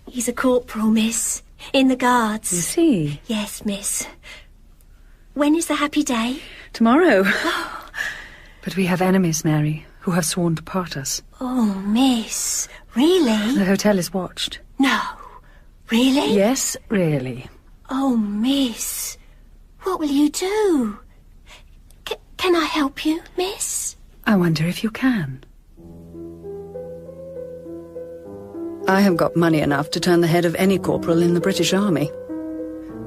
He's a corporal, miss. In the Guards. You see? Yes, miss. When is the happy day? Tomorrow. But we have enemies, Mary, who have sworn to part us. Oh, miss. Really? The hotel is watched. No. Really? Yes, really. Oh, miss. What will you do? Can I help you, miss? I wonder if you can. I have got money enough to turn the head of any corporal in the British Army.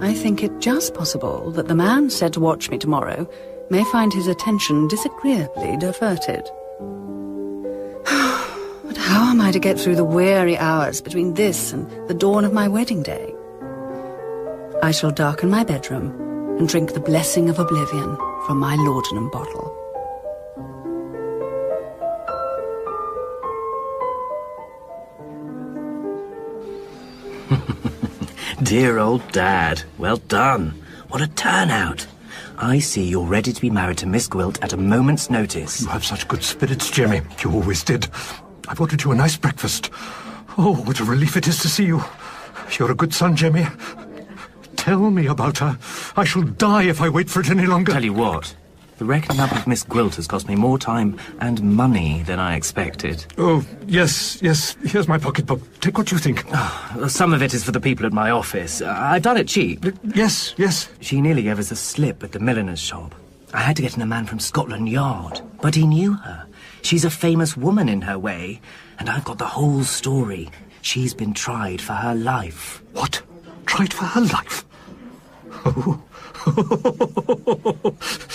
I think it just possible that the man said to watch me tomorrow may find his attention disagreeably diverted. But how am I to get through the weary hours between this and the dawn of my wedding day? I shall darken my bedroom and drink the blessing of oblivion from my laudanum bottle. Dear old Dad. Well done. What a turnout. I see you're ready to be married to Miss Gwilt at a moment's notice. You have such good spirits, Jemmy. You always did. I've ordered you a nice breakfast. Oh, what a relief it is to see you. You're a good son, Jemmy. Tell me about her. I shall die if I wait for it any longer. Tell you what. The reckoning up of Miss Gwilt has cost me more time and money than I expected. Oh, yes. Here's my pocketbook. Take what you think. Oh, some of it is for the people at my office. I've done it cheap. Yes. She nearly gave us a slip at the milliner's shop. I had to get in a man from Scotland Yard, but he knew her. She's a famous woman in her way, and I've got the whole story. She's been tried for her life. What? Tried for her life? Oh.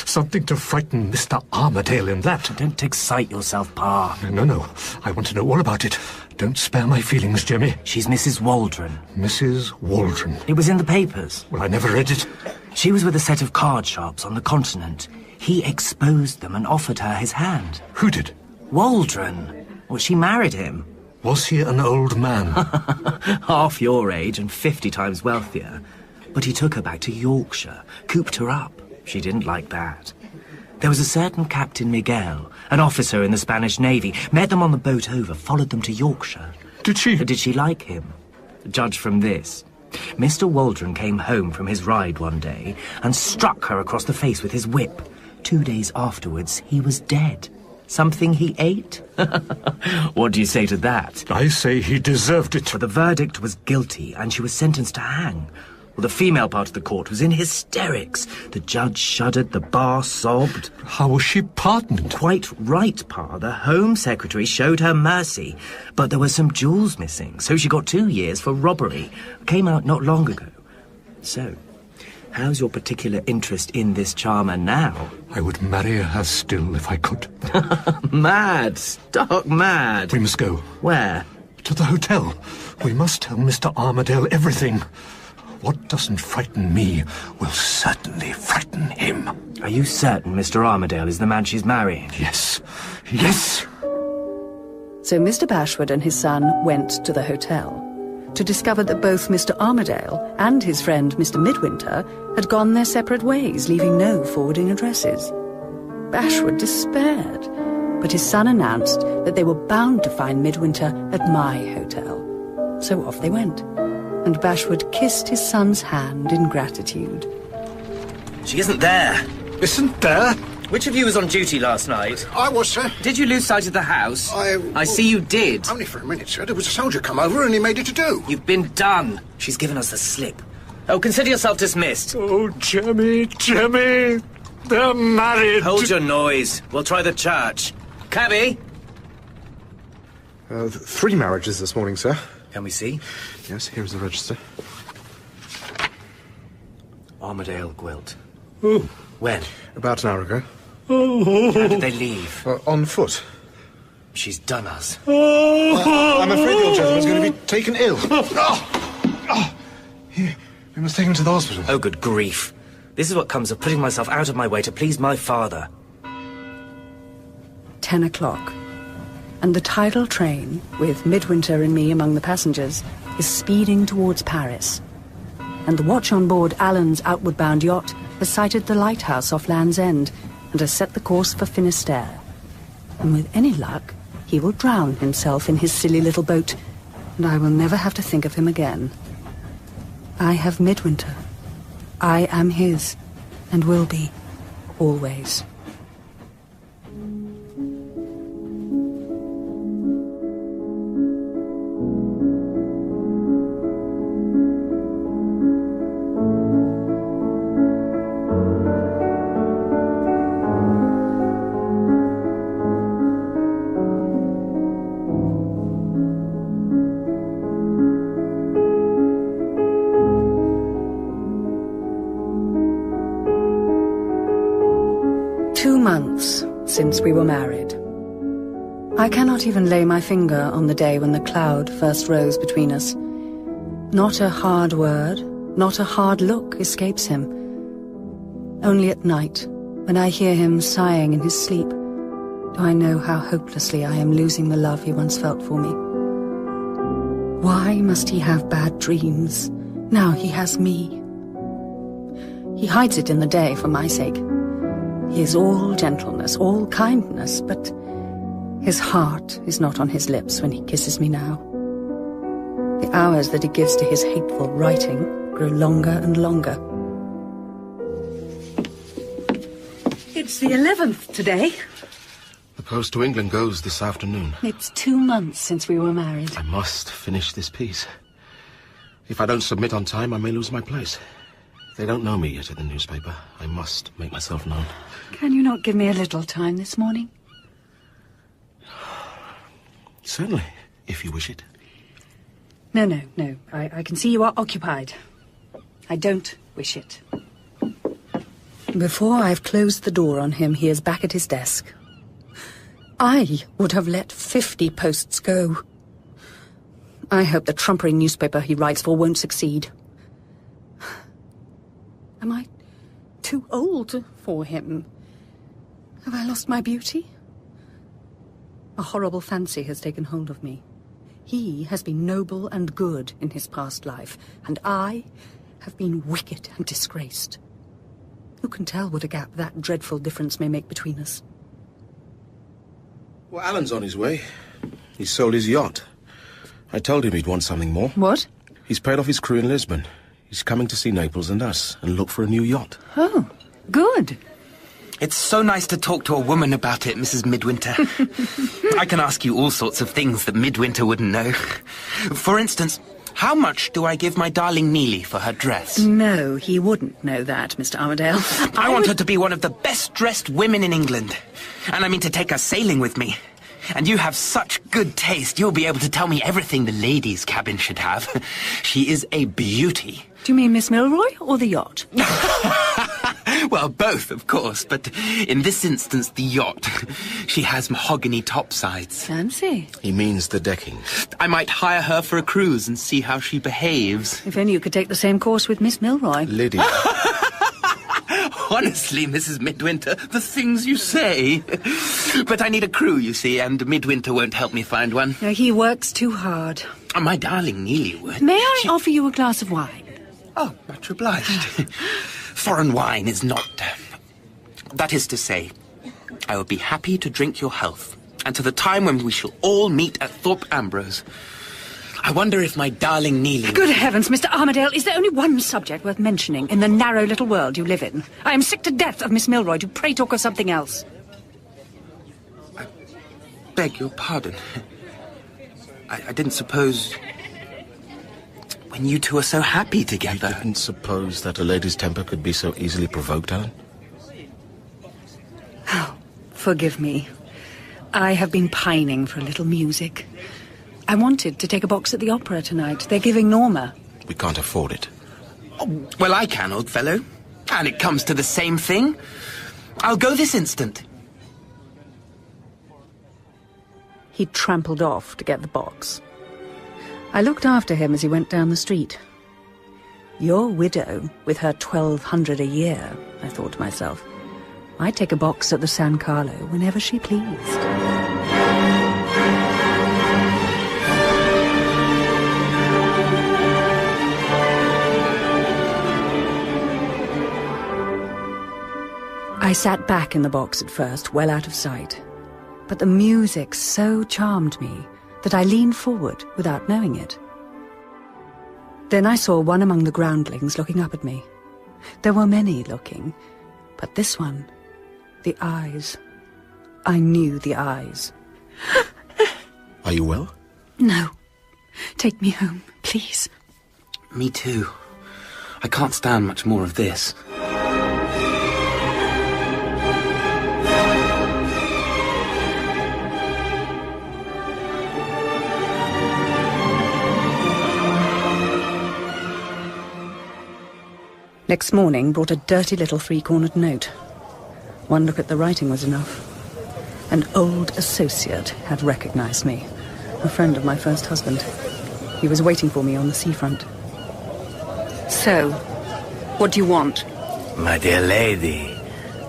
Something to frighten Mr. Armadale in that. Don't excite yourself, Pa. No. I want to know all about it. Don't spare my feelings, Jemmy. She's Mrs. Waldron. Mrs. Waldron. It was in the papers. Well, I never read it. She was with a set of card sharps on the continent. He exposed them and offered her his hand. Who did? Waldron. Well, she married him. Was he an old man? Half your age and 50 times wealthier. But he took her back to Yorkshire, cooped her up. She didn't like that. There was a certain Captain Miguel, an officer in the Spanish Navy, met them on the boat over, followed them to Yorkshire. Did she? Did she like him? Judge from this. Mr. Waldron came home from his ride one day and struck her across the face with his whip. 2 days afterwards, he was dead. Something he ate? What do you say to that? I say he deserved it. But the verdict was guilty, and she was sentenced to hang. Well, the female part of the court was in hysterics. The judge shuddered, the bar sobbed. How was she pardoned? Quite right, Pa. The Home Secretary showed her mercy. But there were some jewels missing, so she got 2 years for robbery. Came out not long ago. So, how's your particular interest in this charmer now? I would marry her still if I could. Mad. Stark mad. We must go. Where? To the hotel. We must tell Mr. Armadale everything. What doesn't frighten me will certainly frighten him. Are you certain Mr. Armadale is the man she's marrying? Yes. Yes. So Mr. Bashwood and his son went to the hotel to discover that both Mr. Armadale and his friend Mr. Midwinter had gone their separate ways, leaving no forwarding addresses. Bashwood despaired, but his son announced that they were bound to find Midwinter at my hotel. So off they went, and Bashwood kissed his son's hand in gratitude. She isn't there. Isn't there? Which of you was on duty last night? I was, sir. Did you lose sight of the house? I see you did. Only for a minute, sir. There was a soldier come over and he made it to do. You've been done. She's given us the slip. Oh, consider yourself dismissed. Oh, Jemmy, Jemmy. They're married. Hold your noise. We'll try the church. Cabby? 3 marriages this morning, sir. Can we see? Yes, here is the register. Armadale Gwilt. Oh. When? About an hour ago. How did they leave? On foot. She's done us. I'm afraid the old gentleman's going to be taken ill. We must take him to the hospital. Oh, good grief. This is what comes of putting myself out of my way to please my father. 10 o'clock. And the tidal train, with Midwinter and me among the passengers, is speeding towards Paris. And the watch on board Alan's outward-bound yacht has sighted the lighthouse off Land's End and has set the course for Finisterre. And with any luck, he will drown himself in his silly little boat, and I will never have to think of him again. I have Midwinter. I am his, and will be, always. Since we were married. I cannot even lay my finger on the day when the cloud first rose between us. Not a hard word, not a hard look escapes him. Only at night, when I hear him sighing in his sleep, do I know how hopelessly I am losing the love he once felt for me. Why must he have bad dreams? Now he has me. He hides it in the day for my sake. He is all gentleness, all kindness, but his heart is not on his lips when he kisses me now. The hours that he gives to his hateful writing grow longer and longer. It's the 11th today. The post to England goes this afternoon. It's 2 months since we were married. I must finish this piece. If I don't submit on time, I may lose my place. They don't know me yet at the newspaper. I must make myself known. Can you not give me a little time this morning? Certainly, if you wish it. No. I can see you are occupied. I don't wish it. Before I've closed the door on him, he is back at his desk. I would have let 50 posts go. I hope the trumpery newspaper he writes for won't succeed. Am I too old for him? Have I lost my beauty? A horrible fancy has taken hold of me. He has been noble and good in his past life, and I have been wicked and disgraced. Who can tell what a gap that dreadful difference may make between us? Well, Alan's on his way. He's sold his yacht. I told him he'd want something more. What? He's paid off his crew in Lisbon. He's coming to see Naples and us and look for a new yacht. Oh, good. It's so nice to talk to a woman about it, Mrs. Midwinter. I can ask you all sorts of things that Midwinter wouldn't know. For instance, how much do I give my darling Neely for her dress? No, he wouldn't know that, Mr. Armadale. I want her to be one of the best-dressed women in England. And I mean to take her sailing with me. And you have such good taste, you'll be able to tell me everything the ladies' cabin should have. She is a beauty. Do you mean Miss Milroy or the yacht? Well, both, of course, but in this instance, the yacht. She has mahogany topsides. Fancy. He means the decking. I might hire her for a cruise and see how she behaves. If only you could take the same course with Miss Milroy. Lydia. Honestly, Mrs. Midwinter, the things you say. But I need a crew, you see, and Midwinter won't help me find one. No, he works too hard. My darling Neely would. May I offer you a glass of wine? Oh, much obliged. Foreign wine is not... That is to say, I will be happy to drink your health, and to the time when we shall all meet at Thorpe Ambrose. I wonder if my darling Neely... Good heavens, Mr. Armadale, is there only one subject worth mentioning in the narrow little world you live in? I am sick to death of Miss Milroy. Do pray talk of something else. I beg your pardon. I didn't suppose... When you two are so happy together. You didn't suppose that a lady's temper could be so easily provoked, Alan? Oh, forgive me. I have been pining for a little music. I wanted to take a box at the opera tonight. They're giving Norma. We can't afford it. Oh, well, I can, old fellow. And it comes to the same thing. I'll go this instant. He trampled off to get the box. I looked after him as he went down the street. Your widow, with her 1,200 a year, I thought to myself, might take a box at the San Carlo whenever she pleased. I sat back in the box at first, well out of sight. But the music so charmed me that I leaned forward without knowing it. Then I saw one among the groundlings looking up at me. There were many looking, but this one, the eyes. I knew the eyes. Are you well? No. Take me home, please. Me too. I can't stand much more of this. Next morning brought a dirty little three-cornered note. One look at the writing was enough. An old associate had recognized me, a friend of my first husband. He was waiting for me on the seafront. So, what do you want? My dear lady,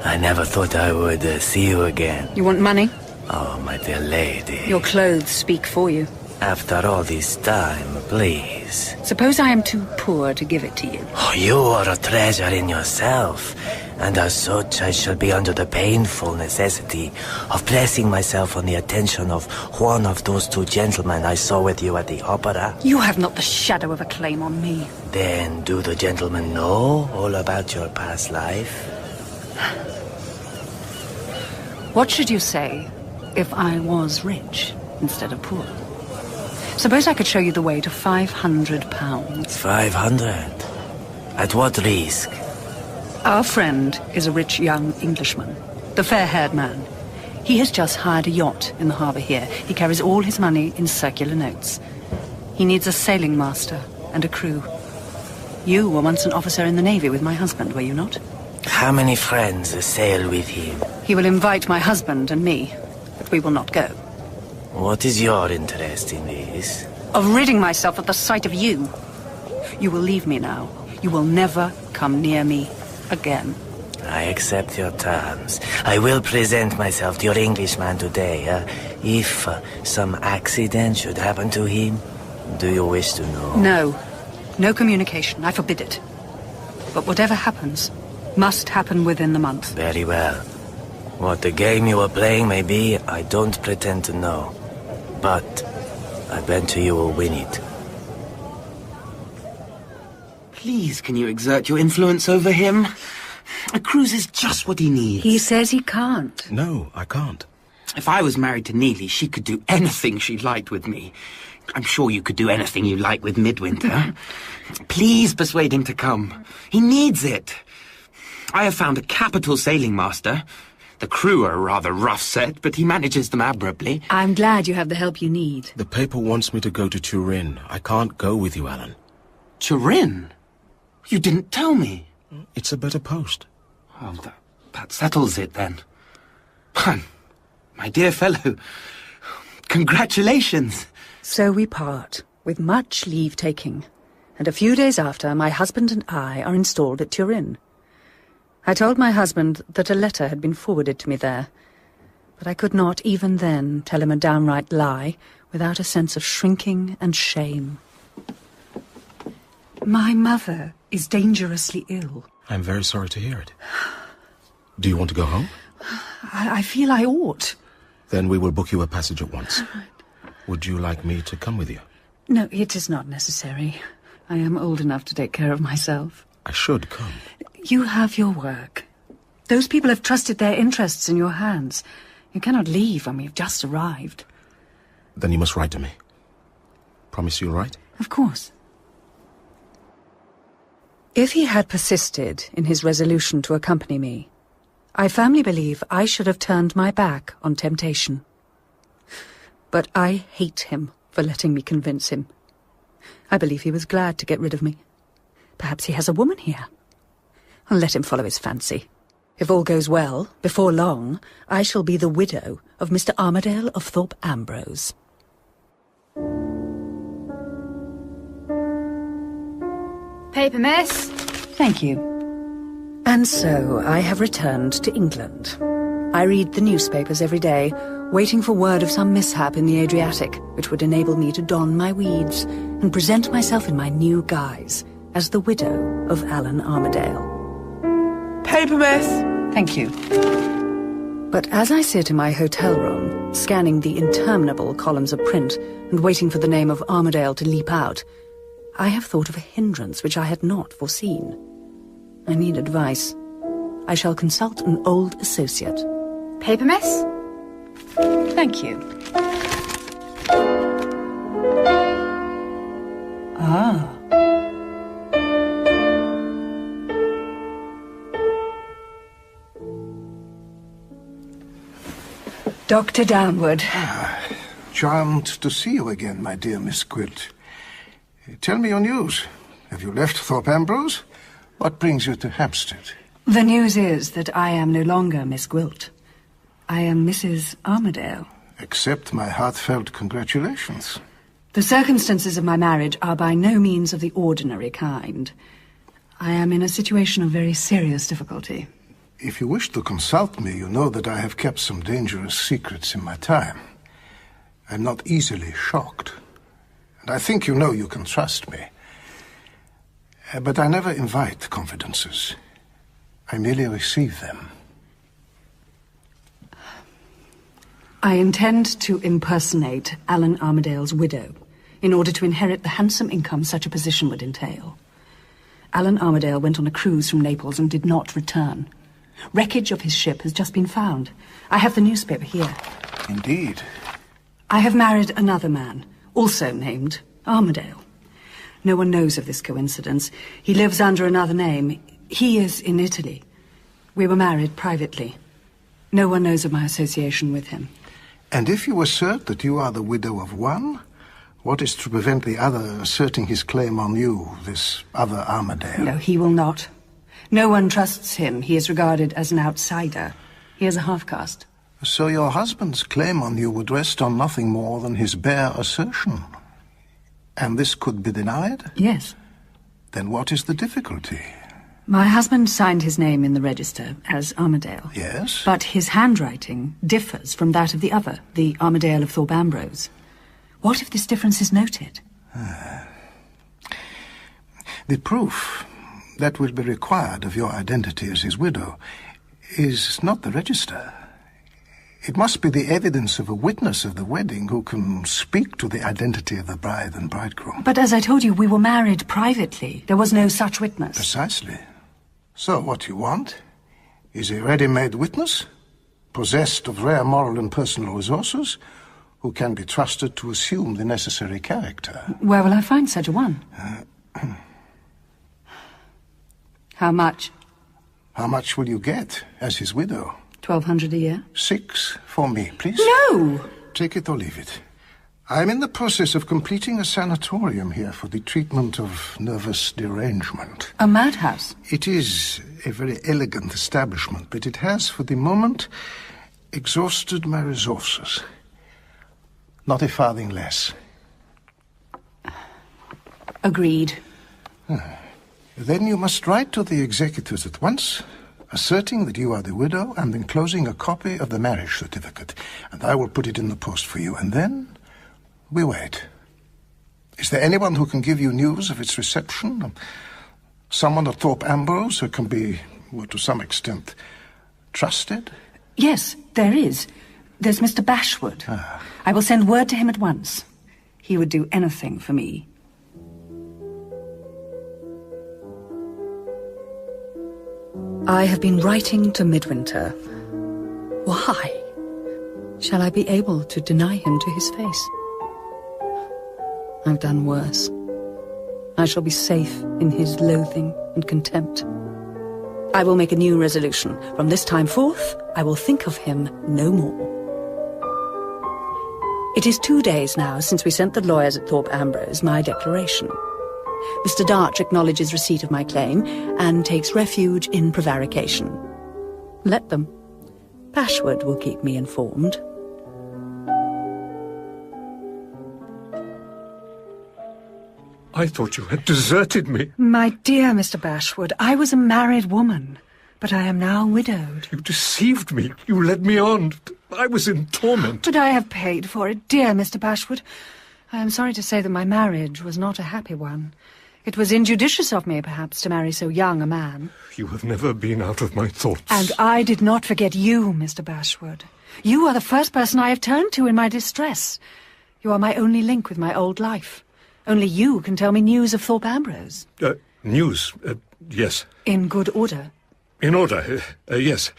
I never thought I would see you again. You want money? Oh, my dear lady. Your clothes speak for you. After all this time, please. Suppose I am too poor to give it to you. Oh, you are a treasure in yourself, and as such I shall be under the painful necessity of placing myself on the attention of one of those two gentlemen I saw with you at the opera. You have not the shadow of a claim on me. Then do the gentlemen know all about your past life? What should you say if I was rich instead of poor? Suppose I could show you the way to £500. 500? At what risk? Our friend is a rich young Englishman, the fair-haired man. He has just hired a yacht in the harbour here. He carries all his money in circular notes. He needs a sailing master and a crew. You were once an officer in the Navy with my husband, were you not? How many friends sail with him? He will invite my husband and me, but we will not go. What is your interest in this? of ridding myself at the sight of you. You will leave me now. You will never come near me again. I accept your terms. I will present myself to your Englishman today. If some accident should happen to him, do you wish to know? No. No communication. I forbid it. But whatever happens must happen within the month. Very well. What the game you are playing may be, I don't pretend to know. But I bet you will win it. Please, can you exert your influence over him? A cruise is just what he needs. He says he can't. No, I can't. If I was married to Neely, she could do anything she liked with me. I'm sure you could do anything you like with Midwinter. Please persuade him to come. He needs it. I have found a capital sailing master. The crew are a rather rough set, but he manages them admirably. I'm glad you have the help you need. The paper wants me to go to Turin. I can't go with you, Alan. Turin? You didn't tell me. It's a better post. Oh, that settles it, then. My dear fellow, congratulations. So we part, with much leave-taking, and a few days after, my husband and I are installed at Turin. I told my husband that a letter had been forwarded to me there, but I could not even then tell him a downright lie without a sense of shrinking and shame. My mother is dangerously ill. I'm very sorry to hear it. Do you want to go home? I feel I ought. Then we will book you a passage at once. Would you like me to come with you? No, it is not necessary. I am old enough to take care of myself. I should come. You have your work. Those people have trusted their interests in your hands. You cannot leave when we've just arrived. Then you must write to me. Promise you'll write? Of course. If he had persisted in his resolution to accompany me, I firmly believe I should have turned my back on temptation. But I hate him for letting me convince him. I believe he was glad to get rid of me. Perhaps he has a woman here. I'll let him follow his fancy. If all goes well, before long, I shall be the widow of Mr. Armadale of Thorpe Ambrose. Paper, miss. Thank you. And so I have returned to England. I read the newspapers every day, waiting for word of some mishap in the Adriatic, which would enable me to don my weeds and present myself in my new guise as the widow of Alan Armadale. Paper, miss. Thank you. But as I sit in my hotel room, scanning the interminable columns of print and waiting for the name of Armadale to leap out, I have thought of a hindrance which I had not foreseen. I need advice. I shall consult an old associate. Paper, miss? Thank you. Ah. Dr. Downward. Charmed to see you again, my dear Miss Gwilt. Tell me your news. Have you left Thorpe Ambrose? What brings you to Hampstead? The news is that I am no longer Miss Gwilt. I am Mrs. Armadale. Accept my heartfelt congratulations. The circumstances of my marriage are by no means of the ordinary kind. I am in a situation of very serious difficulty. If you wish to consult me, you know that I have kept some dangerous secrets in my time. I'm not easily shocked. And I think you know you can trust me. But I never invite confidences. I merely receive them. I intend to impersonate Alan Armadale's widow in order to inherit the handsome income such a position would entail. Alan Armadale went on a cruise from Naples and did not return. Wreckage of his ship has just been found. I have the newspaper here. Indeed. I have married another man, also named Armadale. No one knows of this coincidence. He lives under another name. He is in Italy. We were married privately. No one knows of my association with him. And if you assert that you are the widow of one, what is to prevent the other asserting his claim on you, this other Armadale? No, he will not. No one trusts him. He is regarded as an outsider. He is a half-caste. So your husband's claim on you would rest on nothing more than his bare assertion. And this could be denied? Yes. Then what is the difficulty? My husband signed his name in the register as Armadale. Yes? But his handwriting differs from that of the other, the Armadale of Thorpe Ambrose. What if this difference is noted? The proof that will be required of your identity as his widow is not the register. It must be the evidence of a witness of the wedding who can speak to the identity of the bride and bridegroom. But as I told you, we were married privately. There was no such witness. Precisely. So what you want is a ready-made witness, possessed of rare moral and personal resources, who can be trusted to assume the necessary character. Where will I find such a one? How much? How much will you get as his widow? 1,200 a year? 6 for me, please. No! Take it or leave it. I'm in the process of completing a sanatorium here for the treatment of nervous derangement. A madhouse? It is a very elegant establishment, but it has, for the moment, exhausted my resources. Not a farthing less. Agreed. Then you must write to the executors at once, asserting that you are the widow and enclosing a copy of the marriage certificate, and I will put it in the post for you, and then we wait. Is there anyone who can give you news of its reception? Someone at Thorpe Ambrose who can be, well, to some extent, trusted? Yes, there is. There's Mr. Bashwood. I will send word to him at once. He would do anything for me. I have been writing to Midwinter. Why? Shall I be able to deny him to his face? I've done worse. I shall be safe in his loathing and contempt. I will make a new resolution. From this time forth, I will think of him no more. It is 2 days now since we sent the lawyers at Thorpe Ambrose my declaration. Mr. Darch acknowledges receipt of my claim and takes refuge in prevarication. Let them. Bashwood will keep me informed. I thought you had deserted me. My dear Mr. Bashwood, I was a married woman, but I am now widowed. You deceived me. You led me on. I was in torment. But I have paid for it, dear Mr. Bashwood. I am sorry to say that my marriage was not a happy one. It was injudicious of me, perhaps, to marry so young a man. You have never been out of my thoughts. And I did not forget you, Mr. Bashwood. You are the first person I have turned to in my distress. You are my only link with my old life. Only you can tell me news of Thorpe Ambrose. News? Yes. In good order. In order, yes.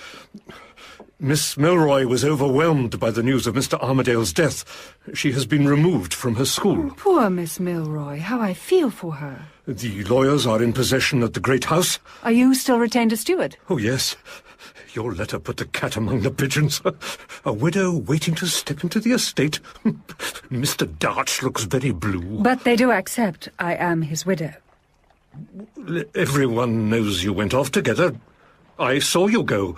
Miss Milroy was overwhelmed by the news of Mr. Armadale's death. She has been removed from her school. Oh, poor Miss Milroy. How I feel for her. The lawyers are in possession at the Great House. Are you still retained as steward? Oh, yes. Your letter put the cat among the pigeons. A widow waiting to step into the estate. Mr. Darch looks very blue. But they do accept I am his widow. Everyone knows you went off together. I saw you go.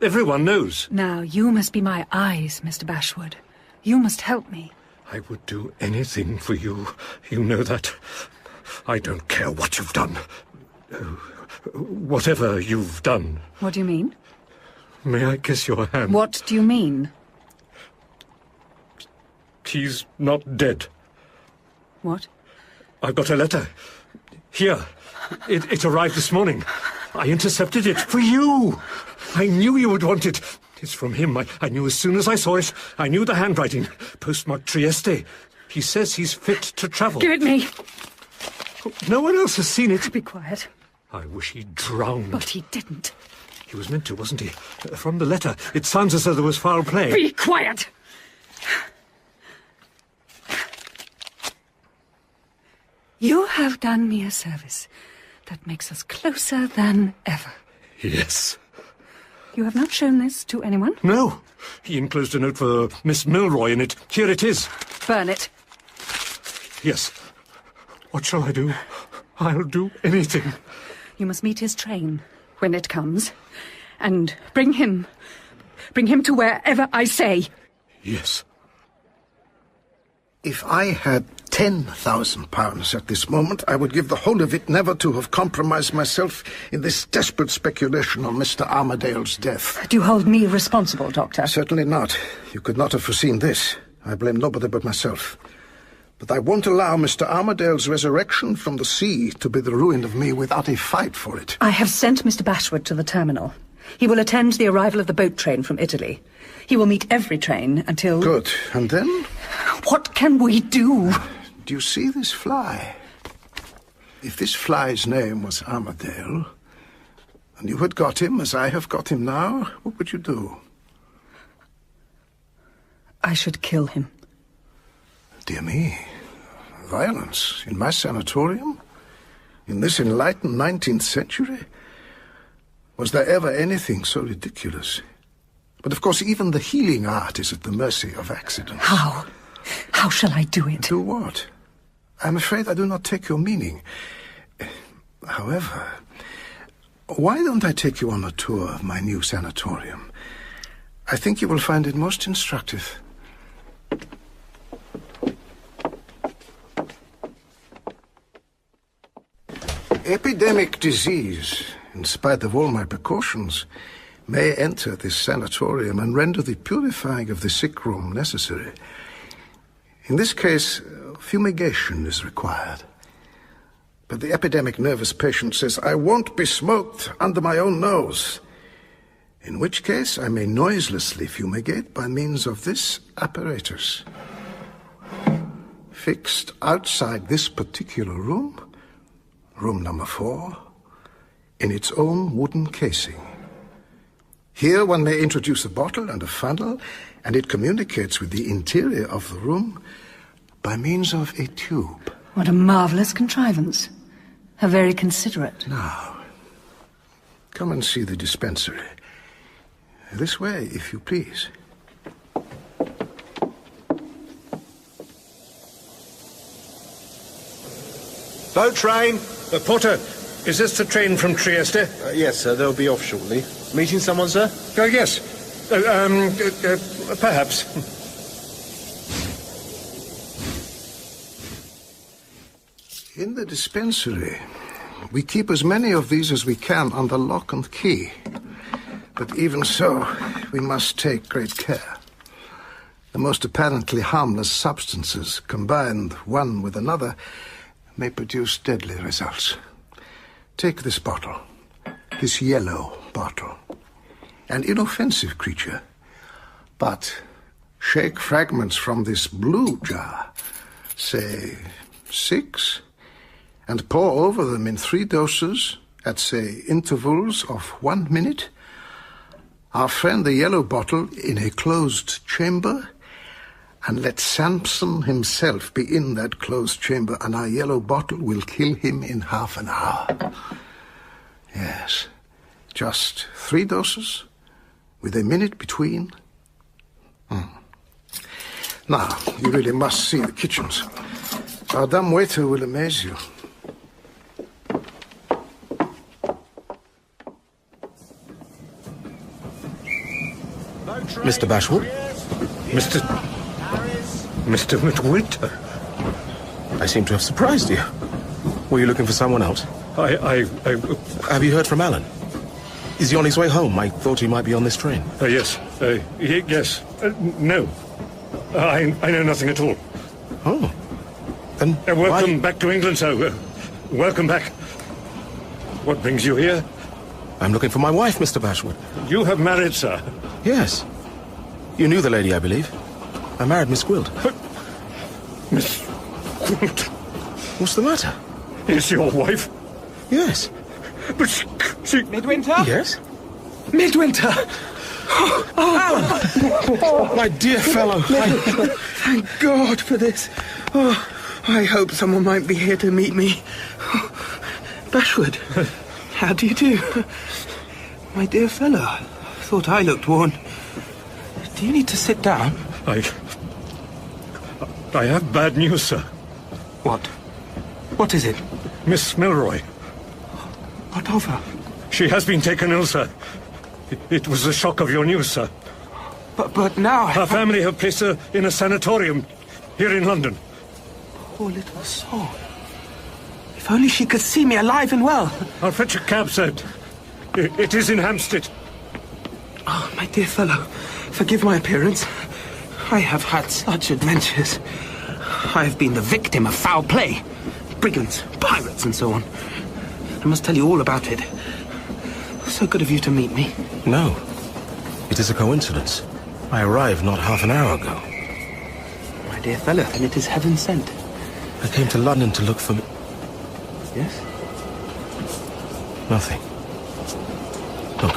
Everyone knows. Now, you must be my eyes, Mr. Bashwood. You must help me. I would do anything for you. You know that. I don't care what you've done. Whatever you've done. What do you mean? May I kiss your hand? What do you mean? He's not dead. What? I've got a letter. Here. It arrived this morning. I intercepted it for you. I knew you would want it. It's from him. I knew as soon as I saw it. I knew the handwriting. Postmarked Trieste. He says he's fit to travel. Give it me. No one else has seen it. Be quiet. I wish he'd drowned. But he didn't. He was meant to, wasn't he? From the letter, it sounds as though there was foul play. Be quiet! You have done me a service that makes us closer than ever. Yes. You have not shown this to anyone? No. He enclosed a note for Miss Milroy in it. Here it is. Burn it. Yes. What shall I do? I'll do anything. You must meet his train when it comes, and bring him to wherever I say. Yes. If I had £10,000 at this moment, I would give the whole of it never to have compromised myself in this desperate speculation on Mr. Armadale's death. Do you hold me responsible, Doctor? Certainly not. You could not have foreseen this. I blame nobody but myself. But I won't allow Mr. Armadale's resurrection from the sea to be the ruin of me without a fight for it. I have sent Mr. Bashwood to the terminal. He will attend the arrival of the boat train from Italy. He will meet every train until... Good. And then? What can we do? Do you see this fly? If this fly's name was Armadale, and you had got him as I have got him now, what would you do? I should kill him. Dear me. Violence in my sanatorium? In this enlightened 19th century? Was there ever anything so ridiculous? But of course, even the healing art is at the mercy of accidents. How? How shall I do it? Do what? I'm afraid I do not take your meaning. However, why don't I take you on a tour of my new sanatorium? I think you will find it most instructive. Epidemic disease, in spite of all my precautions, may enter this sanatorium and render the purifying of the sick room necessary. In this case, fumigation is required. But the epidemic nervous patient says, I won't be smoked under my own nose. In which case, I may noiselessly fumigate by means of this apparatus. Fixed outside this particular room, room number 4, in its own wooden casing. Here one may introduce a bottle and a funnel, and it communicates with the interior of the room by means of a tube. What a marvellous contrivance. How very considerate. Now, come and see the dispensary. This way, if you please. Boat train! Porter, is this the train from Trieste? Yes, sir. They'll be off shortly. Meeting someone, sir? Yes. Perhaps. In the dispensary, we keep as many of these as we can under lock and key. But even so, we must take great care. The most apparently harmless substances, combined one with another, may produce deadly results. Take this bottle, this yellow bottle. An inoffensive creature. But shake fragments from this blue jar, say 6, and pour over them in 3 doses at, say, intervals of 1 minute. Our friend the yellow bottle in a closed chamber, and let Samson himself be in that closed chamber, and our yellow bottle will kill him in half an hour. Yes, just 3 doses, with a minute between. Now, you really must see the kitchens. Our dumb waiter will amaze you. Mr. Bashwood? Mr. Midwinter? I seem to have surprised you. Were you looking for someone else? Have you heard from Alan? Is he on his way home? I thought he might be on this train. Yes. Yes. No. I know nothing at all. Oh. Then welcome back to England, sir. Welcome back. What brings you here? I'm looking for my wife, Mr. Bashwood. You have married, sir? Yes. You knew the lady, I believe. I married Miss Gwilt. Miss Gwilt? What's the matter? Is your wife? Yes. But she... Midwinter? Yes? Midwinter! Alan! My dear fellow. Thank God for this. Oh, I hope someone might be here to meet me. Bashwood, how do you do? My dear fellow, I thought I looked worn. Do you need to sit down? I have bad news, sir. What? What is it? Miss Milroy. What of her? She has been taken ill, sir. It was the shock of your news, sir. But now... Her family have placed her in a sanatorium here in London. Poor little soul. If only she could see me alive and well. I'll fetch a cab, sir. It is in Hampstead. Oh, my dear fellow, forgive my appearance. I have had such adventures. I have been the victim of foul play. Brigands, pirates, and so on. I must tell you all about it. So good of you to meet me. No. It is a coincidence. I arrived not half an hour ago. My dear fellow, then it is heaven sent. I came to London to look for... Yes? Nothing. Look.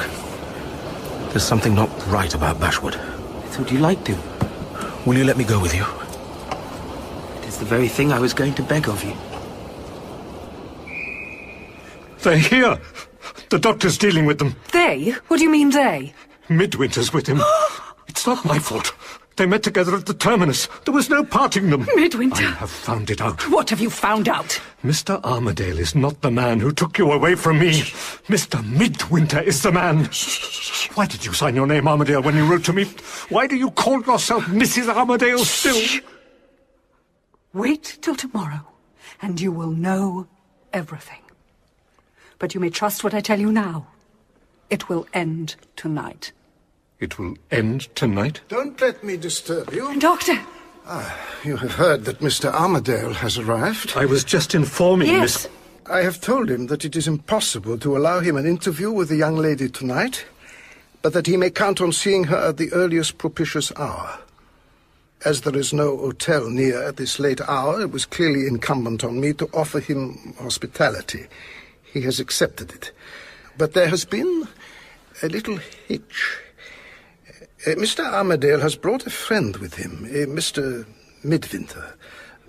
There's something not right about Bashwood. I thought you liked him. Will you let me go with you? It is the very thing I was going to beg of you. They're here. The doctor's dealing with them. They? What do you mean, they? Midwinter's with him. It's not my fault. They met together at the terminus. There was no parting them. Midwinter? I have found it out. What have you found out? Mr. Armadale is not the man who took you away from me. Mr. Midwinter is the man. Why did you sign your name Armadale when you wrote to me? Why do you call yourself Mrs. Armadale still? Wait till tomorrow, and you will know everything. But you may trust what I tell you now. It will end tonight. It will end tonight? Don't let me disturb you. Doctor! You have heard that Mr. Armadale has arrived? I was just informing Yes. Miss... I have told him that it is impossible to allow him an interview with the young lady tonight, but that he may count on seeing her at the earliest propitious hour. As there is no hotel near at this late hour, it was clearly incumbent on me to offer him hospitality. He has accepted it. But there has been a little hitch. Mr. Armadale has brought a friend with him, Mr. Midwinter.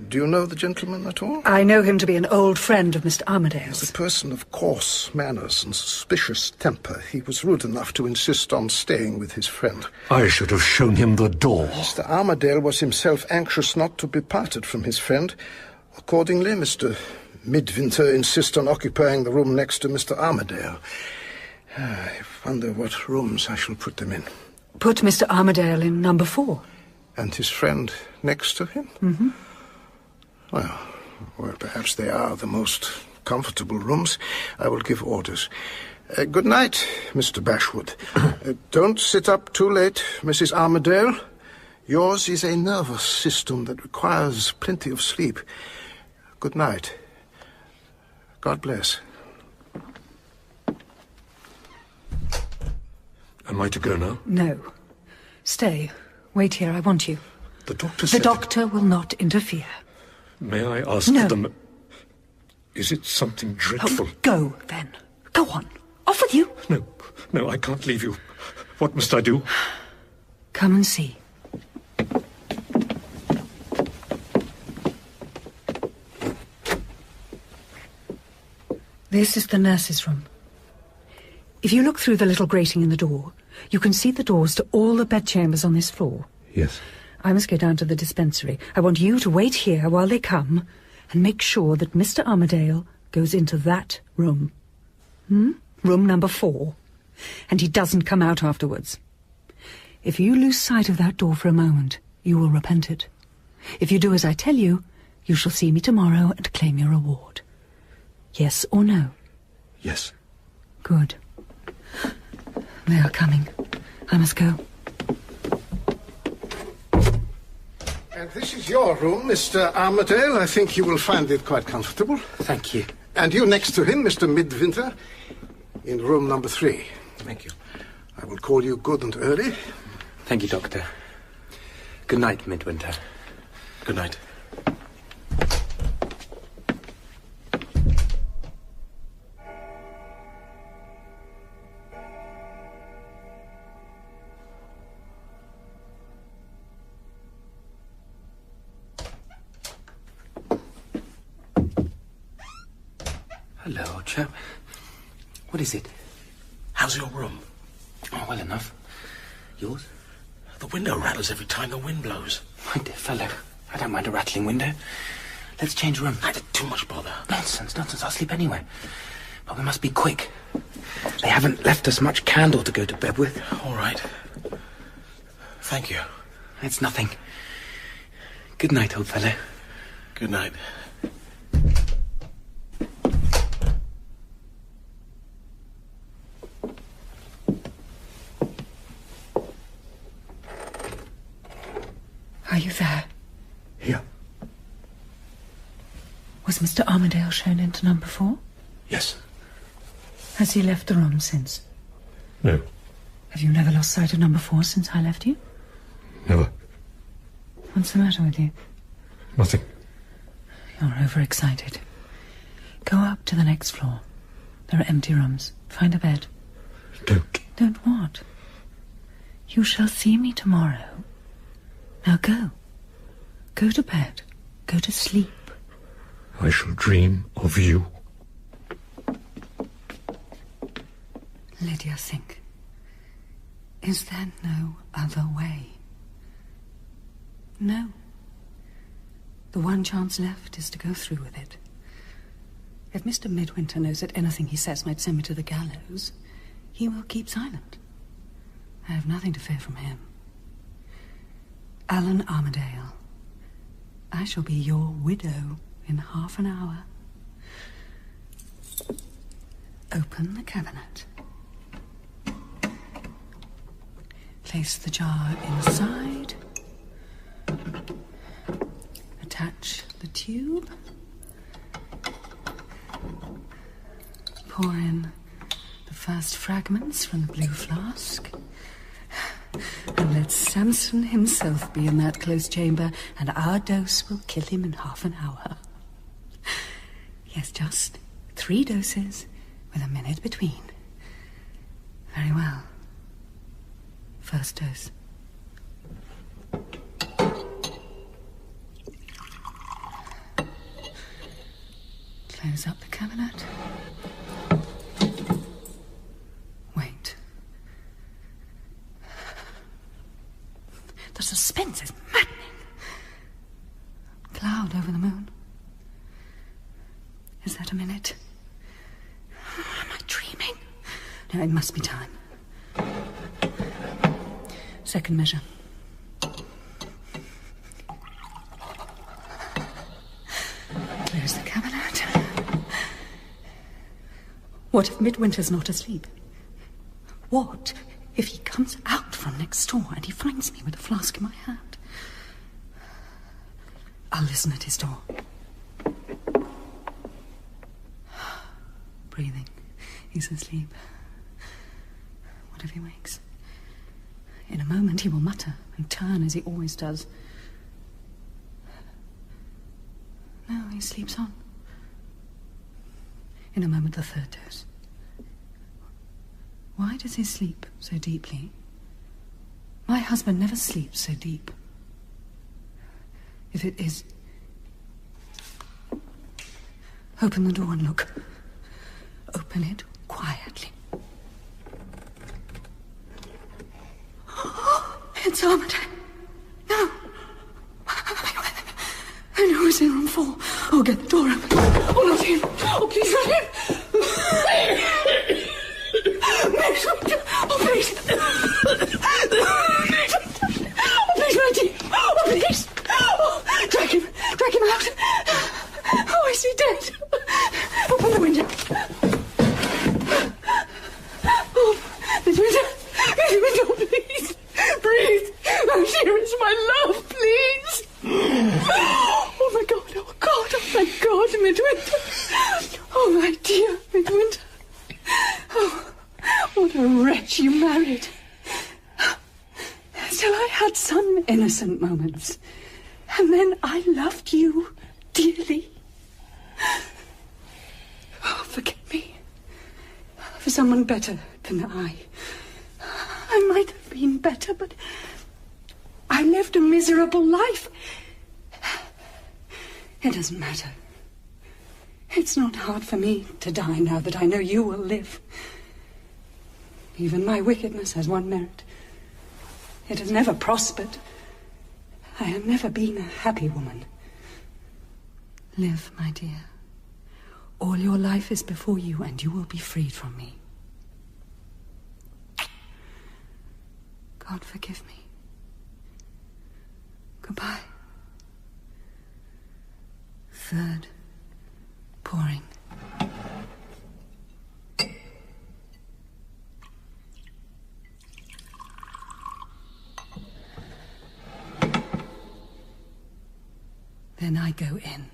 Do you know the gentleman at all? I know him to be an old friend of Mr. Armadale's. He's a person of coarse manners and suspicious temper. He was rude enough to insist on staying with his friend. I should have shown him the door. Mr. Armadale was himself anxious not to be parted from his friend. Accordingly, Mr. Midwinter insists on occupying the room next to Mr. Armadale. I wonder what rooms I shall put them in. Put Mr. Armadale in number 4. And his friend next to him? Mm-hmm. Well, perhaps they are the most comfortable rooms. I will give orders. Good night, Mr. Bashwood. Don't sit up too late, Mrs. Armadale. Yours is a nervous system that requires plenty of sleep. Good night. God bless. Am I to go now? No. Stay. Wait here. I want you. The doctor The said... doctor will not interfere. May I ask No. them... Is it something dreadful? Oh, go, then. Go on. Off with you. No, I can't leave you. What must I do? Come and see. This is the nurse's room. If you look through the little grating in the door, you can see the doors to all the bedchambers on this floor. Yes. I must go down to the dispensary. I want you to wait here while they come and make sure that Mr. Armadale goes into that room. Room number 4. And he doesn't come out afterwards. If you lose sight of that door for a moment, you will repent it. If you do as I tell you, you shall see me tomorrow and claim your reward. Yes or no? Yes. Good. They are coming. I must go. And this is your room, Mr. Armadale. I think you will find it quite comfortable. Thank you. And you next to him, Mr. Midwinter, in room number 3. Thank you. I will call you good and early. Thank you, Doctor. Good night, Midwinter. Good night. Hello, old chap. What is it? How's your room? Oh, well enough. Yours? The window rattles every time the wind blows. My dear fellow, I don't mind a rattling window. Let's change room. Too much bother. Nonsense. I'll sleep anywhere. But we must be quick. They haven't left us much candle to go to bed with. All right. Thank you. It's nothing. Good night, old fellow. Good Good night. Are you there? Here. Was Mr. Armadale shown into number 4? Yes. Has he left the room since? No. Have you never lost sight of number 4 since I left you? Never. What's the matter with you? Nothing. You're overexcited. Go up to the next floor. There are empty rooms. Find a bed. Don't. Don't what? You shall see me tomorrow. Now go. Go to bed. Go to sleep. I shall dream of you. Lydia, think. Is there no other way? No. The one chance left is to go through with it. If Mr. Midwinter knows that anything he says might send me to the gallows, he will keep silent. I have nothing to fear from him. Alan Armadale, I shall be your widow in half an hour. Open the cabinet. Place the jar inside. Attach the tube. Pour in the first fragments from the blue flask. And let Samson himself be in that close chamber, and our dose will kill him in half an hour. Yes, just 3 doses with a minute between. Very well. First dose. Close up the cabinet. Wait. The suspense is maddening. Cloud over the moon. Is that a minute? Am I dreaming? No, it must be time. Second measure. Close the cabinet. What if Midwinter's not asleep? What if he comes out from next door and he finds me with a flask in my hand? I'll listen at his door. Breathing. He's asleep. What if he wakes? In a moment he will mutter and turn as he always does. No, he sleeps on. In a moment the third dose. Why does he sleep so deeply? My husband never sleeps so deep. If it is... Open the door and look. Open it quietly. It's Armadale. No. I know he's in room 4. Oh, get the door open. Oh, not him. Oh, please, not him. Oh, please. Oh, please, my dear. Oh, please. Oh, drag him out. Oh, is he dead? Open the window. Oh, Midwinter, please. Breathe. Oh, dearest, my love, please. Oh, my God. Oh, God. Oh, thank God, Midwinter. Oh, my dear Midwinter. Oh, what a wretch you married. Still, I had some innocent moments. And then I loved you dearly. Oh, forgive me. For someone better than I. I might have been better, but I lived a miserable life. It doesn't matter. It's not hard for me to die now that I know you will live. Even my wickedness has one merit. It has never prospered. I have never been a happy woman. Live, my dear. All your life is before you, and you will be freed from me. God forgive me. Goodbye. third. Pouring. Then I go in.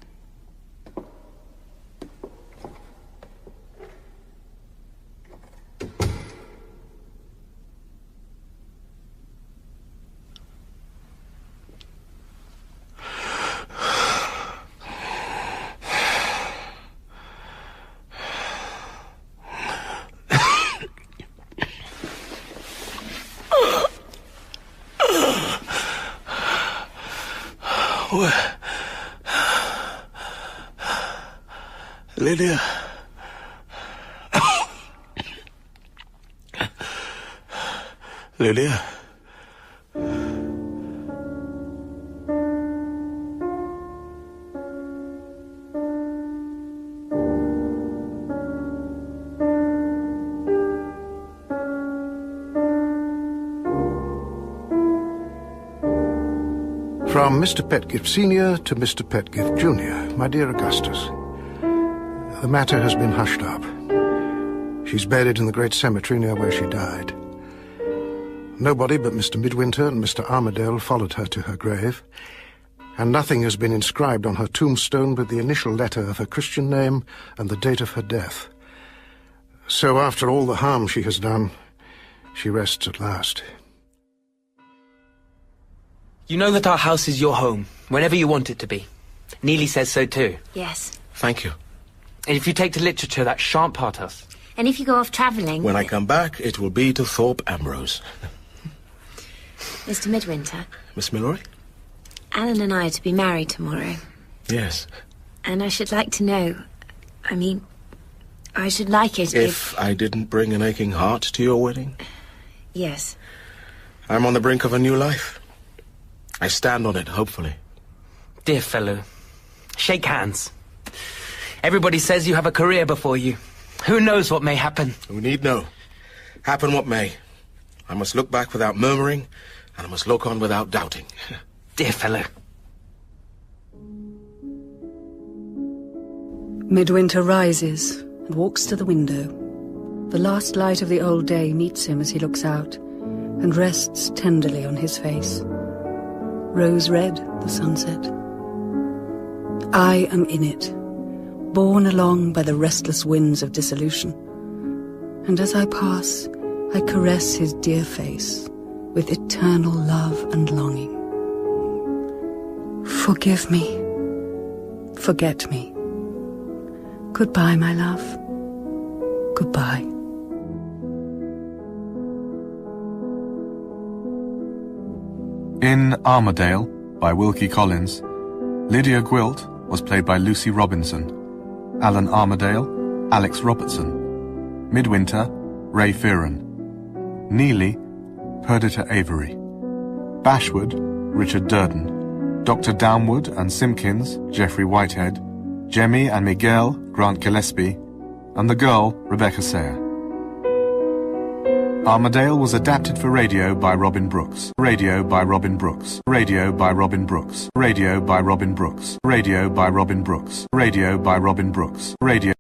Lydia. Lydia. From Mr. Petgift Sr. to Mr. Petgift Jr., my dear Augustus. The matter has been hushed up. She's buried in the great cemetery near where she died. Nobody but Mr. Midwinter and Mr. Armadale followed her to her grave, and nothing has been inscribed on her tombstone but the initial letter of her Christian name and the date of her death. So after all the harm she has done, she rests at last. You know that our house is your home, whenever you want it to be. Neely says so too. Yes. Thank you. And if you take to literature, that shan't part us. And if you go off travelling... When I come back, it will be to Thorpe Ambrose. Mr. Midwinter. Miss Milroy? Alan and I are to be married tomorrow. Yes. And I should like to know... I mean, I should like it if I didn't bring an aching heart to your wedding? Yes. I'm on the brink of a new life. I stand on it, hopefully. Dear fellow, shake hands. Everybody says you have a career before you. Who knows what may happen? We need know. Happen what may. I must look back without murmuring, and I must look on without doubting. Dear fellow. Midwinter rises and walks to the window. The last light of the old day meets him as he looks out, and rests tenderly on his face. Rose-red, the sunset. I am in it, borne along by the restless winds of dissolution. And as I pass, I caress his dear face with eternal love and longing. Forgive me. Forget me. Goodbye, my love. Goodbye. In Armadale, by Wilkie Collins, Lydia Gwilt was played by Lucy Robinson, Alan Armadale, Alex Robertson, Midwinter, Ray Fearon, Neely, Perdita Avery, Bashwood, Richard Durden, Dr. Downwood and Simpkins, Geoffrey Whitehead, Jemmy and Miguel, Grant Gillespie, and the girl, Rebecca Sayre. Armadale was adapted for radio by Robin Brooks. Radio by Robin Brooks. Radio by Robin Brooks. Radio by Robin Brooks. Radio by Robin Brooks. Radio by Robin Brooks. Radio